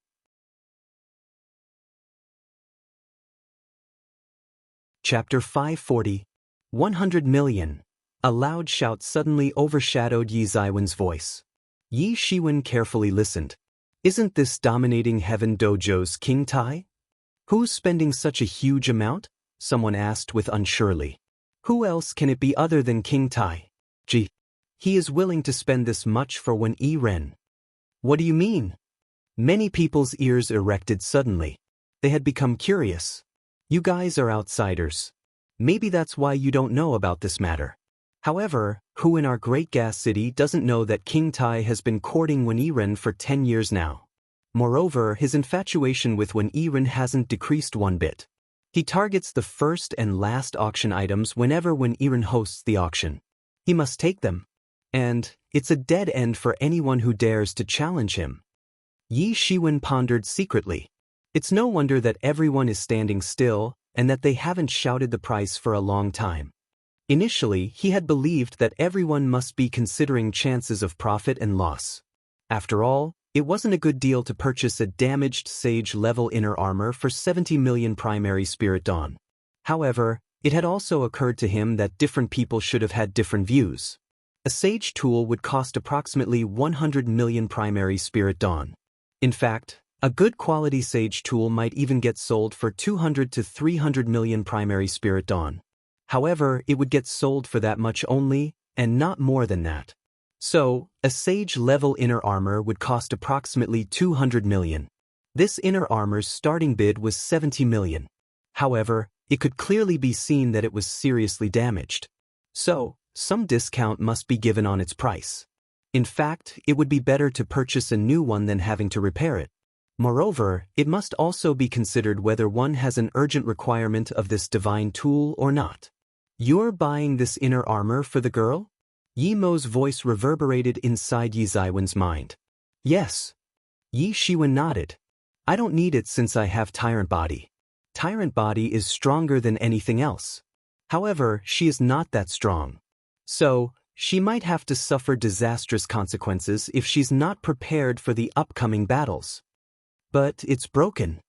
Chapter 540. 100 million. A loud shout suddenly overshadowed Yi Zaiwen's voice. Yi Shiwen carefully listened. Isn't this dominating heaven dojo's King Tai? Who's spending such a huge amount? Someone asked with unsurely. Who else can it be other than King Tai? Gee. He is willing to spend this much for one Eren. What do you mean? Many people's ears erected suddenly. They had become curious. You guys are outsiders. Maybe that's why you don't know about this matter. However, who in our great gas city doesn't know that King Tai has been courting Wen Eren for 10 years now? Moreover, his infatuation with Wen Eren hasn't decreased one bit. He targets the first and last auction items whenever Wen Eren hosts the auction. He must take them. And it's a dead end for anyone who dares to challenge him. Yi Shiwen pondered secretly. It's no wonder that everyone is standing still and that they haven't shouted the price for a long time. Initially, he had believed that everyone must be considering chances of profit and loss. After all, it wasn't a good deal to purchase a damaged sage-level inner armor for 70 million primary spirit dawn. However, it had also occurred to him that different people should have had different views. A sage tool would cost approximately 100 million primary spirit dawn. In fact, a good quality sage tool might even get sold for 200 to 300 million primary spirit dawn. However, it would get sold for that much only, and not more than that. So, a sage-level inner armor would cost approximately 200 million. This inner armor's starting bid was 70 million. However, it could clearly be seen that it was seriously damaged. So, some discount must be given on its price. In fact, it would be better to purchase a new one than having to repair it. Moreover, it must also be considered whether one has an urgent requirement of this divine tool or not. You're buying this inner armor for the girl? Yi Mo's voice reverberated inside Yi Zaiwen's mind. Yes. Yi Shiwen nodded. I don't need it since I have Tyrant Body. Tyrant Body is stronger than anything else. However, she is not that strong. So, she might have to suffer disastrous consequences if she's not prepared for the upcoming battles. But it's broken.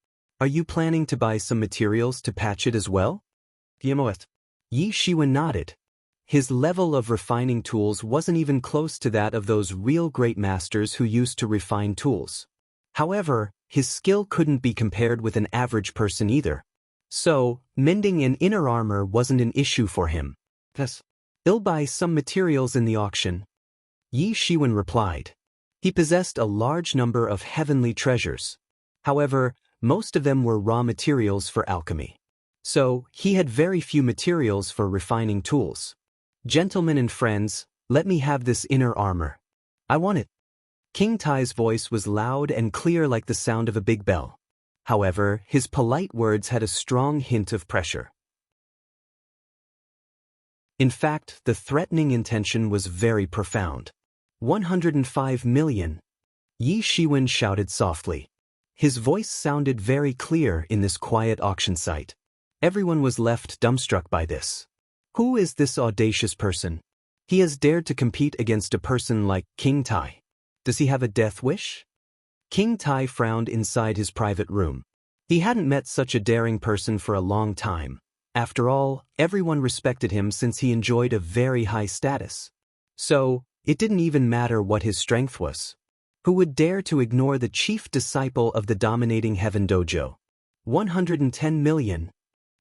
Are you planning to buy some materials to patch it as well? Yi Shiwen nodded. his level of refining tools wasn't even close to that of those real great masters who used to refine tools. However, his skill couldn't be compared with an average person either. So, mending an inner armor wasn't an issue for him. Thus, he'll buy some materials in the auction. Yi Shiwen replied. He possessed a large number of heavenly treasures. However, most of them were raw materials for alchemy. So, he had very few materials for refining tools. Gentlemen and friends, let me have this inner armor. I want it. King Tai's voice was loud and clear like the sound of a big bell. However, his polite words had a strong hint of pressure. In fact, the threatening intention was very profound. 105 million. Yi Shiwen shouted softly. His voice sounded very clear in this quiet auction site. Everyone was left dumbstruck by this. Who is this audacious person? He has dared to compete against a person like King Tai. Does he have a death wish? King Tai frowned inside his private room. He hadn't met such a daring person for a long time. After all, everyone respected him since he enjoyed a very high status. So, it didn't even matter what his strength was. Who would dare to ignore the chief disciple of the dominating Heaven Dojo? 110 million.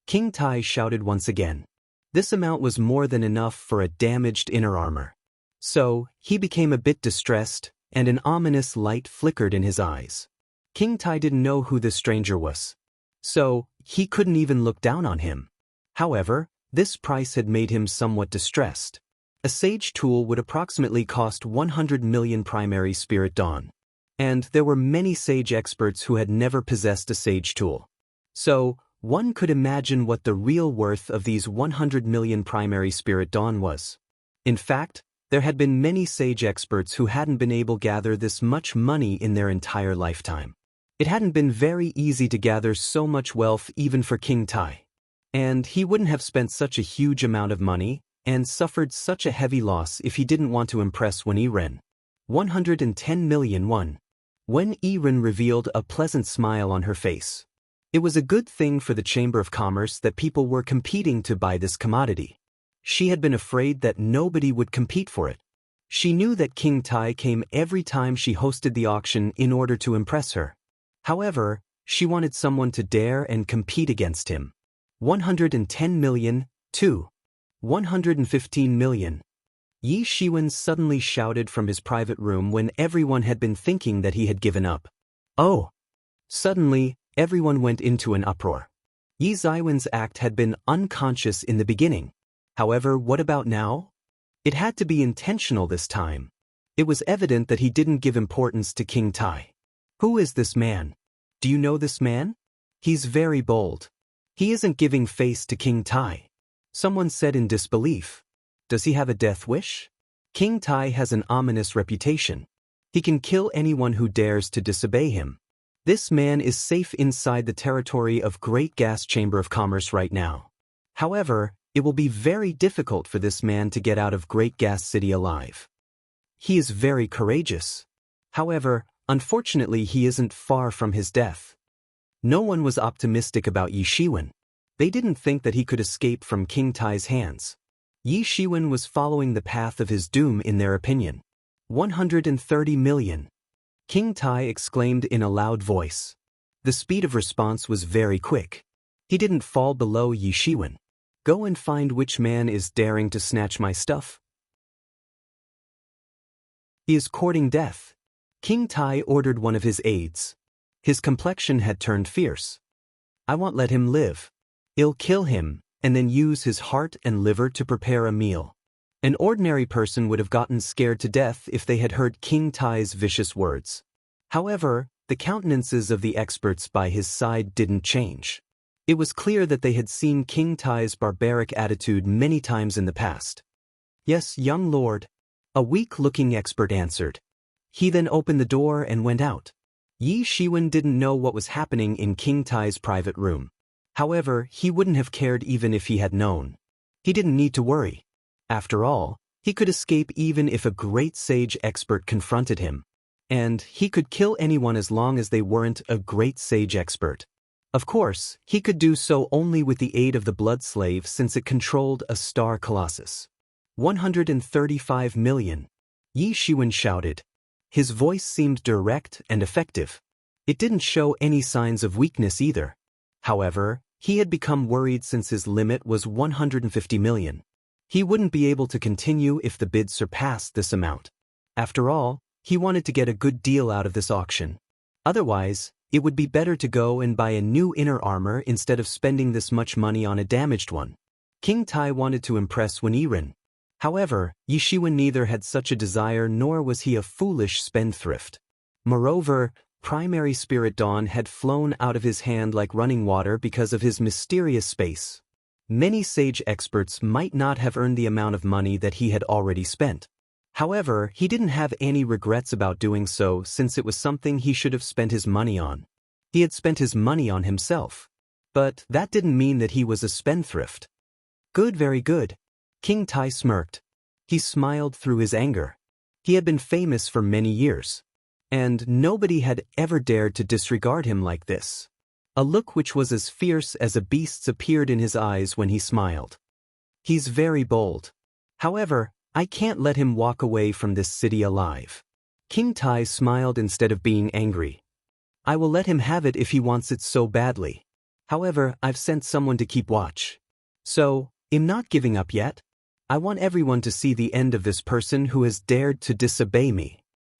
King Tai shouted once again. This amount was more than enough for a damaged inner armor. So, he became a bit distressed, and an ominous light flickered in his eyes. King Tai didn't know who this stranger was. So, he couldn't even look down on him. However, this price had made him somewhat distressed. A sage tool would approximately cost 100 million primary spirit dawn. And there were many sage experts who had never possessed a sage tool. So, one could imagine what the real worth of these 100 million primary spirit dawn was. In fact, there had been many sage experts who hadn't been able to gather this much money in their entire lifetime. It hadn't been very easy to gather so much wealth even for King Tai. And he wouldn't have spent such a huge amount of money and suffered such a heavy loss if he didn't want to impress when Iren. 110 million won. When Iren revealed a pleasant smile on her face. It was a good thing for the Chamber of Commerce that people were competing to buy this commodity. She had been afraid that nobody would compete for it. She knew that King Tai came every time she hosted the auction in order to impress her. However, she wanted someone to dare and compete against him. 110 million, 115 million. Yi Shiwen suddenly shouted from his private room when everyone had been thinking that he had given up. Oh! Suddenly, everyone went into an uproar. Yi Ziwen's act had been unconscious in the beginning. However, what about now? It had to be intentional this time. It was evident that he didn't give importance to King Tai. Who is this man? Do you know this man? He's very bold. He isn't giving face to King Tai. Someone said in disbelief. Does he have a death wish? King Tai has an ominous reputation. He can kill anyone who dares to disobey him. This man is safe inside the territory of Great Gas Chamber of Commerce right now. However, it will be very difficult for this man to get out of Great Gas City alive. He is very courageous. However, unfortunately he isn't far from his death. No one was optimistic about Yi Shiwen. They didn't think that he could escape from King Tai's hands. Yi Shiwen was following the path of his doom in their opinion. 130 million. King Tai exclaimed in a loud voice. The speed of response was very quick. He didn't fall below Yi Shiwen. Go and find which man is daring to snatch my stuff. He is courting death. King Tai ordered one of his aides. His complexion had turned fierce. I won't let him live. I'll kill him, and then use his heart and liver to prepare a meal. An ordinary person would have gotten scared to death if they had heard King Tai's vicious words. However, the countenances of the experts by his side didn't change. It was clear that they had seen King Tai's barbaric attitude many times in the past. Yes, young lord. A weak-looking expert answered. He then opened the door and went out. Yi Shiwen didn't know what was happening in King Tai's private room. However, he wouldn't have cared even if he had known. He didn't need to worry. After all, he could escape even if a great sage expert confronted him. And he could kill anyone as long as they weren't a great sage expert. Of course, he could do so only with the aid of the blood slave since it controlled a star colossus. 135 million. Yi Shiwen shouted. His voice seemed direct and effective. It didn't show any signs of weakness either. However, he had become worried since his limit was 150 million. He wouldn't be able to continue if the bid surpassed this amount. After all, he wanted to get a good deal out of this auction. Otherwise, it would be better to go and buy a new inner armor instead of spending this much money on a damaged one. King Tai wanted to impress Wen Yiren. However, Yi Shiwen neither had such a desire nor was he a foolish spendthrift. Moreover, primary spirit dawn had flown out of his hand like running water because of his mysterious space. Many sage experts might not have earned the amount of money that he had already spent. However, he didn't have any regrets about doing so since it was something he should have spent his money on. He had spent his money on himself. But that didn't mean that he was a spendthrift. Good, very good. King Tai smirked. He smiled through his anger. He had been famous for many years. And nobody had ever dared to disregard him like this. A look which was as fierce as a beast's appeared in his eyes when he smiled. He's very bold. However, I can't let him walk away from this city alive. King Tai smiled instead of being angry. I will let him have it if he wants it so badly. However, I've sent someone to keep watch. So, I'm not giving up yet. I want everyone to see the end of this person who has dared to disobey me.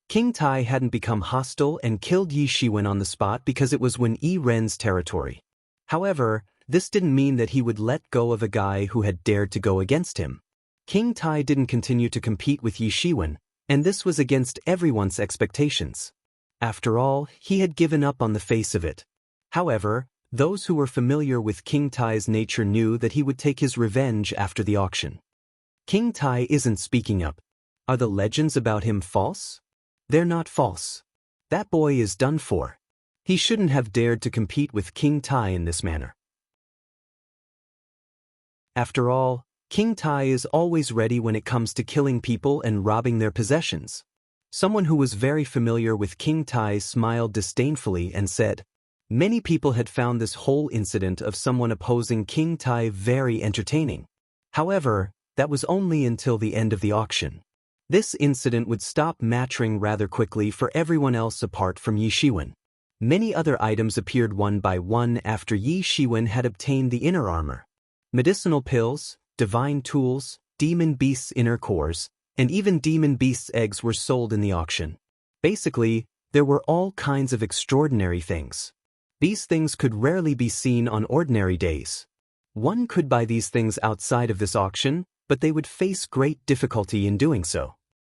King Tai hadn't become hostile and killed Yi Shiwen on the spot because it was Wen Yiren's territory. However, this didn't mean that he would let go of a guy who had dared to go against him. King Tai didn't continue to compete with Yi Shiwen, and this was against everyone's expectations. After all, he had given up on the face of it. However, those who were familiar with King Tai's nature knew that he would take his revenge after the auction. King Tai isn't speaking up. Are the legends about him false? They're not false. That boy is done for. He shouldn't have dared to compete with King Tai in this manner. After all, King Tai is always ready when it comes to killing people and robbing their possessions. Someone who was very familiar with King Tai smiled disdainfully and said, many people had found this whole incident of someone opposing King Tai very entertaining. However, that was only until the end of the auction. This incident would stop matching rather quickly for everyone else apart from Yi Shiwen. Many other items appeared one by one after Yi Shiwen had obtained the inner armor. Medicinal pills, divine tools, demon beasts' inner cores, and even demon beasts' eggs were sold in the auction. Basically, there were all kinds of extraordinary things. These things could rarely be seen on ordinary days. One could buy these things outside of this auction, but they would face great difficulty in doing so.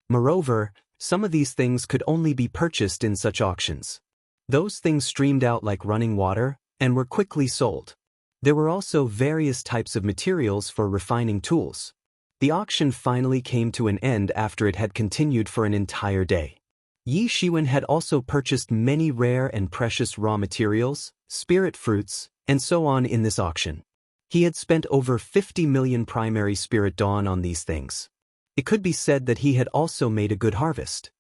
Moreover, some of these things could only be purchased in such auctions. Those things streamed out like running water and were quickly sold. There were also various types of materials for refining tools. The auction finally came to an end after it had continued for an entire day. Yi Shiwen had also purchased many rare and precious raw materials, spirit fruits, and so on in this auction. He had spent over 50 million primary spirit dawn on these things. It could be said that he had also made a good harvest.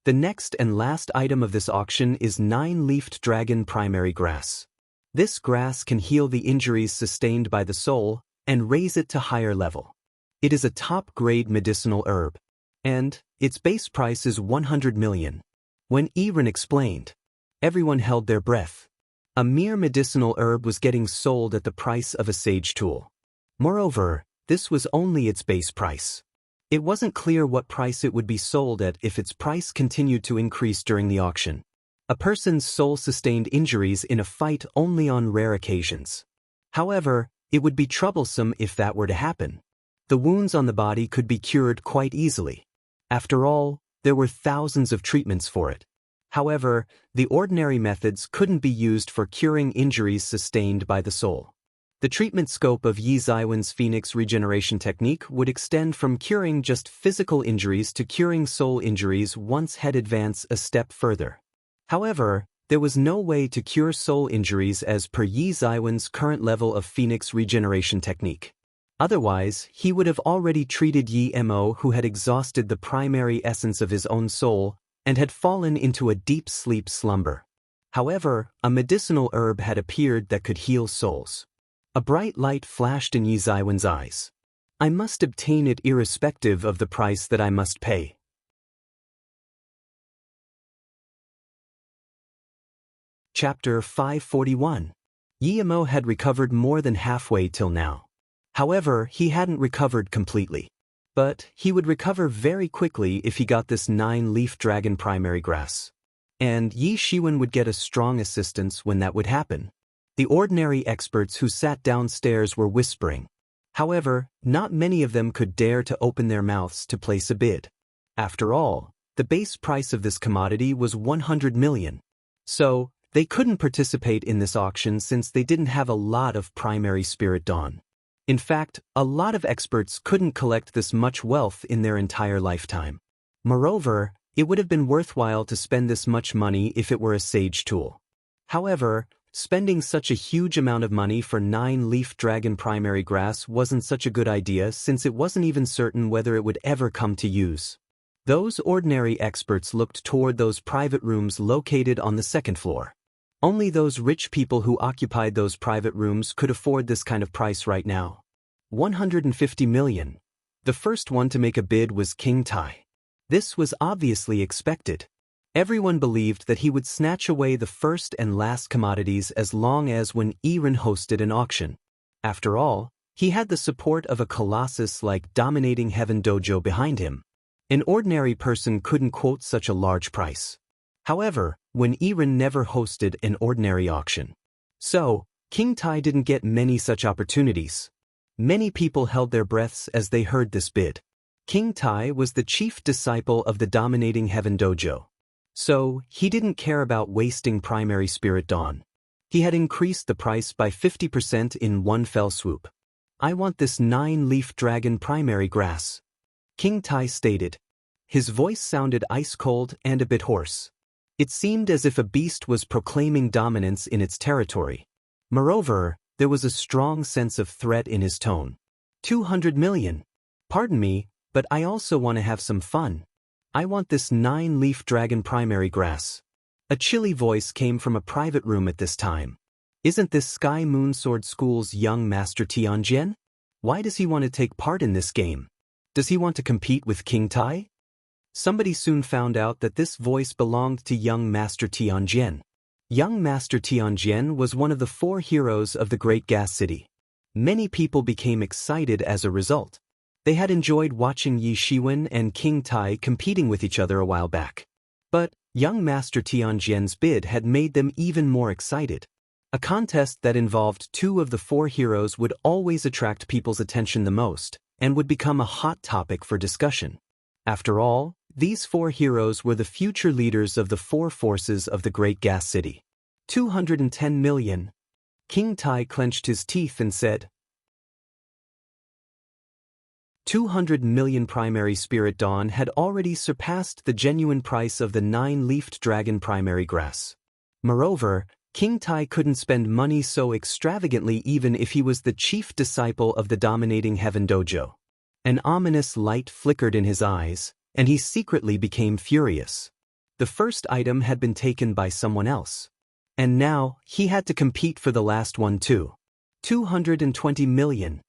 The next and last item of this auction is 9-leafed dragon primary grass. This grass can heal the injuries sustained by the soul and raise it to higher level. It is a top-grade medicinal herb, and its base price is 100 million. When Yiren explained, everyone held their breath. A mere medicinal herb was getting sold at the price of a sage tool. Moreover, this was only its base price. It wasn't clear what price it would be sold at if its price continued to increase during the auction. A person's soul sustained injuries in a fight only on rare occasions. However, it would be troublesome if that were to happen. The wounds on the body could be cured quite easily. After all, there were thousands of treatments for it. However, the ordinary methods couldn't be used for curing injuries sustained by the soul. The treatment scope of Yi Ziwen's Phoenix regeneration technique would extend from curing just physical injuries to curing soul injuries once head advance a step further. However, there was no way to cure soul injuries as per Yi Ziwen's current level of Phoenix regeneration technique. Otherwise, he would have already treated Yi Mo, who had exhausted the primary essence of his own soul and had fallen into a deep sleep slumber. However, a medicinal herb had appeared that could heal souls. A bright light flashed in Yi Ziwen's eyes. I must obtain it irrespective of the price that I must pay. Chapter 541. Guillermo had recovered more than halfway till now. However, he hadn't recovered completely. But he would recover very quickly if he got this 9-leaf dragon primary grass. And Yi Shiwen would get a strong assistance when that would happen. The ordinary experts who sat downstairs were whispering. However, not many of them could dare to open their mouths to place a bid. After all, the base price of this commodity was 100 million. So, they couldn't participate in this auction since they didn't have a lot of primary spirit dawn. In fact, a lot of experts couldn't collect this much wealth in their entire lifetime. Moreover, it would have been worthwhile to spend this much money if it were a sage tool. However, spending such a huge amount of money for 9-leaf dragon primary grass wasn't such a good idea since it wasn't even certain whether it would ever come to use. Those ordinary experts looked toward those private rooms located on the second floor. Only those rich people who occupied those private rooms could afford this kind of price right now. 150 million. The first one to make a bid was King Tai. This was obviously expected. Everyone believed that he would snatch away the first and last commodities as long as when Iren hosted an auction. After all, he had the support of a colossus like Dominating Heaven Dojo behind him. An ordinary person couldn't quote such a large price. However, when Iren never hosted an ordinary auction. So, King Tai didn't get many such opportunities. Many people held their breaths as they heard this bid. King Tai was the chief disciple of the Dominating Heaven Dojo. So, he didn't care about wasting primary spirit dawn. He had increased the price by 50% in one fell swoop. I want this 9-leaf dragon primary grass. King Tai stated. His voice sounded ice-cold and a bit hoarse. It seemed as if a beast was proclaiming dominance in its territory. Moreover, there was a strong sense of threat in his tone. 200 million. Pardon me, but I also want to have some fun. I want this 9-leaf dragon primary grass. A chilly voice came from a private room at this time. Isn't this Sky Moon Sword School's young master Tianjian? Why does he want to take part in this game? Does he want to compete with King Tai? Somebody soon found out that this voice belonged to young Master Tianjian. Young Master Tianjian was one of the 4 heroes of the Great Gas City. Many people became excited as a result. They had enjoyed watching Yi Shiwen and King Tai competing with each other a while back. But young Master Tianjian's bid had made them even more excited. A contest that involved 2 of the 4 heroes would always attract people's attention the most, and would become a hot topic for discussion. After all, these 4 heroes were the future leaders of the 4 forces of the Great Gas City. 210 million. King Tai clenched his teeth and said, 200 million primary spirit dawn had already surpassed the genuine price of the 9-leafed dragon primary grass. Moreover, King Tai couldn't spend money so extravagantly even if he was the chief disciple of the Dominating Heaven Dojo. An ominous light flickered in his eyes, and he secretly became furious. The first item had been taken by someone else. And now, he had to compete for the last one too. 220 million.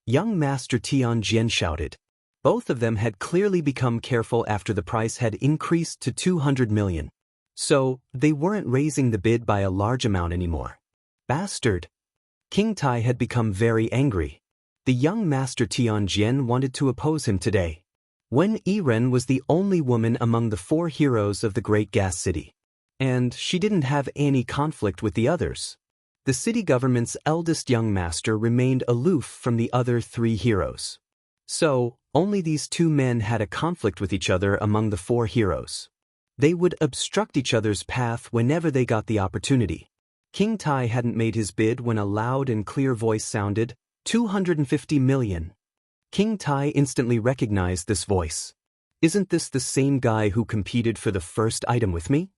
Young Master Tianjian shouted. Both of them had clearly become careful after the price had increased to 200 million. So, they weren't raising the bid by a large amount anymore. Bastard! King Tai had become very angry. The young Master Tianjian wanted to oppose him today. When Iren was the only woman among the 4 heroes of the Great Gas City. And she didn't have any conflict with the others. The city government's eldest young master remained aloof from the other 3 heroes. So, only these 2 men had a conflict with each other among the 4 heroes. They would obstruct each other's path whenever they got the opportunity. King Tai hadn't made his bid when a loud and clear voice sounded, 250 million. King Tai instantly recognized this voice. Isn't this the same guy who competed for the first item with me?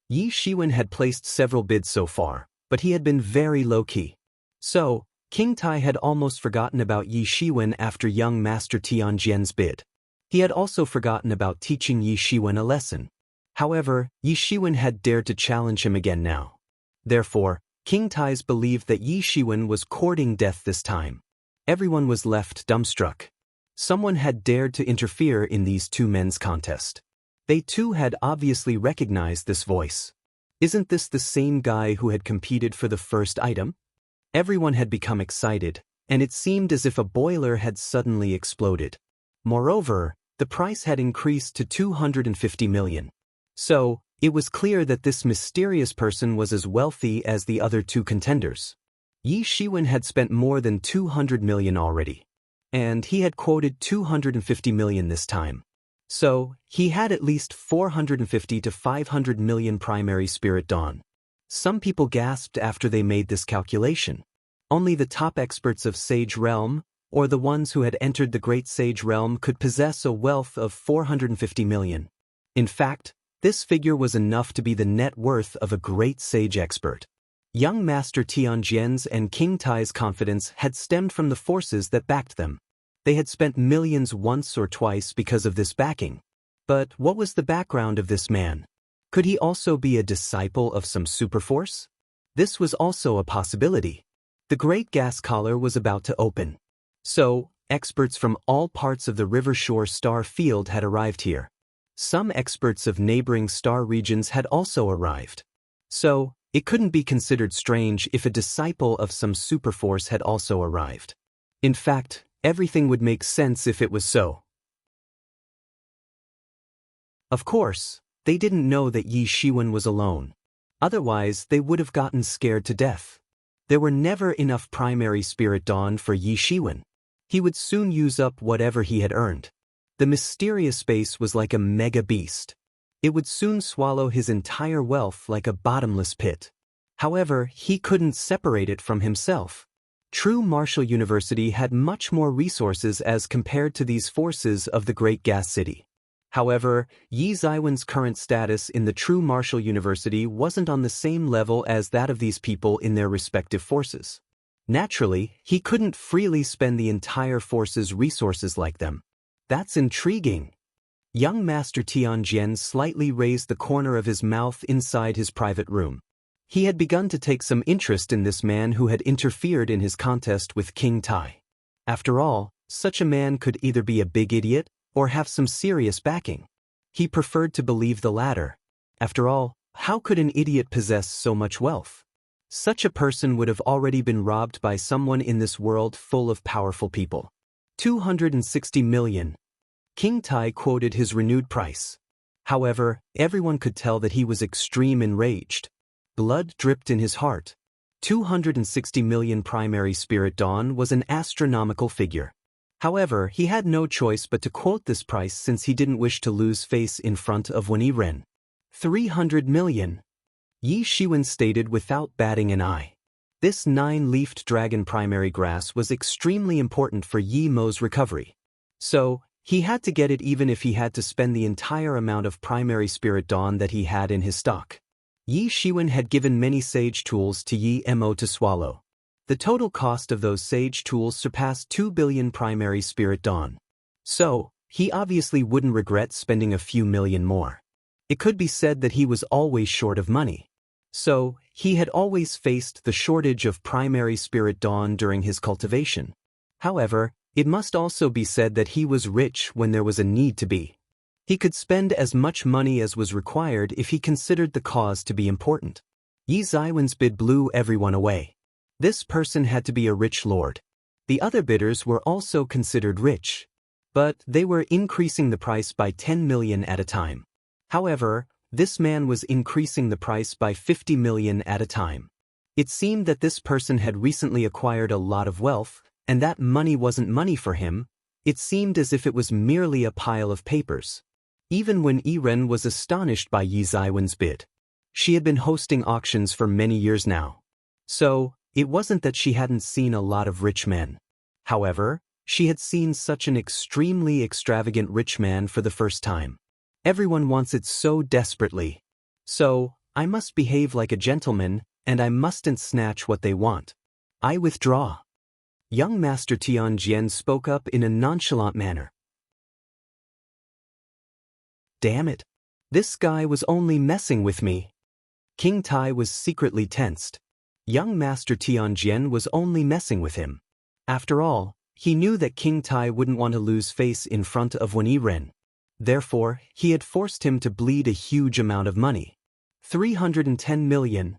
Yi Shiwen had placed several bids so far, but he had been very low-key. So, King Tai had almost forgotten about Yi Shiwen after young Master Tianjian's bid. He had also forgotten about teaching Yi Shiwen a lesson. However, Yi Shiwen had dared to challenge him again now. Therefore, King Tai's believed that Yi Shiwen was courting death this time. Everyone was left dumbstruck. Someone had dared to interfere in these two men's contest. They too had obviously recognized this voice. Isn't this the same guy who had competed for the first item? Everyone had become excited, and it seemed as if a boiler had suddenly exploded. Moreover, the price had increased to 250 million. So, it was clear that this mysterious person was as wealthy as the other two contenders. Yi Shiwen had spent more than 200 million already. And he had quoted 250 million this time. So, he had at least 450 to 500 million primary spirit dawn. Some people gasped after they made this calculation. Only the top experts of Sage Realm, or the ones who had entered the Great Sage Realm, could possess a wealth of 450 million. In fact, this figure was enough to be the net worth of a great sage expert. Young Master Tianjian's and King Tai's confidence had stemmed from the forces that backed them. They had spent millions once or twice because of this backing. But what was the background of this man? Could he also be a disciple of some superforce? This was also a possibility. The Great Gas Collar was about to open. So, experts from all parts of the River Shore star field had arrived here. Some experts of neighboring star regions had also arrived. So, it couldn't be considered strange if a disciple of some superforce had also arrived. In fact, everything would make sense if it was so. Of course, they didn't know that Yi Shiwen was alone. Otherwise, they would have gotten scared to death. There were never enough primary spirit dawn for Yi Shiwen. He would soon use up whatever he had earned. The mysterious space was like a mega beast. It would soon swallow his entire wealth like a bottomless pit. However, he couldn't separate it from himself. True Martial University had much more resources as compared to these forces of the Great Gas City. However, Yi Ziwen's current status in the True Martial University wasn't on the same level as that of these people in their respective forces. Naturally, he couldn't freely spend the entire force's resources like them. That's intriguing. Young Master Tianjian slightly raised the corner of his mouth inside his private room. He had begun to take some interest in this man who had interfered in his contest with King Tai. After all, such a man could either be a big idiot or have some serious backing. He preferred to believe the latter. After all, how could an idiot possess so much wealth? Such a person would have already been robbed by someone in this world full of powerful people. 260 million. King Tai quoted his renewed price. However, everyone could tell that he was extreme enraged. Blood dripped in his heart. 260 million primary spirit dawn was an astronomical figure. However, he had no choice but to quote this price since he didn't wish to lose face in front of Wen Yiren. 300 million. Yi Shiwen stated without batting an eye. This 9-leafed dragon primary grass was extremely important for Yi Mo's recovery. So, he had to get it even if he had to spend the entire amount of primary spirit dawn that he had in his stock. Yi Shiwen had given many sage tools to Yi Mo to swallow. The total cost of those sage tools surpassed 2 billion primary spirit dawn. So, he obviously wouldn't regret spending a few million more. It could be said that he was always short of money. So, he had always faced the shortage of primary spirit dawn during his cultivation. However, it must also be said that he was rich when there was a need to be. He could spend as much money as was required if he considered the cause to be important. Yi Ziwen's bid blew everyone away. This person had to be a rich lord. The other bidders were also considered rich. But they were increasing the price by 10 million at a time. However, this man was increasing the price by 50 million at a time. It seemed that this person had recently acquired a lot of wealth, and that money wasn't money for him. It seemed as if it was merely a pile of papers. Even Wen Yiren was astonished by Yi Ziwen's bid. She had been hosting auctions for many years now. So, it wasn't that she hadn't seen a lot of rich men. However, she had seen such an extremely extravagant rich man for the first time. Everyone wants it so desperately. So, I must behave like a gentleman, and I mustn't snatch what they want. I withdraw. Young Master Tianjian spoke up in a nonchalant manner. Damn it. This guy was only messing with me. King Tai was secretly tensed. Young Master Tianjian was only messing with him. After all, He knew that King Tai wouldn't want to lose face in front of Wen Yiren. Therefore, he had forced him to bleed a huge amount of money. 310 million.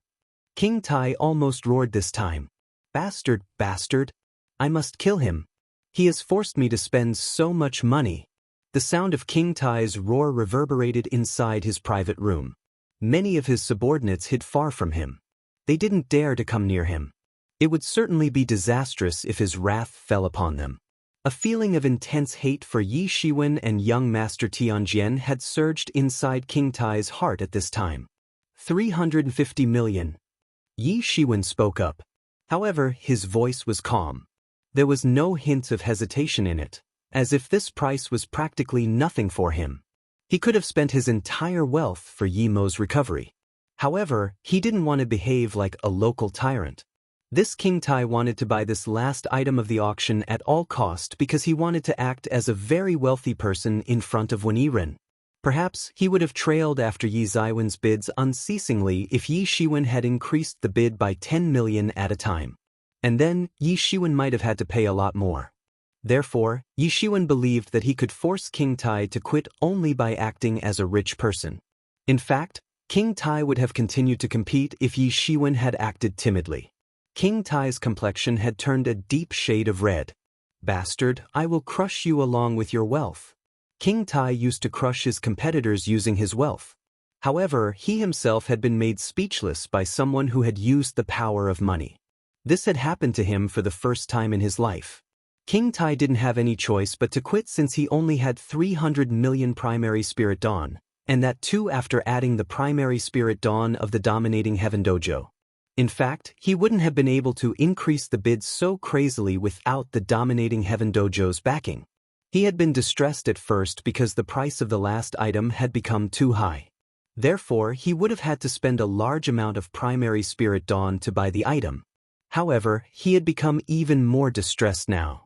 King Tai almost roared this time. Bastard, bastard. I must kill him. He has forced me to spend so much money. The sound of King Tai's roar reverberated inside his private room. Many of his subordinates hid far from him. They didn't dare to come near him. It would certainly be disastrous if his wrath fell upon them. A feeling of intense hate for Yi Shiwen and young Master Tianjian had surged inside King Tai's heart at this time. 350 million. Yi Shiwen spoke up. However, his voice was calm. There was no hint of hesitation in it, as if this price was practically nothing for him. He could have spent his entire wealth for Yi Mo's recovery. However, he didn't want to behave like a local tyrant. This King Tai wanted to buy this last item of the auction at all cost because he wanted to act as a very wealthy person in front of Wen Yiren. Perhaps he would have trailed after Yi Ziwen's bids unceasingly if Yi Shiwen had increased the bid by 10 million at a time. And then Yi Shiwen might have had to pay a lot more. Therefore, Yi Shiwen believed that he could force King Tai to quit only by acting as a rich person. In fact, King Tai would have continued to compete if Yi Shiwen had acted timidly. King Tai's complexion had turned a deep shade of red. Bastard, I will crush you along with your wealth. King Tai used to crush his competitors using his wealth. However, he himself had been made speechless by someone who had used the power of money. This had happened to him for the first time in his life. King Tai didn't have any choice but to quit since he only had 300 million primary spirit dawn, and that too after adding the primary spirit dawn of the dominating heaven dojo. In fact, he wouldn't have been able to increase the bid so crazily without the dominating heaven dojo's backing. He had been distressed at first because the price of the last item had become too high. Therefore, he would have had to spend a large amount of primary spirit dawn to buy the item. However, he had become even more distressed now.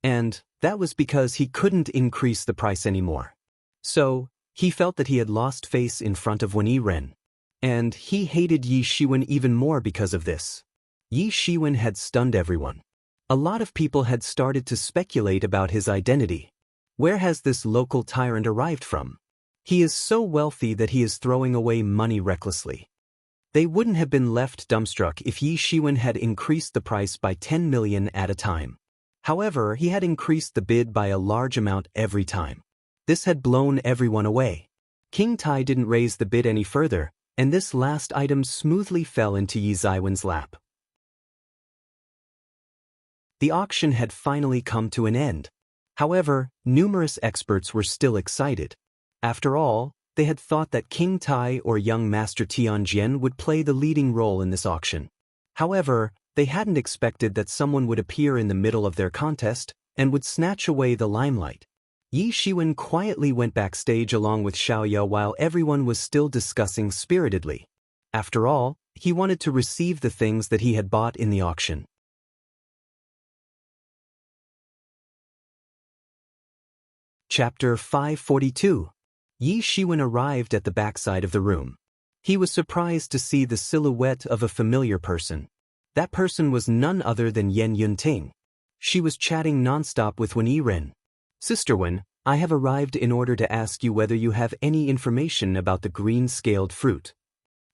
And that was because he couldn't increase the price anymore. So, he felt that he had lost face in front of Wen Yiren. And he hated Yi Shiwen even more because of this. Yi Shiwen had stunned everyone. A lot of people had started to speculate about his identity. Where has this local tyrant arrived from? He is so wealthy that he is throwing away money recklessly. They wouldn't have been left dumbstruck if Yi Shiwen had increased the price by 10 million at a time. However, he had increased the bid by a large amount every time. This had blown everyone away. King Tai didn't raise the bid any further, and this last item smoothly fell into Yi Ziwen's lap. The auction had finally come to an end. However, numerous experts were still excited. After all, they had thought that King Tai or young Master Tianjian would play the leading role in this auction. However, they hadn't expected that someone would appear in the middle of their contest and would snatch away the limelight. Yi Shiwen quietly went backstage along with Xiaoya while everyone was still discussing spiritedly. After all, he wanted to receive the things that he had bought in the auction. Chapter 542. Yi Shiwen arrived at the backside of the room. He was surprised to see the silhouette of a familiar person. That person was none other than Yen Yunting. She was chatting nonstop with Wen Yiren. Sister Wen, I have arrived in order to ask you whether you have any information about the green-scaled fruit.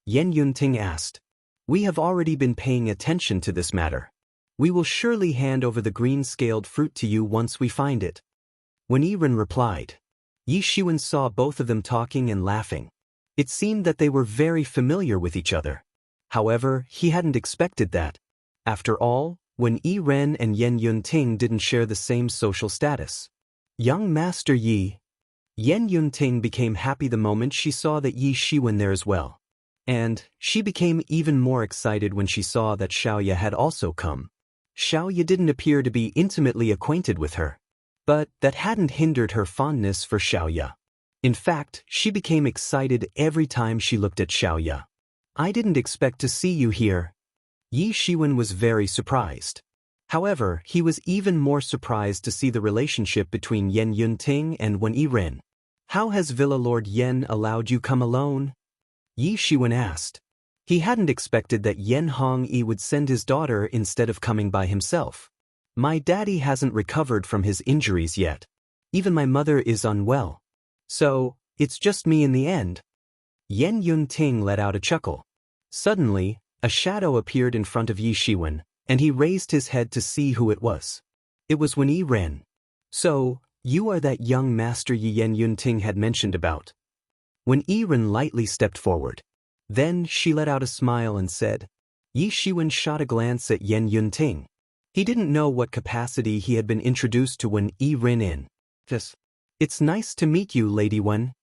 Yen Yunting asked. We have already been paying attention to this matter. We will surely hand over the green-scaled fruit to you once we find it. Wen Yiren replied. Yi Shiwen saw both of them talking and laughing. It seemed that they were very familiar with each other. However, he hadn't expected that. After all, Wen Yiren and Yen Yunting didn't share the same social status. Young Master Yi. Yen Yunting became happy the moment she saw that Yi Shiwen there as well. And she became even more excited when she saw that Xiaoya had also come. Xiaoya didn't appear to be intimately acquainted with her. But that hadn't hindered her fondness for Xiaoya. In fact, she became excited every time she looked at Xiaoya. I didn't expect to see you here. Yi Shiwen was very surprised. However, he was even more surprised to see the relationship between Yen Yunting and Wen Yiren. How has Villa Lord Yen allowed you come alone? Yi Shiwen asked. He hadn't expected that Yen Hongyi would send his daughter instead of coming by himself. My daddy hasn't recovered from his injuries yet. Even my mother is unwell. So, it's just me in the end. Yen Yun-ting let out a chuckle. Suddenly, a shadow appeared in front of Yi Shiwen, and he raised his head to see who it was. It was Wen Yi-ren. So, you are that young master Yen Yun-ting had mentioned about. Wen Yi-ren lightly stepped forward. Then she let out a smile and said, Yi Shiwen shot a glance at Yen Yun-ting. He didn't know what capacity he had been introduced to Wen Yi-ren in. It's nice to meet you, Lady Wen.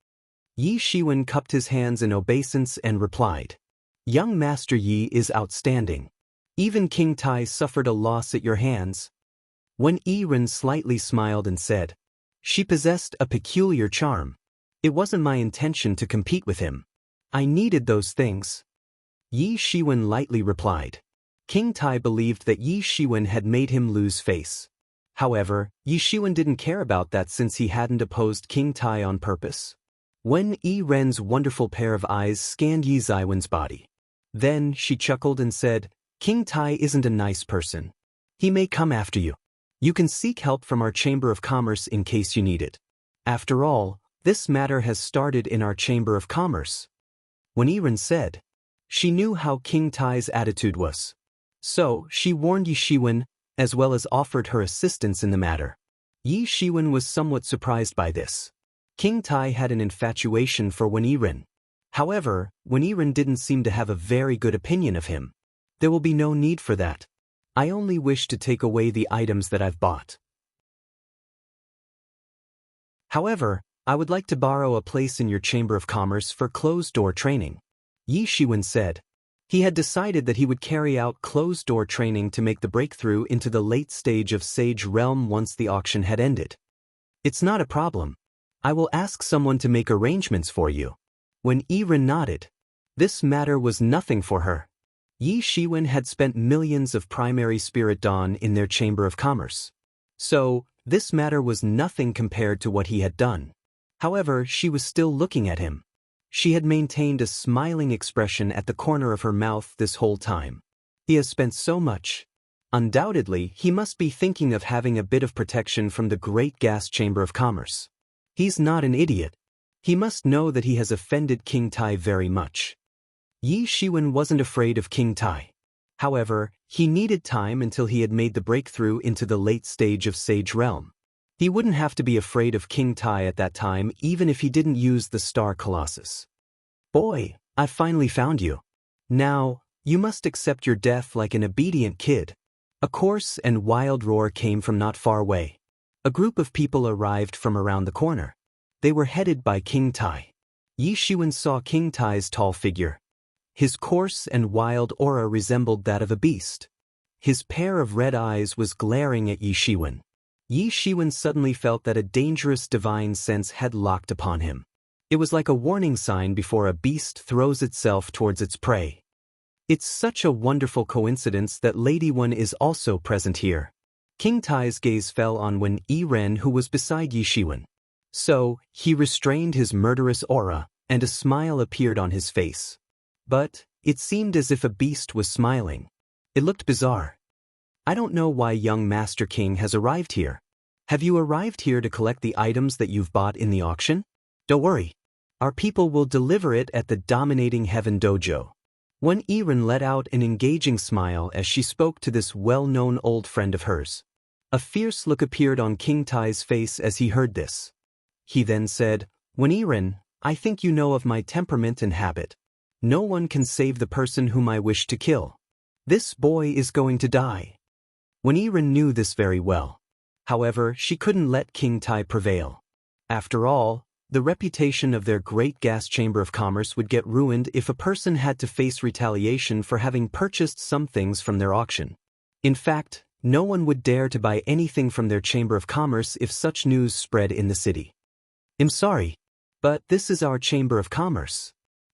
Yi Shiwen cupped his hands in obeisance and replied, Young Master Yi is outstanding. Even King Tai suffered a loss at your hands. Wen Yi-ren slightly smiled and said, She possessed a peculiar charm. It wasn't my intention to compete with him. I needed those things. Yi Shiwen lightly replied. King Tai believed that Yi Shiwen had made him lose face. However, Yi Shiwen didn't care about that since he hadn't opposed King Tai on purpose. Wen Yi-ren's wonderful pair of eyes scanned Yi Ziwen's body. Then she chuckled and said, King Tai isn't a nice person. He may come after you. You can seek help from our Chamber of Commerce in case you need it. After all, this matter has started in our Chamber of Commerce. Wen Yi-ren said. She knew how King Tai's attitude was. So, she warned Yi Shiwen, as well as offered her assistance in the matter. Yi Shiwen was somewhat surprised by this. King Tai had an infatuation for Wen Yi-ren. However, Wen Yi-ren didn't seem to have a very good opinion of him. There will be no need for that. I only wish to take away the items that I've bought. However, I would like to borrow a place in your Chamber of Commerce for closed-door training. Yi Shiwen said. He had decided that he would carry out closed-door training to make the breakthrough into the late stage of Sage Realm once the auction had ended. It's not a problem. I will ask someone to make arrangements for you. When Yi-ren nodded. This matter was nothing for her. Yi Shiwen had spent millions of primary spirit dawn in their Chamber of Commerce. So, this matter was nothing compared to what he had done. However, she was still looking at him. She had maintained a smiling expression at the corner of her mouth this whole time. He has spent so much. Undoubtedly, he must be thinking of having a bit of protection from the Great Gas Chamber of Commerce. He's not an idiot. He must know that he has offended King Tai very much. Yi Shiwen wasn't afraid of King Tai. However, he needed time until he had made the breakthrough into the late stage of Sage Realm. He wouldn't have to be afraid of King Tai at that time even if he didn't use the Star Colossus. Boy, I've finally found you. Now, you must accept your death like an obedient kid. A coarse and wild roar came from not far away. A group of people arrived from around the corner. They were headed by King Tai. Yi Shiwen saw King Tai's tall figure. His coarse and wild aura resembled that of a beast. His pair of red eyes was glaring at Yi Shiwen. Yi Shiwen suddenly felt that a dangerous divine sense had locked upon him. It was like a warning sign before a beast throws itself towards its prey. It's such a wonderful coincidence that Lady Wen is also present here. King Tai's gaze fell on Wen Yi-ren, who was beside Yi Shiwen. So, he restrained his murderous aura, and a smile appeared on his face. But, it seemed as if a beast was smiling. It looked bizarre. I don't know why young Master King has arrived here. Have you arrived here to collect the items that you've bought in the auction? Don't worry. Our people will deliver it at the Dominating Heaven Dojo. Wen Yi-ren let out an engaging smile as she spoke to this well-known old friend of hers. A fierce look appeared on King Tai's face as he heard this. He then said, Wen Yi-ren, I think you know of my temperament and habit. No one can save the person whom I wish to kill. This boy is going to die. Wen Yi-ren knew this very well. However, she couldn't let King Tai prevail. After all, the reputation of their Great Gas Chamber of Commerce would get ruined if a person had to face retaliation for having purchased some things from their auction. In fact, no one would dare to buy anything from their Chamber of Commerce if such news spread in the city. I'm sorry, but this is our Chamber of Commerce.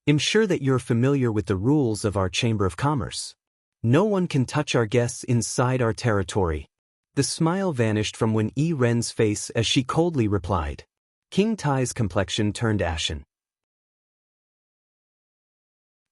I'm sure that you're familiar with the rules of our Chamber of Commerce. No one can touch our guests inside our territory. The smile vanished from Wen Yi-ren's face as she coldly replied. King Tai's complexion turned ashen.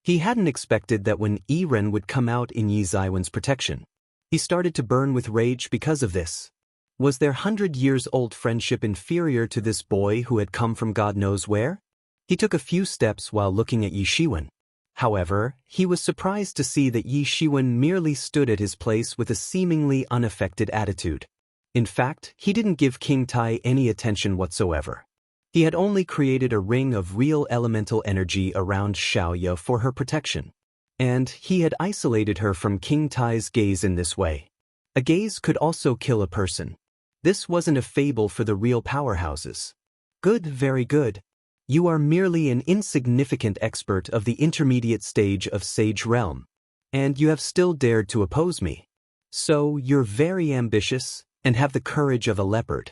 He hadn't expected that Wen Yi-ren would come out in Yi Ziwen's protection. He started to burn with rage because of this. Was their 100-years-old friendship inferior to this boy who had come from God knows where? He took a few steps while looking at Yi Shiwen. However, he was surprised to see that Yi Shiwen merely stood at his place with a seemingly unaffected attitude. In fact, he didn't give King Tai any attention whatsoever. He had only created a ring of real elemental energy around Xiaoya for her protection. And he had isolated her from King Tai's gaze in this way. A gaze could also kill a person. This wasn't a fable for the real powerhouses. Good, very good. You are merely an insignificant expert of the intermediate stage of Sage Realm. And you have still dared to oppose me. So, you're very ambitious, and have the courage of a leopard.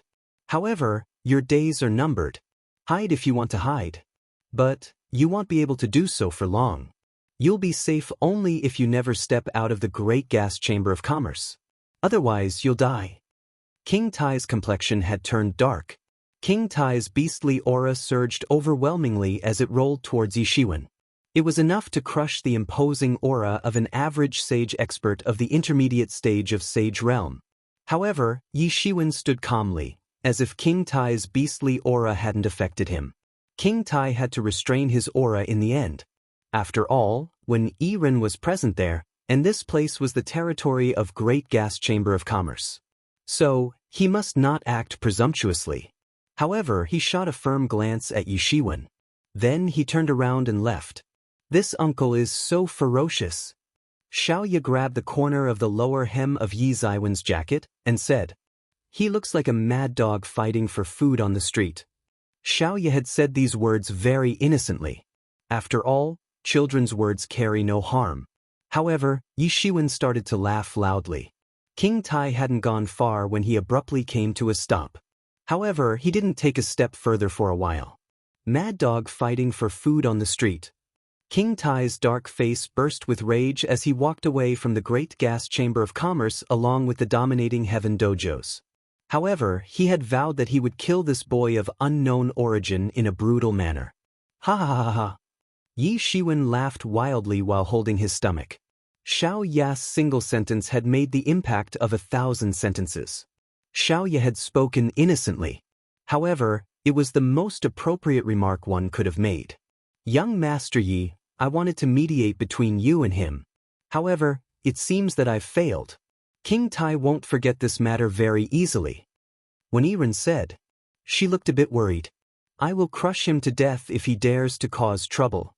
However, your days are numbered. Hide if you want to hide. But, you won't be able to do so for long. You'll be safe only if you never step out of the Great Gas Chamber of Commerce. Otherwise, you'll die. King Tai's complexion had turned dark. King Tai's beastly aura surged overwhelmingly as it rolled towards Yi Shiwen. It was enough to crush the imposing aura of an average sage expert of the intermediate stage of Sage Realm. However, Yi Shiwen stood calmly, as if King Tai's beastly aura hadn't affected him. King Tai had to restrain his aura in the end. After all, when Yiren was present there, and this place was the territory of Great Gas Chamber of Commerce. So, he must not act presumptuously. However, he shot a firm glance at Yi Shiwen. Then he turned around and left. This uncle is so ferocious. Xiaoya grabbed the corner of the lower hem of Yi Ziwen's jacket and said, "He looks like a mad dog fighting for food on the street." Xiaoya had said these words very innocently. After all, children's words carry no harm. However, Yi Shiwen started to laugh loudly. King Tai hadn't gone far when he abruptly came to a stop. However, he didn't take a step further for a while. Mad dog fighting for food on the street. King Tai's dark face burst with rage as he walked away from the Great Gas Chamber of Commerce along with the dominating heaven dojos. However, he had vowed that he would kill this boy of unknown origin in a brutal manner. Ha ha ha ha. Yi Shiwen laughed wildly while holding his stomach. Xiaoya's single sentence had made the impact of 1,000 sentences. Xiaoya had spoken innocently. However, it was the most appropriate remark one could have made. Young Master Yi, I wanted to mediate between you and him. However, it seems that I've failed. King Tai won't forget this matter very easily. When Yiren said, she looked a bit worried. I will crush him to death if he dares to cause trouble.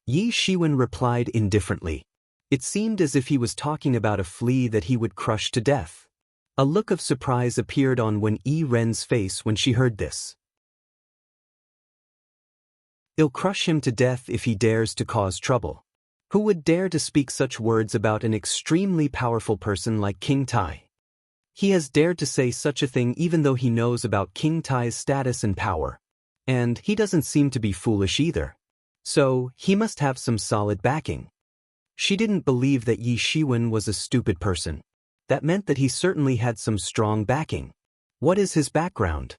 Yi Shiwen replied indifferently. It seemed as if he was talking about a flea that he would crush to death. A look of surprise appeared on Yiren's face when she heard this. I'll crush him to death if he dares to cause trouble. Who would dare to speak such words about an extremely powerful person like King Tai? He has dared to say such a thing even though he knows about King Tai's status and power. And he doesn't seem to be foolish either. So, he must have some solid backing. She didn't believe that Yi Shiwen was a stupid person. That meant that he certainly had some strong backing. What is his background?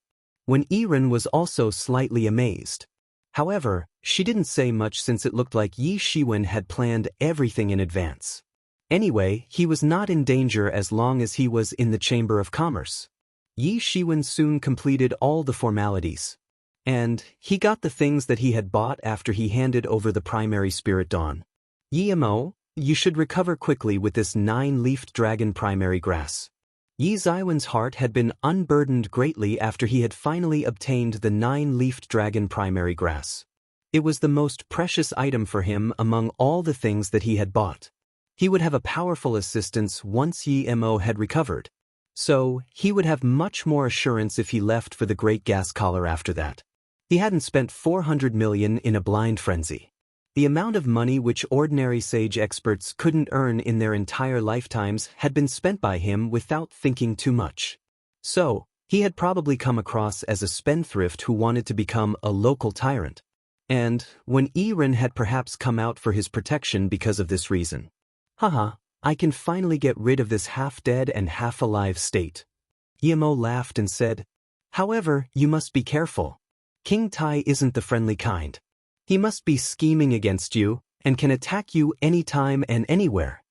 When Yiren was also slightly amazed. However, she didn't say much since it looked like Yi Shiwen had planned everything in advance. Anyway, he was not in danger as long as he was in the Chamber of Commerce. Yi Shiwen soon completed all the formalities. And he got the things that he had bought after he handed over the primary spirit dawn. Yi-mo, you should recover quickly with this 9-leafed dragon primary grass. Yi Ziwen's heart had been unburdened greatly after he had finally obtained the 9-leafed dragon primary grass. It was the most precious item for him among all the things that he had bought. He would have a powerful assistance once Yi-mo had recovered. So, he would have much more assurance if he left for the Great Gas Collar after that. He hadn't spent 400 million in a blind frenzy. The amount of money which ordinary sage experts couldn't earn in their entire lifetimes had been spent by him without thinking too much. So, he had probably come across as a spendthrift who wanted to become a local tyrant. And, when Yiren had perhaps come out for his protection because of this reason. Haha, I can finally get rid of this half-dead and half-alive state. Yi-mo laughed and said, however, you must be careful. King Tai isn't the friendly kind. He must be scheming against you, and can attack you anytime and anywhere.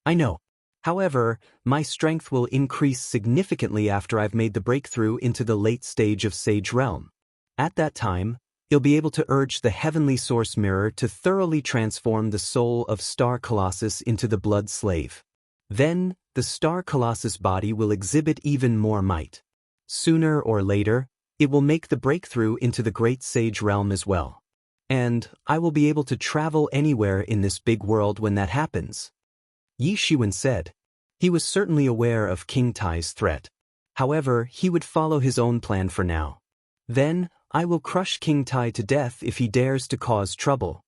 I know. However, my strength will increase significantly after I've made the breakthrough into the late stage of Sage Realm. At that time, you'll be able to urge the heavenly source mirror to thoroughly transform the soul of Star Colossus into the blood slave. Then, the Star Colossus body will exhibit even more might. Sooner or later, it will make the breakthrough into the great Sage Realm as well. And I will be able to travel anywhere in this big world when that happens. Yi Shiwen said. He was certainly aware of King Tai's threat. However, he would follow his own plan for now. Then, I will crush King Tai to death if he dares to cause trouble.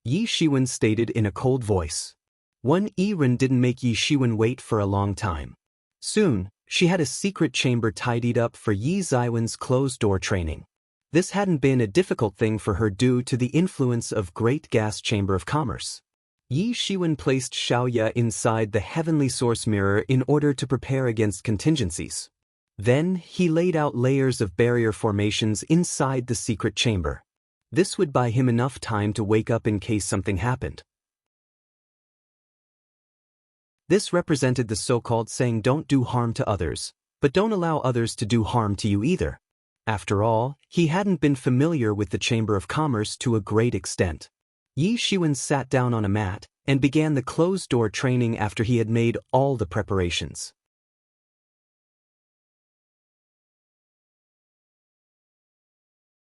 Yi Shiwen stated in a cold voice. One Yiren didn't make Yi Shiwen wait for a long time. Soon, she had a secret chamber tidied up for Yi Ziwen's closed-door training. This hadn't been a difficult thing for her due to the influence of Great Gas Chamber of Commerce. Yi Shiwen placed Xiaoya inside the heavenly source mirror in order to prepare against contingencies. Then, he laid out layers of barrier formations inside the secret chamber. This would buy him enough time to wake up in case something happened. This represented the so-called saying don't do harm to others, but don't allow others to do harm to you either. After all, he hadn't been familiar with the Chamber of Commerce to a great extent. Yi Shiwen sat down on a mat and began the closed-door training after he had made all the preparations.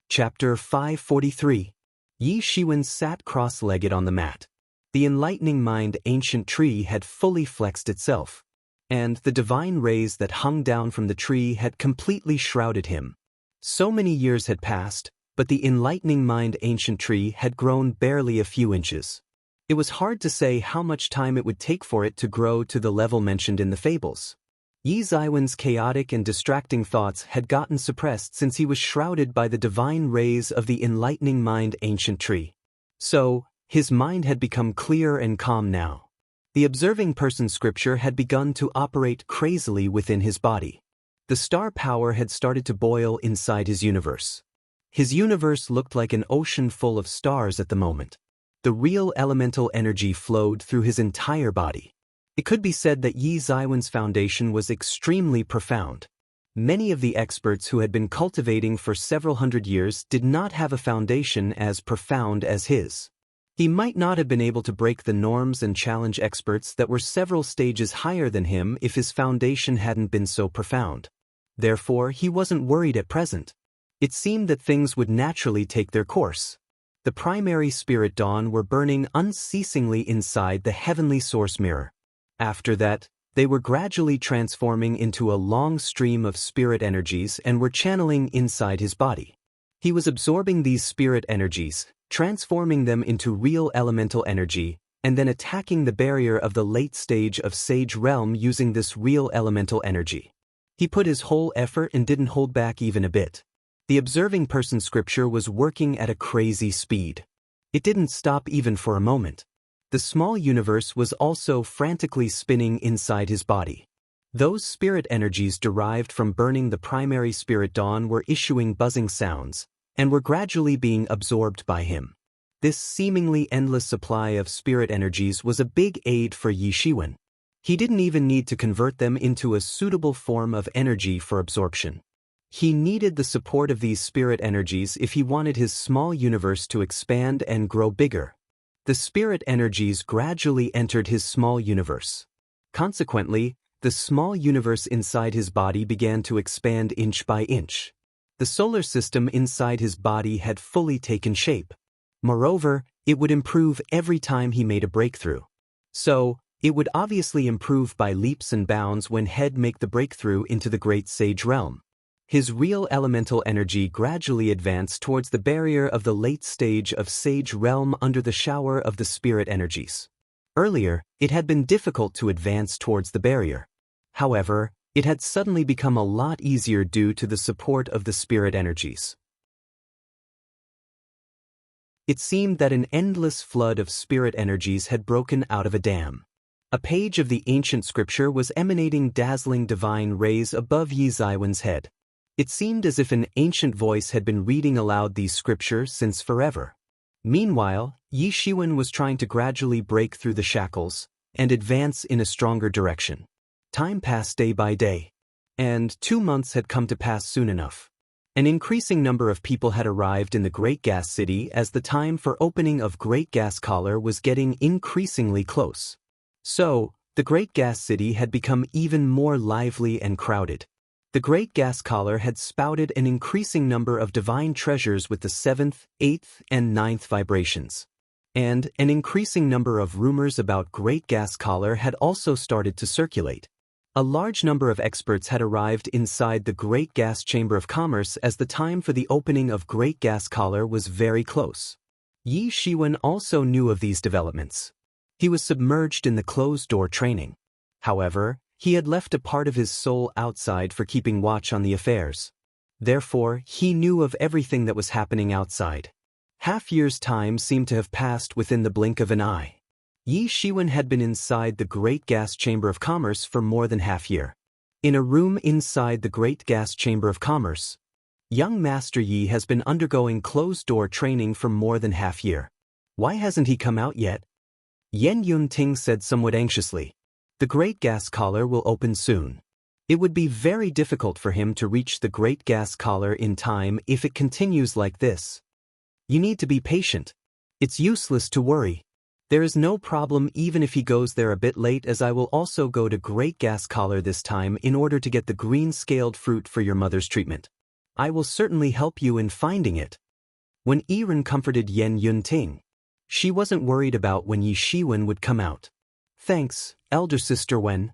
Chapter 543. Yi Shiwen sat cross-legged on the mat. The enlightening mind ancient tree had fully flexed itself, and the divine rays that hung down from the tree had completely shrouded him. So many years had passed, but the enlightening mind ancient tree had grown barely a few inches. It was hard to say how much time it would take for it to grow to the level mentioned in the fables. Yi Ziwen's chaotic and distracting thoughts had gotten suppressed since he was shrouded by the divine rays of the enlightening mind ancient tree. So, his mind had become clear and calm now. The observing person scripture had begun to operate crazily within his body. The star power had started to boil inside his universe. His universe looked like an ocean full of stars at the moment. The real elemental energy flowed through his entire body. It could be said that Yi Ziwen's foundation was extremely profound. Many of the experts who had been cultivating for several hundred years did not have a foundation as profound as his. He might not have been able to break the norms and challenge experts that were several stages higher than him if his foundation hadn't been so profound. Therefore, he wasn't worried at present. It seemed that things would naturally take their course. The primary spirit dawn were burning unceasingly inside the heavenly source mirror. After that, they were gradually transforming into a long stream of spirit energies and were channeling inside his body. He was absorbing these spirit energies, transforming them into real elemental energy, and then attacking the barrier of the late stage of Sage Realm using this real elemental energy. He put his whole effort and didn't hold back even a bit. The observing person scripture was working at a crazy speed. It didn't stop even for a moment. The small universe was also frantically spinning inside his body. Those spirit energies derived from burning the primary spirit dawn were issuing buzzing sounds, and were gradually being absorbed by him. This seemingly endless supply of spirit energies was a big aid for Yi Shiwen. He didn't even need to convert them into a suitable form of energy for absorption. He needed the support of these spirit energies if he wanted his small universe to expand and grow bigger. The spirit energies gradually entered his small universe. Consequently, the small universe inside his body began to expand inch by inch. The solar system inside his body had fully taken shape. Moreover, it would improve every time he made a breakthrough. So, it would obviously improve by leaps and bounds when he'd make the breakthrough into the great Sage Realm. His real elemental energy gradually advanced towards the barrier of the late stage of Sage Realm under the shower of the spirit energies. Earlier, it had been difficult to advance towards the barrier. However, it had suddenly become a lot easier due to the support of the spirit energies. It seemed that an endless flood of spirit energies had broken out of a dam. A page of the ancient scripture was emanating dazzling divine rays above Yi Ziwen's head. It seemed as if an ancient voice had been reading aloud these scriptures since forever. Meanwhile, Yi Shiwen was trying to gradually break through the shackles, and advance in a stronger direction. Time passed day by day, and 2 months had come to pass soon enough. An increasing number of people had arrived in the Great Gas City as the time for opening of Great Gas Collar was getting increasingly close. So, the Great Gas City had become even more lively and crowded. The Great Gas Collar had spouted an increasing number of divine treasures with the 7th, 8th, and 9th vibrations. And an increasing number of rumors about Great Gas Collar had also started to circulate. A large number of experts had arrived inside the Great Gas Chamber of Commerce as the time for the opening of Great Gas Collar was very close. Yi Shiwen also knew of these developments. He was submerged in the closed-door training. However, he had left a part of his soul outside for keeping watch on the affairs. Therefore, he knew of everything that was happening outside. Half-year's time seemed to have passed within the blink of an eye. Yi Shiwen had been inside the Great Gas Chamber of Commerce for more than half-year. In a room inside the Great Gas Chamber of Commerce, young Master Yi has been undergoing closed-door training for more than half-year. Why hasn't he come out yet? Yen Yunting said somewhat anxiously. The Great Gas Collar will open soon. It would be very difficult for him to reach the Great Gas Collar in time if it continues like this. You need to be patient. It's useless to worry. There is no problem even if he goes there a bit late, as I will also go to Great Gas Collar this time in order to get the green-scaled fruit for your mother's treatment. I will certainly help you in finding it. When Yiren comforted Yen Yunting, she wasn't worried about when Yi Shiwen would come out. Thanks, elder sister Wen.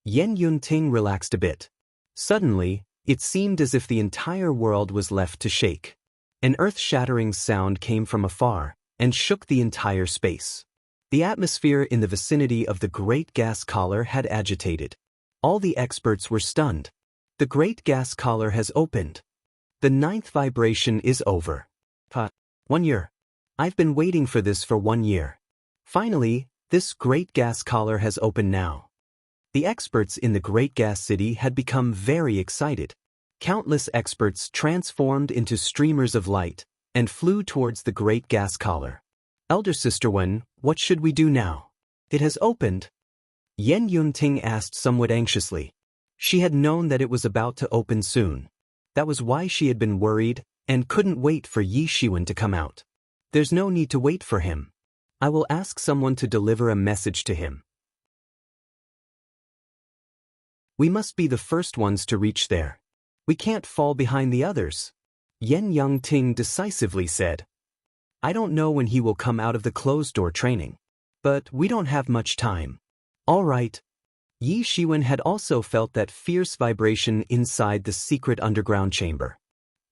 Yen Yunting relaxed a bit. Suddenly, it seemed as if the entire world was left to shake. An earth-shattering sound came from afar and shook the entire space. The atmosphere in the vicinity of the Great Gas Collar had agitated. All the experts were stunned. The Great Gas Collar has opened. The 9th vibration is over. 1 year. I've been waiting for this for 1 year. Finally, this Great Gas Collar has opened now. The experts in the Great Gas City had become very excited. Countless experts transformed into streamers of light and flew towards the Great Gas Collar. Elder Sister Wen, what should we do now? It has opened. Yen Yunting asked somewhat anxiously. She had known that it was about to open soon. That was why she had been worried and couldn't wait for Yi Shiwen to come out. There's no need to wait for him. I will ask someone to deliver a message to him. We must be the first ones to reach there. We can't fall behind the others. Yen Yunting decisively said. I don't know when he will come out of the closed-door training. But we don't have much time. All right. Yi Shiwen had also felt that fierce vibration inside the secret underground chamber.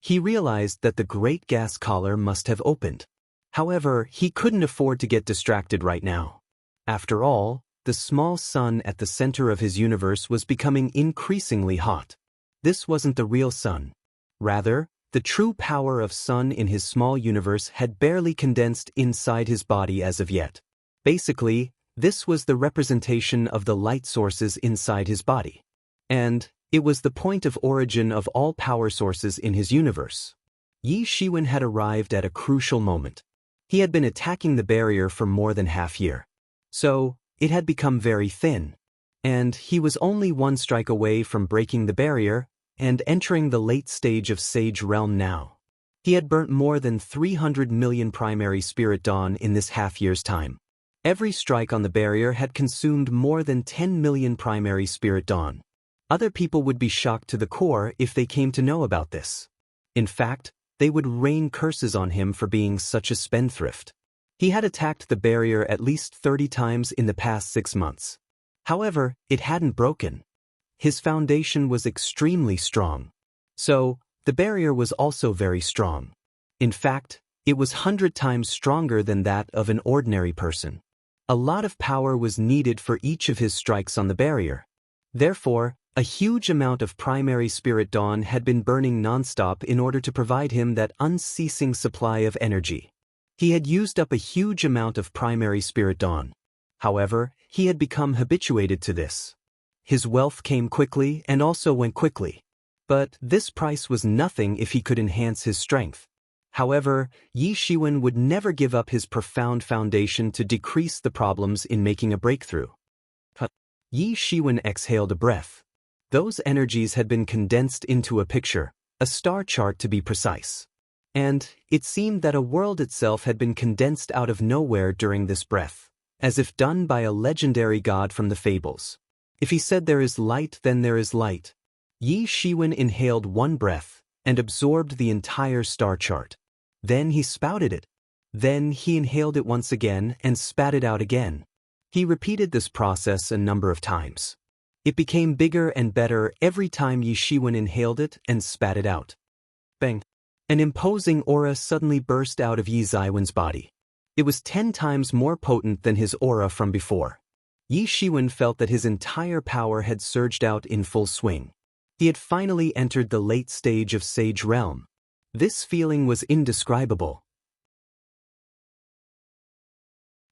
He realized that the Great Gas Collar must have opened. However, he couldn't afford to get distracted right now. After all, the small sun at the center of his universe was becoming increasingly hot. This wasn't the real sun. Rather, the true power of sun in his small universe had barely condensed inside his body as of yet. Basically, this was the representation of the light sources inside his body. And it was the point of origin of all power sources in his universe. Yi Shiwen had arrived at a crucial moment. He had been attacking the barrier for more than half-year. So, it had become very thin. And he was only 1 strike away from breaking the barrier and entering the late stage of Sage Realm now. He had burnt more than 300 million primary spirit dawn in this half-year's time. Every strike on the barrier had consumed more than 10 million primary spirit dawn. Other people would be shocked to the core if they came to know about this. In fact, they would rain curses on him for being such a spendthrift. He had attacked the barrier at least 30 times in the past 6 months. However, it hadn't broken. His foundation was extremely strong. So, the barrier was also very strong. In fact, it was 100 times stronger than that of an ordinary person. A lot of power was needed for each of his strikes on the barrier. Therefore, a huge amount of primary spirit dawn had been burning nonstop in order to provide him that unceasing supply of energy. He had used up a huge amount of primary spirit dawn. However, he had become habituated to this. His wealth came quickly and also went quickly. But this price was nothing if he could enhance his strength. However, Yi Shiwen would never give up his profound foundation to decrease the problems in making a breakthrough. Yi Shiwen exhaled a breath. Those energies had been condensed into a picture, a star chart to be precise. And it seemed that a world itself had been condensed out of nowhere during this breath, as if done by a legendary god from the fables. If he said there is light, then there is light. Yi Shiwen inhaled one breath and absorbed the entire star chart. Then he spouted it. Then he inhaled it once again and spat it out again. He repeated this process a number of times. It became bigger and better every time Yi Shiwen inhaled it and spat it out. Bang! An imposing aura suddenly burst out of Yi Ziwen's body. It was 10 times more potent than his aura from before. Yi Shiwen felt that his entire power had surged out in full swing. He had finally entered the late stage of Sage Realm. This feeling was indescribable.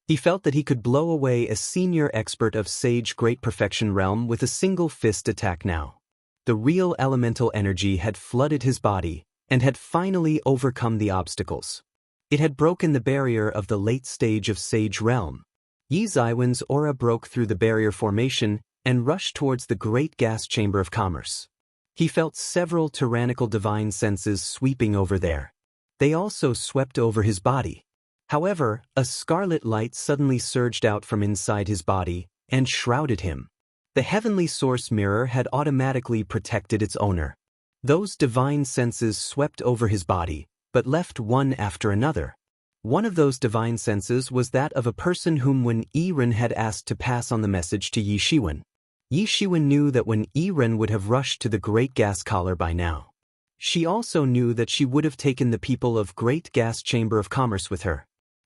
He felt that he could blow away a senior expert of Sage Great Perfection Realm with a single fist attack now. The real elemental energy had flooded his body and had finally overcome the obstacles. It had broken the barrier of the late stage of Sage Realm. Yi Ziwen's aura broke through the barrier formation and rushed towards the Great Gas Chamber of Commerce. He felt several tyrannical divine senses sweeping over there. They also swept over his body. However, a scarlet light suddenly surged out from inside his body and shrouded him. The heavenly source mirror had automatically protected its owner. Those divine senses swept over his body, but left one after another. One of those divine senses was that of a person whom Wen Yiren had asked to pass on the message to Yi Shiwen. Yi Shiwen knew that Wen Yiren would have rushed to the Great Gas Collar by now. She also knew that she would have taken the people of Great Gas Chamber of Commerce with her.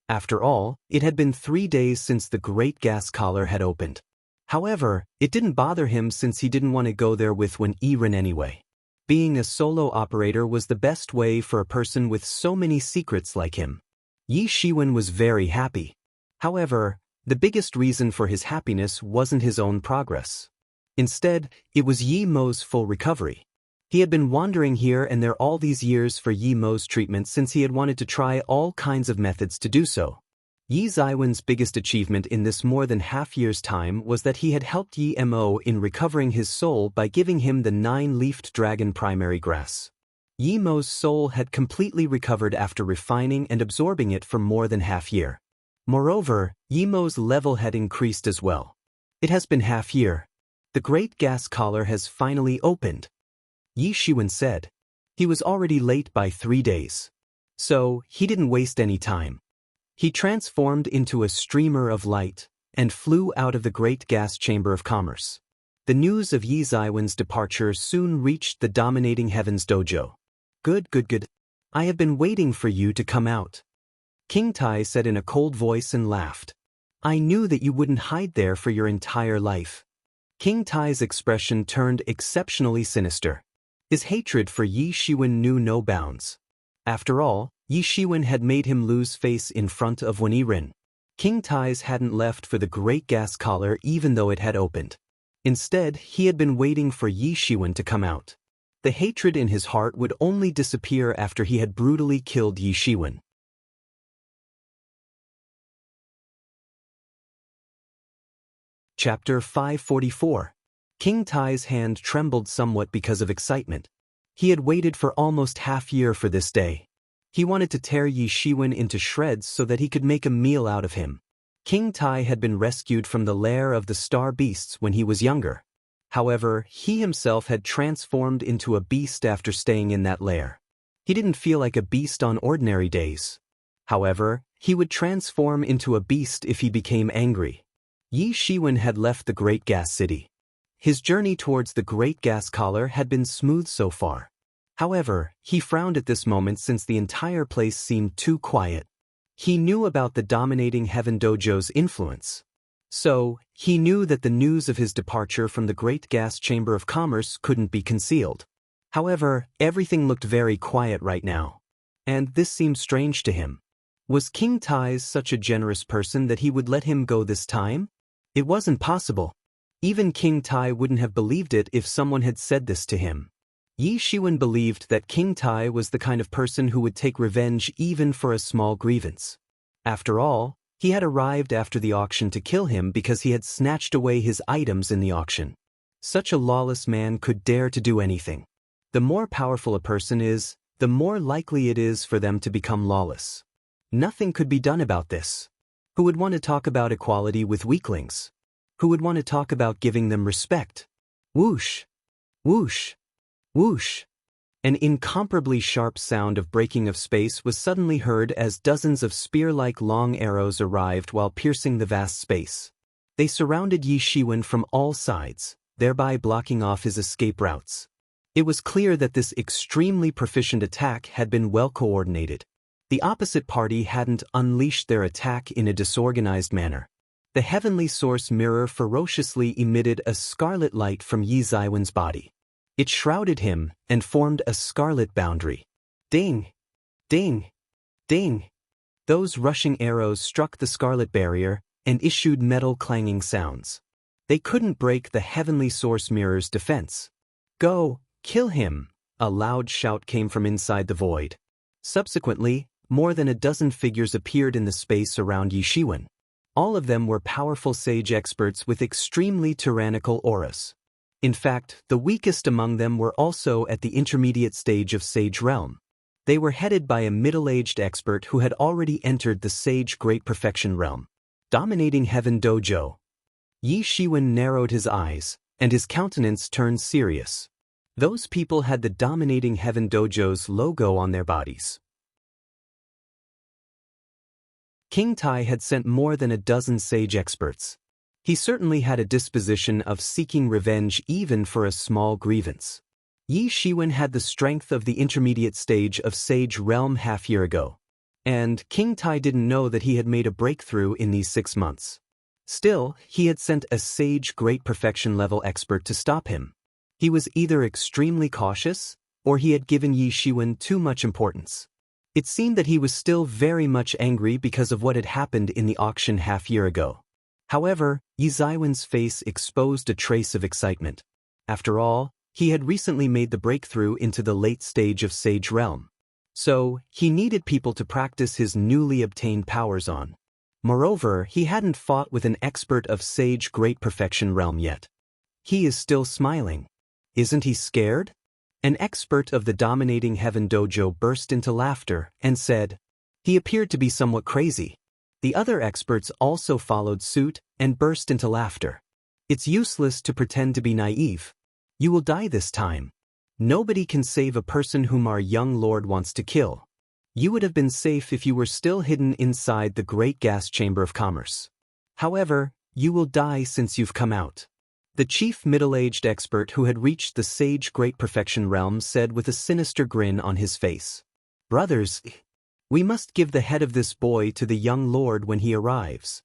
After all, it had been 3 days since the Great Gas Collar had opened. However, it didn't bother him since he didn't want to go there with Wen Yiren anyway. Being a solo operator was the best way for a person with so many secrets like him. Yi Shiwen was very happy. However, the biggest reason for his happiness wasn't his own progress. Instead, it was Yi Mo's full recovery. He had been wandering here and there all these years for Yi Mo's treatment since he had wanted to try all kinds of methods to do so. Yi Ziwen's biggest achievement in this more than half year's time was that he had helped Yi Mo in recovering his soul by giving him the 9-leafed dragon primary grass. Yi Mo's soul had completely recovered after refining and absorbing it for more than half year. Moreover, Yi Mo's level had increased as well. It has been half year. The Great Gas Collar has finally opened. Yi Shiwen said. He was already late by 3 days. So, he didn't waste any time. He transformed into a streamer of light and flew out of the Great Gas Chamber of Commerce. The news of Yi Ziwen's departure soon reached the Dominating Heavens dojo. Good. I have been waiting for you to come out. King Tai said in a cold voice and laughed. I knew that you wouldn't hide there for your entire life. King Tai's expression turned exceptionally sinister. His hatred for Yi Shiwen knew no bounds. After all, Yi Shiwen had made him lose face in front of Wen Yiren. King Tai's hadn't left for the Great Gas Collar even though it had opened. Instead, he had been waiting for Yi Shiwen to come out. The hatred in his heart would only disappear after he had brutally killed Yi Shiwen. Chapter 544. King Tai's hand trembled somewhat because of excitement. He had waited for almost half year for this day. He wanted to tear Yi Shiwen into shreds so that he could make a meal out of him. King Tai had been rescued from the lair of the star beasts when he was younger. However, he himself had transformed into a beast after staying in that lair. He didn't feel like a beast on ordinary days. However, he would transform into a beast if he became angry. Yi Shiwen had left the Great Gas City. His journey towards the Great Gas Collar had been smooth so far. However, he frowned at this moment since the entire place seemed too quiet. He knew about the Dominating Heaven Dojo's influence. So, he knew that the news of his departure from the Great Gas Chamber of Commerce couldn't be concealed. However, everything looked very quiet right now. And this seemed strange to him. Was King Tai such a generous person that he would let him go this time? It wasn't possible. Even King Tai wouldn't have believed it if someone had said this to him. Yi Shiwen believed that King Tai was the kind of person who would take revenge even for a small grievance. After all, He had arrived after the auction to kill him because he had snatched away his items in the auction. Such a lawless man could dare to do anything. The more powerful a person is, the more likely it is for them to become lawless. Nothing could be done about this. Who would want to talk about equality with weaklings? Who would want to talk about giving them respect? Whoosh! Whoosh! Whoosh! An incomparably sharp sound of breaking of space was suddenly heard as dozens of spear-like long arrows arrived while piercing the vast space. They surrounded Yi Shiwen from all sides, thereby blocking off his escape routes. It was clear that this extremely proficient attack had been well coordinated. The opposite party hadn't unleashed their attack in a disorganized manner. The heavenly source mirror ferociously emitted a scarlet light from Yi Ziwen's body. It shrouded him and formed a scarlet boundary. Ding! Ding! Ding! Those rushing arrows struck the scarlet barrier and issued metal-clanging sounds. They couldn't break the heavenly source mirror's defense. Go, kill him! A loud shout came from inside the void. Subsequently, more than a dozen figures appeared in the space around Yi Shiwen. All of them were powerful sage experts with extremely tyrannical auras. In fact, the weakest among them were also at the intermediate stage of Sage Realm. They were headed by a middle-aged expert who had already entered the Sage Great Perfection Realm. Dominating Heaven Dojo. Yi Shiwen narrowed his eyes, and his countenance turned serious. Those people had the Dominating Heaven Dojo's logo on their bodies. King Tai had sent more than a dozen sage experts. He certainly had a disposition of seeking revenge even for a small grievance. Yi Shiwen had the strength of the intermediate stage of Sage Realm half-year ago. And King Tai didn't know that he had made a breakthrough in these 6 months. Still, he had sent a Sage Great Perfection level expert to stop him. He was either extremely cautious, or he had given Yi Shiwen too much importance. It seemed that he was still very much angry because of what had happened in the auction half-year ago. However, Yi Ziwen's face exposed a trace of excitement. After all, he had recently made the breakthrough into the late stage of Sage Realm. So, he needed people to practice his newly obtained powers on. Moreover, he hadn't fought with an expert of Sage Great Perfection Realm yet. He is still smiling. Isn't he scared? An expert of the Dominating Heaven Dojo burst into laughter and said, he appeared to be somewhat crazy. The other experts also followed suit and burst into laughter. It's useless to pretend to be naive. You will die this time. Nobody can save a person whom our young lord wants to kill. You would have been safe if you were still hidden inside the Great Gas Chamber of Commerce. However, you will die since you've come out. The chief middle-aged expert who had reached the Sage Great Perfection Realm said with a sinister grin on his face. Brothers, we must give the head of this boy to the young lord when he arrives.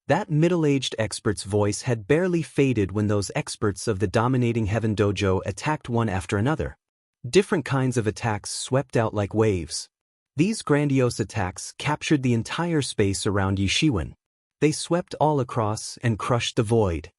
That middle-aged expert's voice had barely faded when those experts of the Dominating Heaven Dojo attacked one after another. Different kinds of attacks swept out like waves. These grandiose attacks captured the entire space around Yi Shiwen. They swept all across and crushed the void.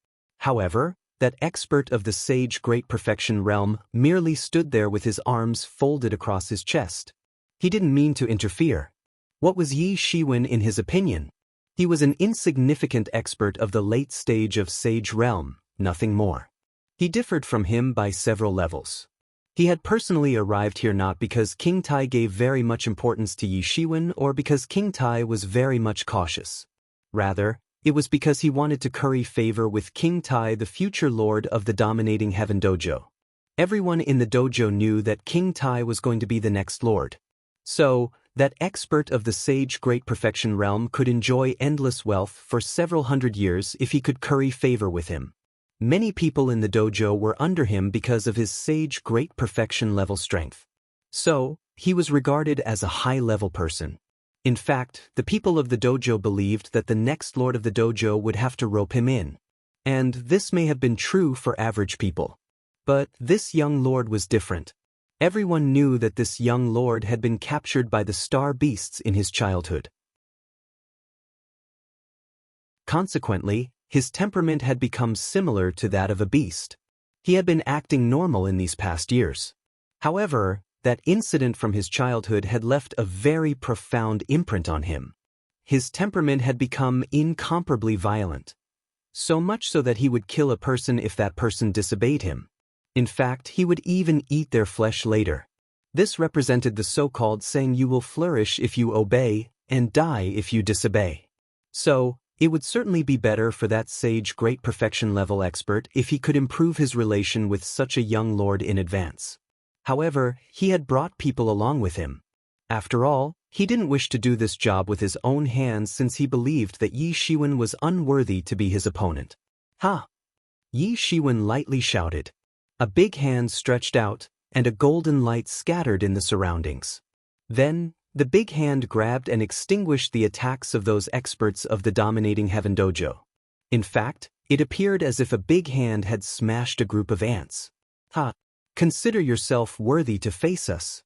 However, that expert of the Sage Great Perfection Realm merely stood there with his arms folded across his chest. He didn't mean to interfere. What was Yi Shiwen in his opinion? He was an insignificant expert of the late stage of Sage Realm, nothing more. He differed from him by several levels. He had personally arrived here not because King Tai gave very much importance to Yi Shiwen or because King Tai was very much cautious. Rather, it was because he wanted to curry favor with King Tai, the future lord of the Dominating Heaven Dojo. Everyone in the dojo knew that King Tai was going to be the next lord. So, that expert of the Sage Great Perfection Realm could enjoy endless wealth for several hundred years if he could curry favor with him. Many people in the dojo were under him because of his Sage Great Perfection level strength. So, he was regarded as a high-level person. In fact, the people of the dojo believed that the next lord of the dojo would have to rope him in. And this may have been true for average people. But this young lord was different. Everyone knew that this young lord had been captured by the star beasts in his childhood. Consequently, his temperament had become similar to that of a beast. He had been acting normal in these past years. However, that incident from his childhood had left a very profound imprint on him. his temperament had become incomparably violent. So much so that he would kill a person if that person disobeyed him. In fact, he would even eat their flesh later. This represented the so-called saying you will flourish if you obey, and die if you disobey. So, it would certainly be better for that sage great perfection level expert if he could improve his relation with such a young lord in advance. However, he had brought people along with him. After all, he didn't wish to do this job with his own hands since he believed that Yi Shiwen was unworthy to be his opponent. Ha! Yi Shiwen lightly shouted. A big hand stretched out, and a golden light scattered in the surroundings. Then, the big hand grabbed and extinguished the attacks of those experts of the dominating Heaven Dojo. In fact, it appeared as if a big hand had smashed a group of ants. Ha! Consider yourself worthy to face us.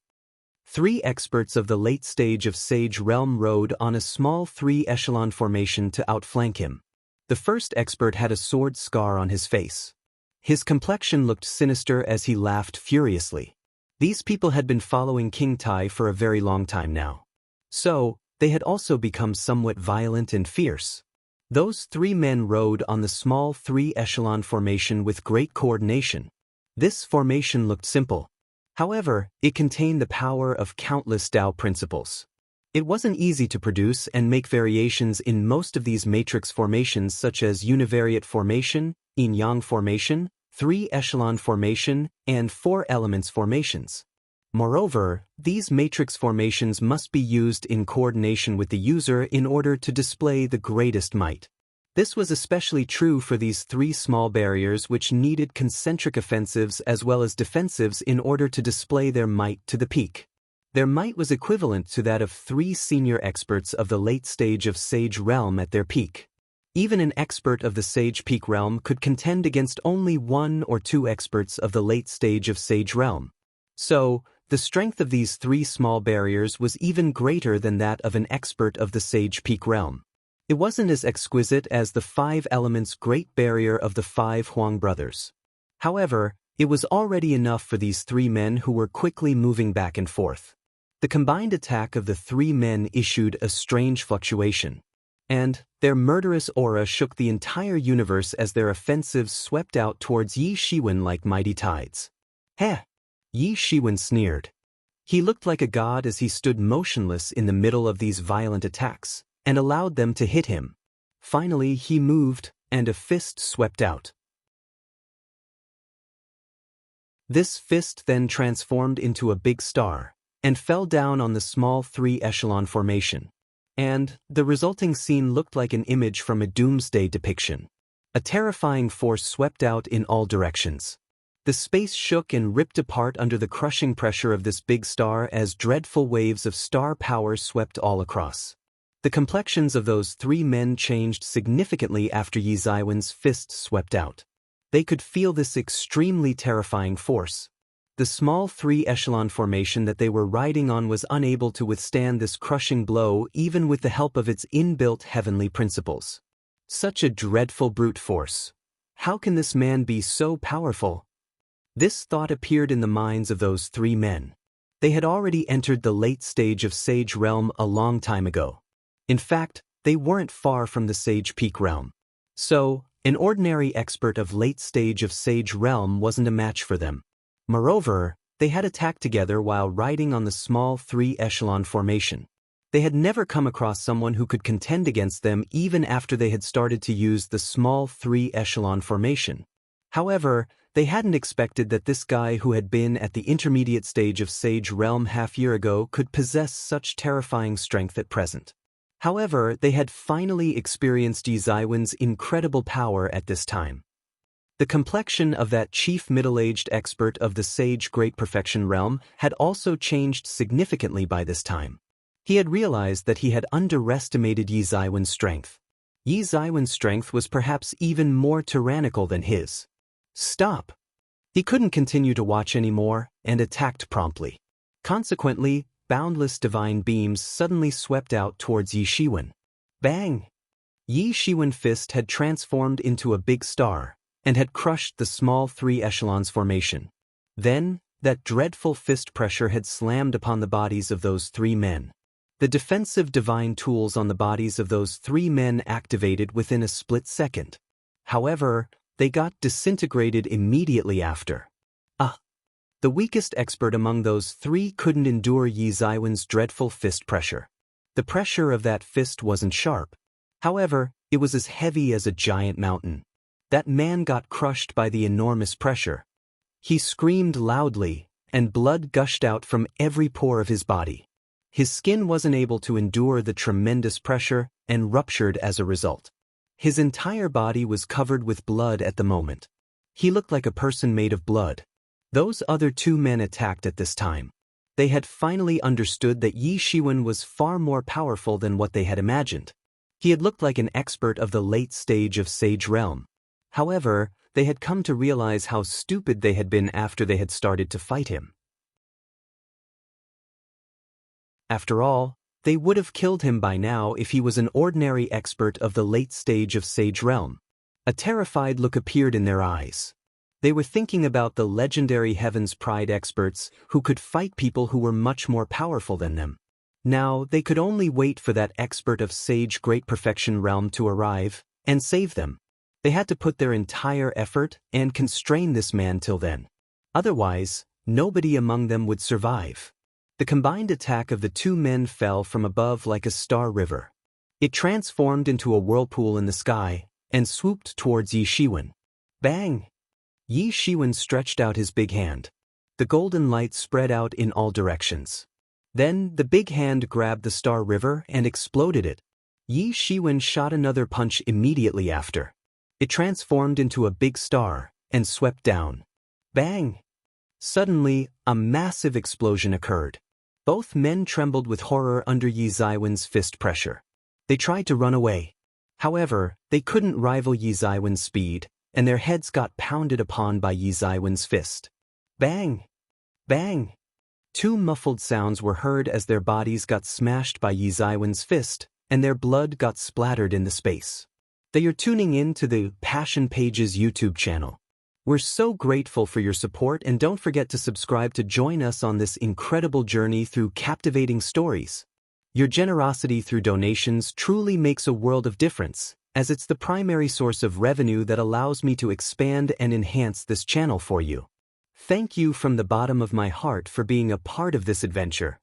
3 experts of the late stage of Sage Realm rode on a small 3-echelon formation to outflank him. The first expert had a sword scar on his face. His complexion looked sinister as he laughed furiously. These people had been following King Tai for a very long time now. So, they had also become somewhat violent and fierce. Those 3 men rode on the small 3-echelon formation with great coordination. This formation looked simple. However, it contained the power of countless Tao principles. It wasn't easy to produce and make variations in most of these matrix formations such as univariate formation, yin-yang formation, 3-echelon formation, and 4-elements formations. Moreover, these matrix formations must be used in coordination with the user in order to display the greatest might. This was especially true for these 3 small barriers which needed concentric offensives as well as defensives in order to display their might to the peak. Their might was equivalent to that of 3 senior experts of the late stage of Sage Realm at their peak. Even an expert of the Sage Peak Realm could contend against only 1 or 2 experts of the late stage of Sage Realm. So, the strength of these 3 small barriers was even greater than that of an expert of the Sage Peak Realm. It wasn't as exquisite as the 5 elements Great Barrier of the 5 Huang brothers. However, it was already enough for these 3 men who were quickly moving back and forth. The combined attack of the 3 men issued a strange fluctuation. And their murderous aura shook the entire universe as their offensives swept out towards Yi Shiwen like mighty tides. Heh! Yi Shiwen sneered. He looked like a god as he stood motionless in the middle of these violent attacks, and allowed them to hit him. Finally he moved, and a fist swept out. This fist then transformed into a big star, and fell down on the small 3-echelon formation. And the resulting scene looked like an image from a doomsday depiction. A terrifying force swept out in all directions. The space shook and ripped apart under the crushing pressure of this big star as dreadful waves of star power swept all across. The complexions of those 3 men changed significantly after Yi Zaiwen's fist swept out. They could feel this extremely terrifying force. The small 3-echelon formation that they were riding on was unable to withstand this crushing blow even with the help of its inbuilt heavenly principles. Such a dreadful brute force. How can this man be so powerful? This thought appeared in the minds of those 3 men. They had already entered the late stage of Sage Realm a long time ago. In fact, they weren't far from the Sage Peak Realm. So, an ordinary expert of late stage of Sage Realm wasn't a match for them. Moreover, they had attacked together while riding on the small 3-echelon formation. They had never come across someone who could contend against them even after they had started to use the small 3-echelon formation. However, they hadn't expected that this guy who had been at the intermediate stage of Sage Realm half-year ago could possess such terrifying strength at present. However, they had finally experienced Yi Zaiwen's incredible power at this time. The complexion of that chief middle-aged expert of the Sage Great Perfection Realm had also changed significantly by this time. He had realized that he had underestimated Yi Zaiwen's strength. Yi Zaiwen's strength was perhaps even more tyrannical than his. Stop! He couldn't continue to watch anymore, and attacked promptly. Consequently, boundless divine beams suddenly swept out towards Yi Shiwen. Bang! Yi Shiwen's fist had transformed into a big star, and had crushed the small 3-echelons formation. Then, that dreadful fist pressure had slammed upon the bodies of those 3 men. The defensive divine tools on the bodies of those 3 men activated within a split second. However, they got disintegrated immediately after. The weakest expert among those 3 couldn't endure Yi Zaiwen's dreadful fist pressure. The pressure of that fist wasn't sharp. However, it was as heavy as a giant mountain. That man got crushed by the enormous pressure. He screamed loudly, and blood gushed out from every pore of his body. His skin wasn't able to endure the tremendous pressure and ruptured as a result. His entire body was covered with blood at the moment. He looked like a person made of blood. Those other 2 men attacked at this time. They had finally understood that Yi Shiwen was far more powerful than what they had imagined. He had looked like an expert of the late stage of Sage Realm. However, they had come to realize how stupid they had been after they had started to fight him. After all, they would have killed him by now if he was an ordinary expert of the late stage of Sage Realm. A terrified look appeared in their eyes. They were thinking about the legendary Heaven's Pride experts who could fight people who were much more powerful than them. Now, they could only wait for that expert of Sage Great Perfection Realm to arrive and save them. They had to put their entire effort and constrain this man till then. Otherwise, nobody among them would survive. The combined attack of the 2 men fell from above like a star river. It transformed into a whirlpool in the sky and swooped towards Yi Shiwen. Bang! Yi Shiwen stretched out his big hand. The golden light spread out in all directions. Then the big hand grabbed the star river and exploded it. Yi Shiwen shot another punch immediately after. It transformed into a big star and swept down. Bang! Suddenly, a massive explosion occurred. Both men trembled with horror under Yi Zaiwen's fist pressure. They tried to run away. However, they couldn't rival Yi Zaiwen's speed, and their heads got pounded upon by Yi Zaiwen's fist. Bang! Bang! 2 muffled sounds were heard as their bodies got smashed by Yi Zaiwen's fist, and their blood got splattered in the space. They are tuning in to the Passion Pages YouTube channel. We're so grateful for your support, and don't forget to subscribe to join us on this incredible journey through captivating stories. Your generosity through donations truly makes a world of difference, as it's the primary source of revenue that allows me to expand and enhance this channel for you. Thank you from the bottom of my heart for being a part of this adventure.